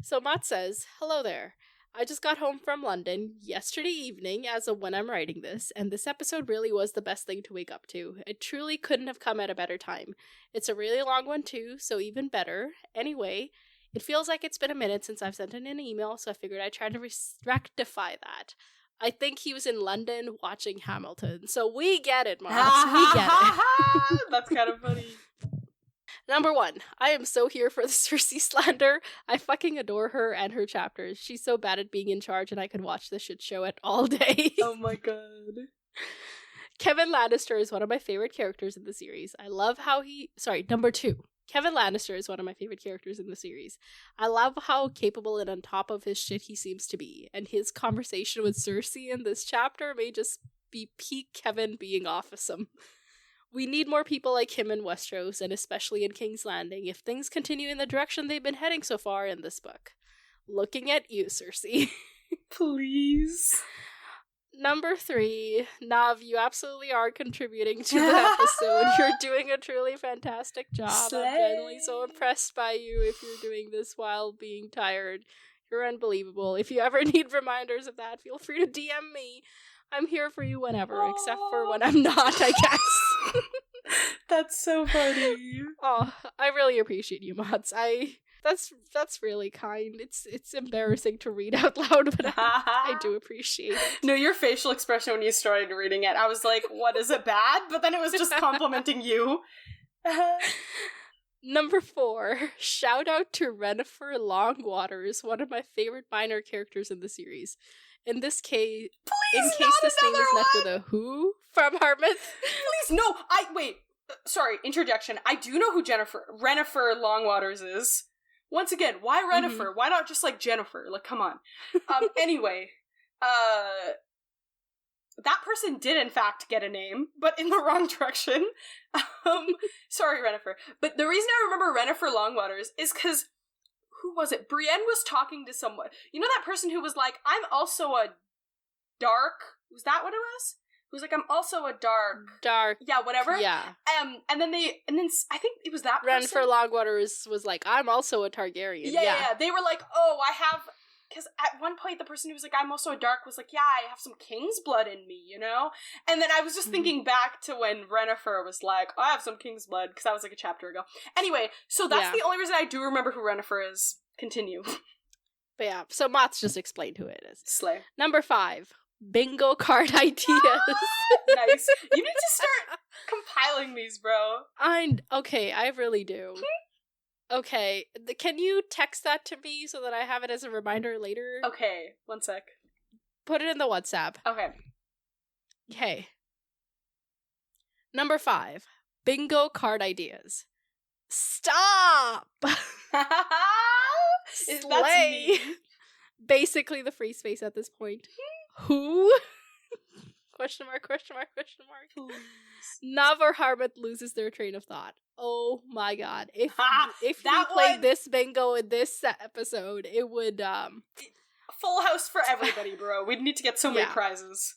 so Mott says, hello there. I just got home from London yesterday evening as of when I'm writing this, and this episode really was the best thing to wake up to. It truly couldn't have come at a better time. It's a really long one too, so even better. Anyway, it feels like it's been a minute since I've sent in an email, so I figured I'd try to rectify that. I think he was in London watching Hamilton, so we get it, Mods. We get it. That's kind of funny. Number 1, I am so here for the Cersei slander. I fucking adore her and her chapters. She's so bad at being in charge, and I could watch this shit show it all day. Oh my god. Kevin Lannister is one of my favorite characters in the series. I love how Number 2. Kevin Lannister is one of my favorite characters in the series. I love how capable and on top of his shit he seems to be, and his conversation with Cersei in this chapter may just be peak Kevin being awesome. We need more people like him in Westeros, and especially in King's Landing, if things continue in the direction they've been heading so far in this book. Looking at you, Cersei. Please. Number 3, Nav, you absolutely are contributing to the episode. You're doing a truly fantastic job. Slay. I'm genuinely so impressed by you if you're doing this while being tired. You're unbelievable. If you ever need reminders of that, feel free to DM me. I'm here for you whenever, except for when I'm not, I guess. That's so funny. Oh, I really appreciate you, Mods. That's really kind. It's embarrassing to read out loud, but I do appreciate it. No, your facial expression when you started reading it, I was like, what, is it bad? But then it was just complimenting you. Number 4, shout out to Yennefer Longwaters, one of my favorite minor characters in the series. In this case, this name is met with a who from Harmouth. Please, no, wait, sorry, interjection. I do know who Yennefer Longwaters is. Once again, why Yennefer? Mm-hmm. Why not just like Jennifer? Like, come on. Anyway, that person did in fact get a name, but in the wrong direction. Sorry, Yennefer. But the reason I remember Yennefer Longwaters is because, who was it? Brienne was talking to someone. You know that person who was like, I'm also a dark... Was that what it was? Who was like, I'm also a dark... Yeah, whatever. Yeah. And then I think it was that person. Yennefer Longwaters was like, I'm also a Targaryen. Yeah. They were like, oh, I have... Because at one point, the person who was like, I'm also a dark, was like, yeah, I have some king's blood in me, you know? And then I was just thinking back to when Yennefer was like, I have some king's blood, because that was like a chapter ago. Anyway, so that's the only reason I do remember who Yennefer is. Continue. But yeah, so Mott's just explained who it is. Slay. Number 5, bingo card ideas. Nice. You need to start compiling these, bro. Okay, I really do. Okay, can you text that to me so that I have it as a reminder later? Okay, one sec. Put it in the WhatsApp. Okay. Okay. Number 5, bingo card ideas. Stop! Slay! Basically the free space at this point. Who? Question mark. Nav or Harmouth loses their train of thought. Oh my god. If you played this bingo in this episode, it would, Full house for everybody, bro. We'd need to get so many prizes.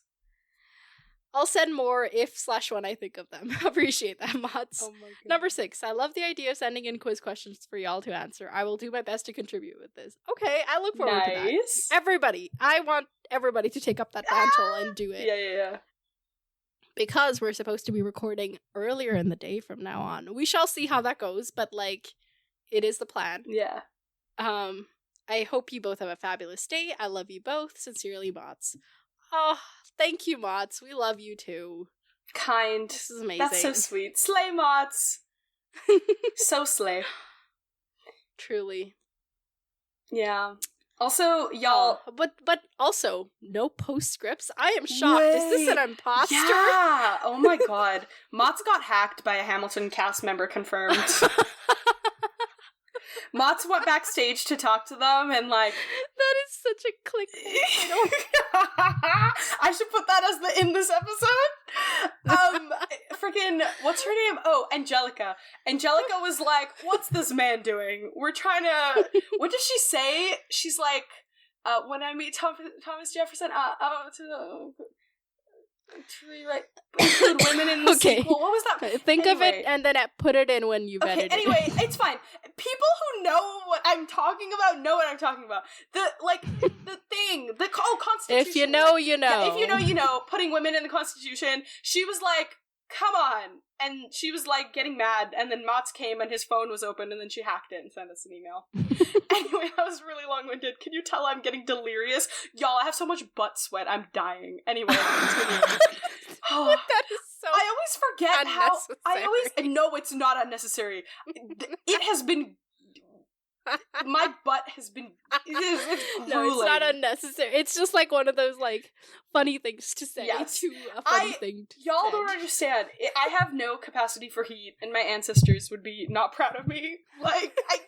I'll send more if/when I think of them. Appreciate that, Mods. Oh my god. Number 6, I love the idea of sending in quiz questions for y'all to answer. I will do my best to contribute with this. Okay, I look forward to that. Everybody. I want everybody to take up that mantle and do it. Yeah. Because we're supposed to be recording earlier in the day from now on. We shall see how that goes, but like, it is the plan. Yeah. I hope you both have a fabulous day. I love you both. Sincerely, Mots. Oh, thank you, Mots. We love you too. Kind. This is amazing. That's so sweet. Slay, Mots. So slay. Truly. Yeah. Also, y'all... But also, no postscripts? I am shocked. Wait. Is this an imposter? Yeah! Oh my god. Mott's got hacked by a Hamilton cast member, confirmed. Mott's went backstage to talk to them and like... That is such a clickbait. I should put that as in this episode. fucking, what's her name? Oh, Angelica. Angelica was like, what's this man doing? We're trying to, what does she say? She's like, when I meet Thomas Jefferson, include women in the sequel. What was that? Think of it and then put it in when you've edited it. Anyway, it's fine. People who know what I'm talking about know what I'm talking about. The Constitution. If you know, you know. Yeah, if you know, you know. Putting women in the Constitution. She was like, come on. And she was like getting mad, and then Mats came and his phone was open, and then she hacked it and sent us an email. Anyway, that was really long-winded. Can you tell I'm getting delirious? Y'all, I have so much butt sweat, I'm dying. Anyway, that is so I always forget unnecessary. no, it's not unnecessary. It has been my butt has been it's grueling. No, it's not unnecessary. It's just like one of those like funny things to say to a funny thing to y'all say. don't understand. I have no capacity for heat, and my ancestors would be not proud of me. Like, I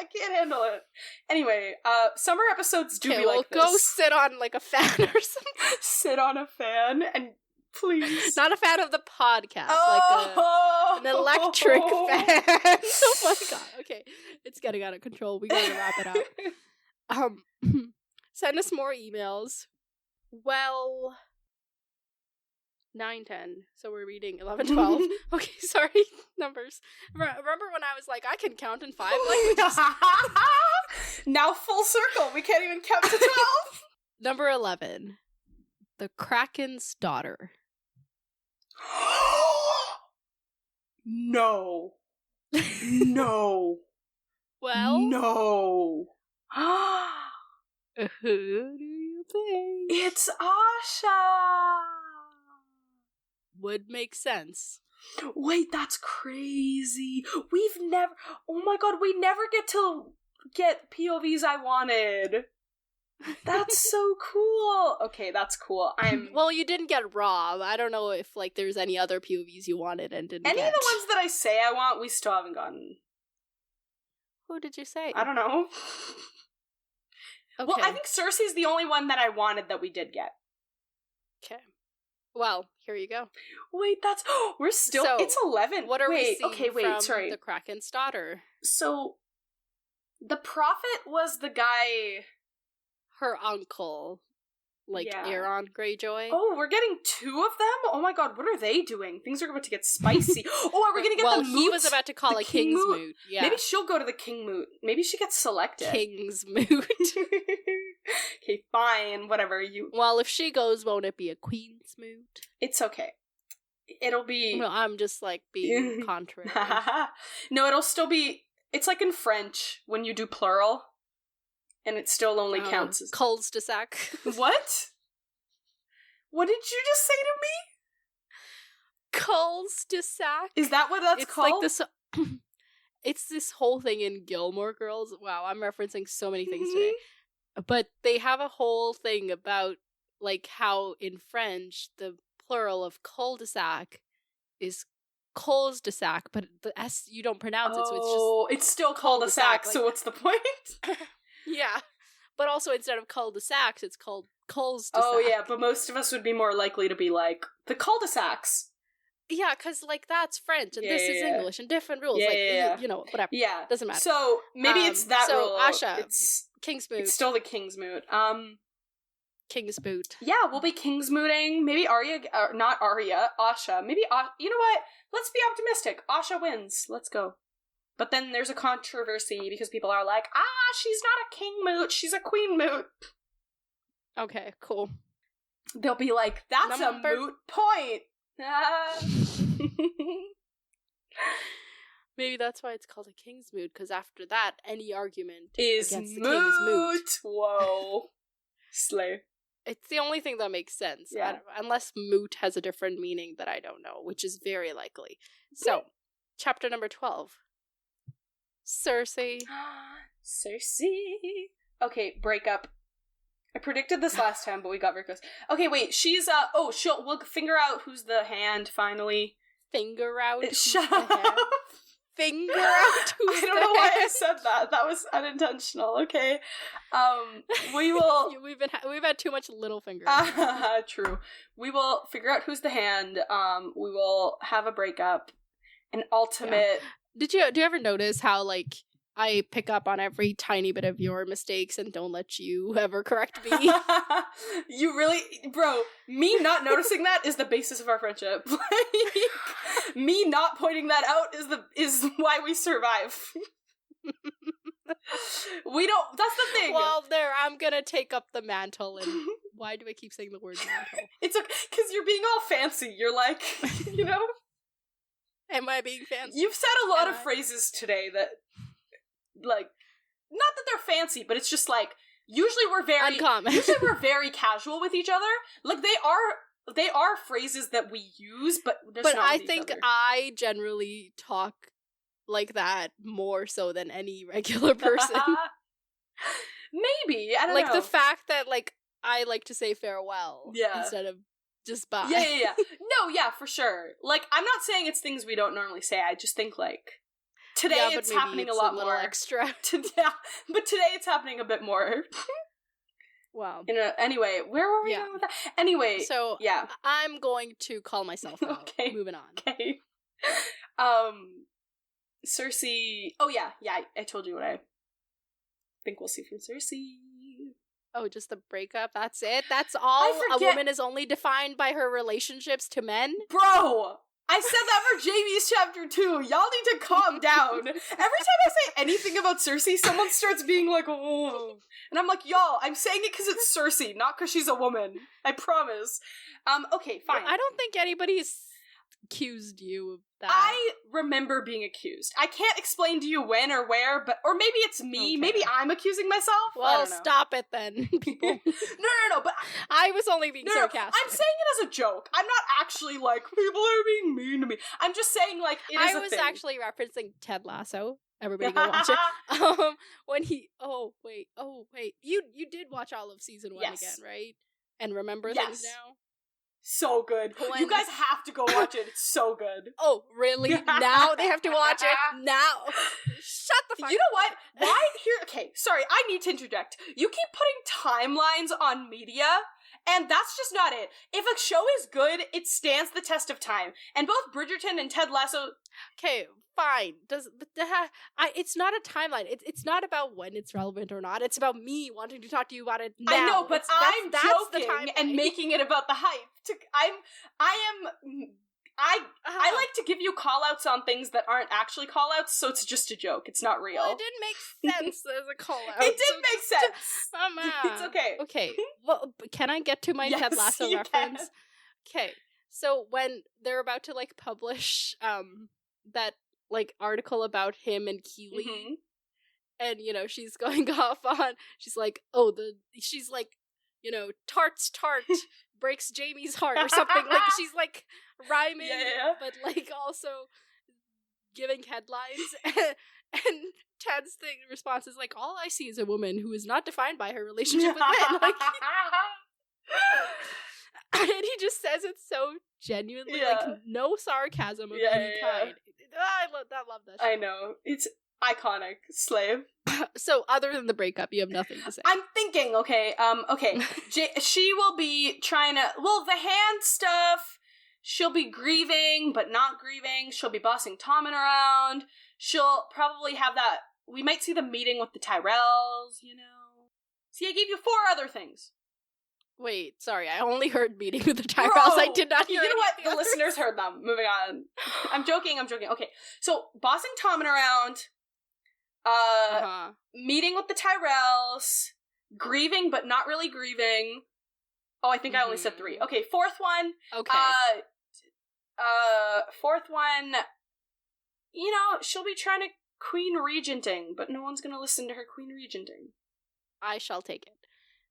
can't handle it. Anyway, summer episodes do be like this. Go sit on like a fan or something. Sit on a fan and please. Not a fan of the podcast, like an electric fan. Oh my god. Okay. It's getting out of control. We gotta wrap it up. Send us more emails. Well, 9, 10. So we're reading 11, 12. Okay, sorry. Numbers. Remember when I was like, I can count in 5 languages? Now full circle. We can't even count to 12. Number 11. The Kraken's Daughter. No. No. Well? No. Who do you think? It's Asha. Would make sense. Wait, that's crazy. Oh my god, we never get POVs I wanted. That's so cool. Okay, that's cool. Well, you didn't get Rob. I don't know if like there's any other POVs you wanted and didn't Any get. of the ones that I say I want, we still haven't gotten. Who did you say? I don't know. Okay. Well, I think Cersei's the only one that I wanted that we did get. Okay. Well, here you go. Wait, that's we're still. So, it's 11. What are we seeing from sorry. The Kraken's Daughter? So, the prophet was the guy. Her uncle, like Euron Greyjoy. Oh, we're getting 2 of them? Oh my god, what are they doing? Things are about to get spicy. Oh, are we gonna get the moot? He was about to call a King's Moot. Yeah. Maybe she'll go to the King Moot. Maybe she gets selected. King's Moot. Okay, fine, whatever. Well, if she goes, won't it be a Queen's Moot? It's okay. It'll be... Well, I'm just, like, being contrary. No, it'll still be... It's like in French, when you do plural. And it still only counts as... Cols de sac. What? What did you just say to me? Cols de sac. Is that what that's called? Like this... It's this whole thing in Gilmore Girls. Wow, I'm referencing so many things today. But they have a whole thing about, like, how in French, the plural of cul-de-sac is cols de sac, but the S, you don't pronounce it, so it's just... Oh, it's still cul-de-sac, so what's the point? Yeah, but also instead of cul-de-sacs, it's called cols de sac. Oh yeah, but most of us would be more likely to be like, the cul-de-sacs. Yeah, because, like, that's French, and this is English, and different rules. You know, whatever. Yeah. Doesn't matter. So, maybe it's that rule. So, Asha, King's Moot. It's still the King's Moot. King's Moot. Yeah, we'll be King's Mooting. Maybe Arya, not Arya, Asha. Maybe, you know what? Let's be optimistic. Asha wins. Let's go. But then there's a controversy because people are like, she's not a King Moot, she's a Queen Moot. Okay, cool. They'll be like, that's a moot point. Maybe that's why it's called a King's Moot, because after that, any argument is against moot. The king is moot. Whoa. Slay. It's the only thing that makes sense. Yeah. Unless moot has a different meaning that I don't know, which is very likely. So, chapter number 12. Cersei. Cersei. Okay, breakup. I predicted this last time, but we got very close. Okay, wait, she's, we'll figure out who's the hand, finally. Finger out? Shut up! finger out. I don't know why I said that. That was unintentional. Okay. We will. We've had too much little finger. True. We will figure out who's the hand. We will have a breakup. An ultimate. Yeah. Do you ever notice how like I pick up on every tiny bit of your mistakes and don't let you ever correct me? You really, bro, me not noticing that is the basis of our friendship. Like, me not pointing that out is why we survive. We don't, that's the thing. Well, there, I'm gonna take up the mantle, and why do I keep saying the word mantle? It's okay, because you're being all fancy. You're like, you know? Am I being fancy? You've said a lot of phrases today that, like, not that they're fancy, but it's just like, usually we're very uncommon. Usually we're very casual with each other. Like, they are phrases that we use, but not I with think each other. I generally talk like that more so than any regular person. Maybe, I don't know. Like the fact that like I like to say farewell instead of just bye. Yeah. No, yeah, for sure. Like, I'm not saying it's things we don't normally say. I just think like today it's happening a lot more extra. But today it's happening a bit more. Wow. Anyway, where were we going with that? Anyway, so yeah, I'm going to call myself out. Okay. Moving on. Okay. Cersei. Oh yeah, I told you what I think we'll see from Cersei. Oh, just the breakup? That's it? That's all? A woman is only defined by her relationships to men? Bro! I said that for Jaime's chapter 2. Y'all need to calm down. Every time I say anything about Cersei, someone starts being like, oh. And I'm like, y'all, I'm saying it because it's Cersei, not because she's a woman. I promise. Okay, fine. I don't think anybody's accused you of that. I remember being accused. I can't explain to you when or where, or maybe it's me. Okay. Maybe I'm accusing myself. Well, stop it then, people. No, but I was only being sarcastic. I'm saying it as a joke. I'm not actually like, people are being mean to me. I'm just saying, like, it is a thing. I was actually referencing Ted Lasso. Everybody go watch it. When he, oh wait, you did watch all of season 1 again, right? And remember things now? So good. You guys have to go watch it. It's so good. Oh, really? Now they have to watch it? Now? Shut the fuck up. You know what? Why? Okay, sorry, I need to interject. You keep putting timelines on media, and that's just not it. If a show is good, it stands the test of time. And both Bridgerton and Ted Lasso... Okay, fine. It's not a timeline. It's not about when it's relevant or not. It's about me wanting to talk to you about it now. I know, but I'm joking and making it about the hype. I like to give you call-outs on things that aren't actually call-outs, so it's just a joke. It's not real. Well, it didn't make sense as a call-out. It did make sense. It's okay. Okay. Well, can I get to my Ted Lasso reference? Okay. So when they're about to like publish that like article about him and Keeley, and you know she's going off on, she's like, tart's tart breaks Jaime's heart or something. Like she's like rhyming, but like also giving headlines. And Ted's response is like, all I see is a woman who is not defined by her relationship with men. Like, and he just says it so genuinely, like no sarcasm of any kind. I love that show. I know, it's iconic. Slave. So other than the breakup, you have nothing to say. I'm thinking, okay. She will be trying to, the hand stuff, she'll be grieving, but not grieving. She'll be bossing Tommen around. She'll probably have that, we might see the meeting with the Tyrells, you know. See, I gave you 4 other things. Wait, sorry, I only heard meeting with the Tyrells. I did not hear. You know what? The listeners heard them. Moving on. I'm joking. Okay, so bossing Tommen around, meeting with the Tyrells, grieving but not really grieving. Oh, I think I only said 3. Okay, 4th one. Okay. 4th one. You know, she'll be trying to queen regenting, but no one's gonna listen to her queen regenting. I shall take it.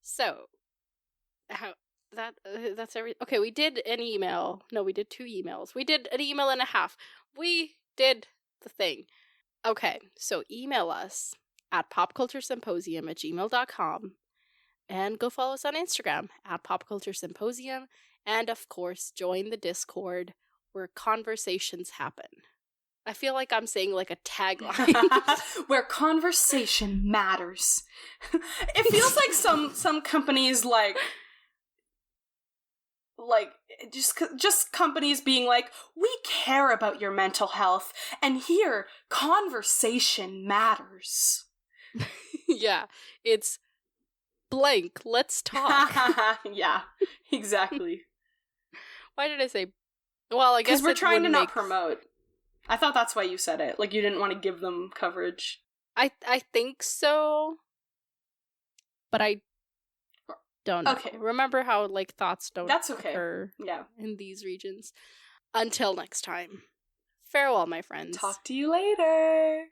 So. That's every. Okay, we did an email. No, we did 2 emails. We did an email and a half. We did the thing. Okay, so email us at popculturesymposium@gmail.com and go follow us on Instagram at popculturesymposium, and of course join the Discord where conversations happen. I feel like I'm saying like a tagline. Where conversation matters. It feels like some companies like just companies being like, we care about your mental health, and here conversation matters. Yeah, it's blank. Let's talk. Yeah, exactly. Why did I say? Well, I guess because we're trying to not promote. I thought that's why you said it. Like, you didn't want to give them coverage. I think so, but I don't know. Okay. Remember how like thoughts don't That's okay. occur Yeah. in these regions. Until next time. Farewell, my friends. Talk to you later.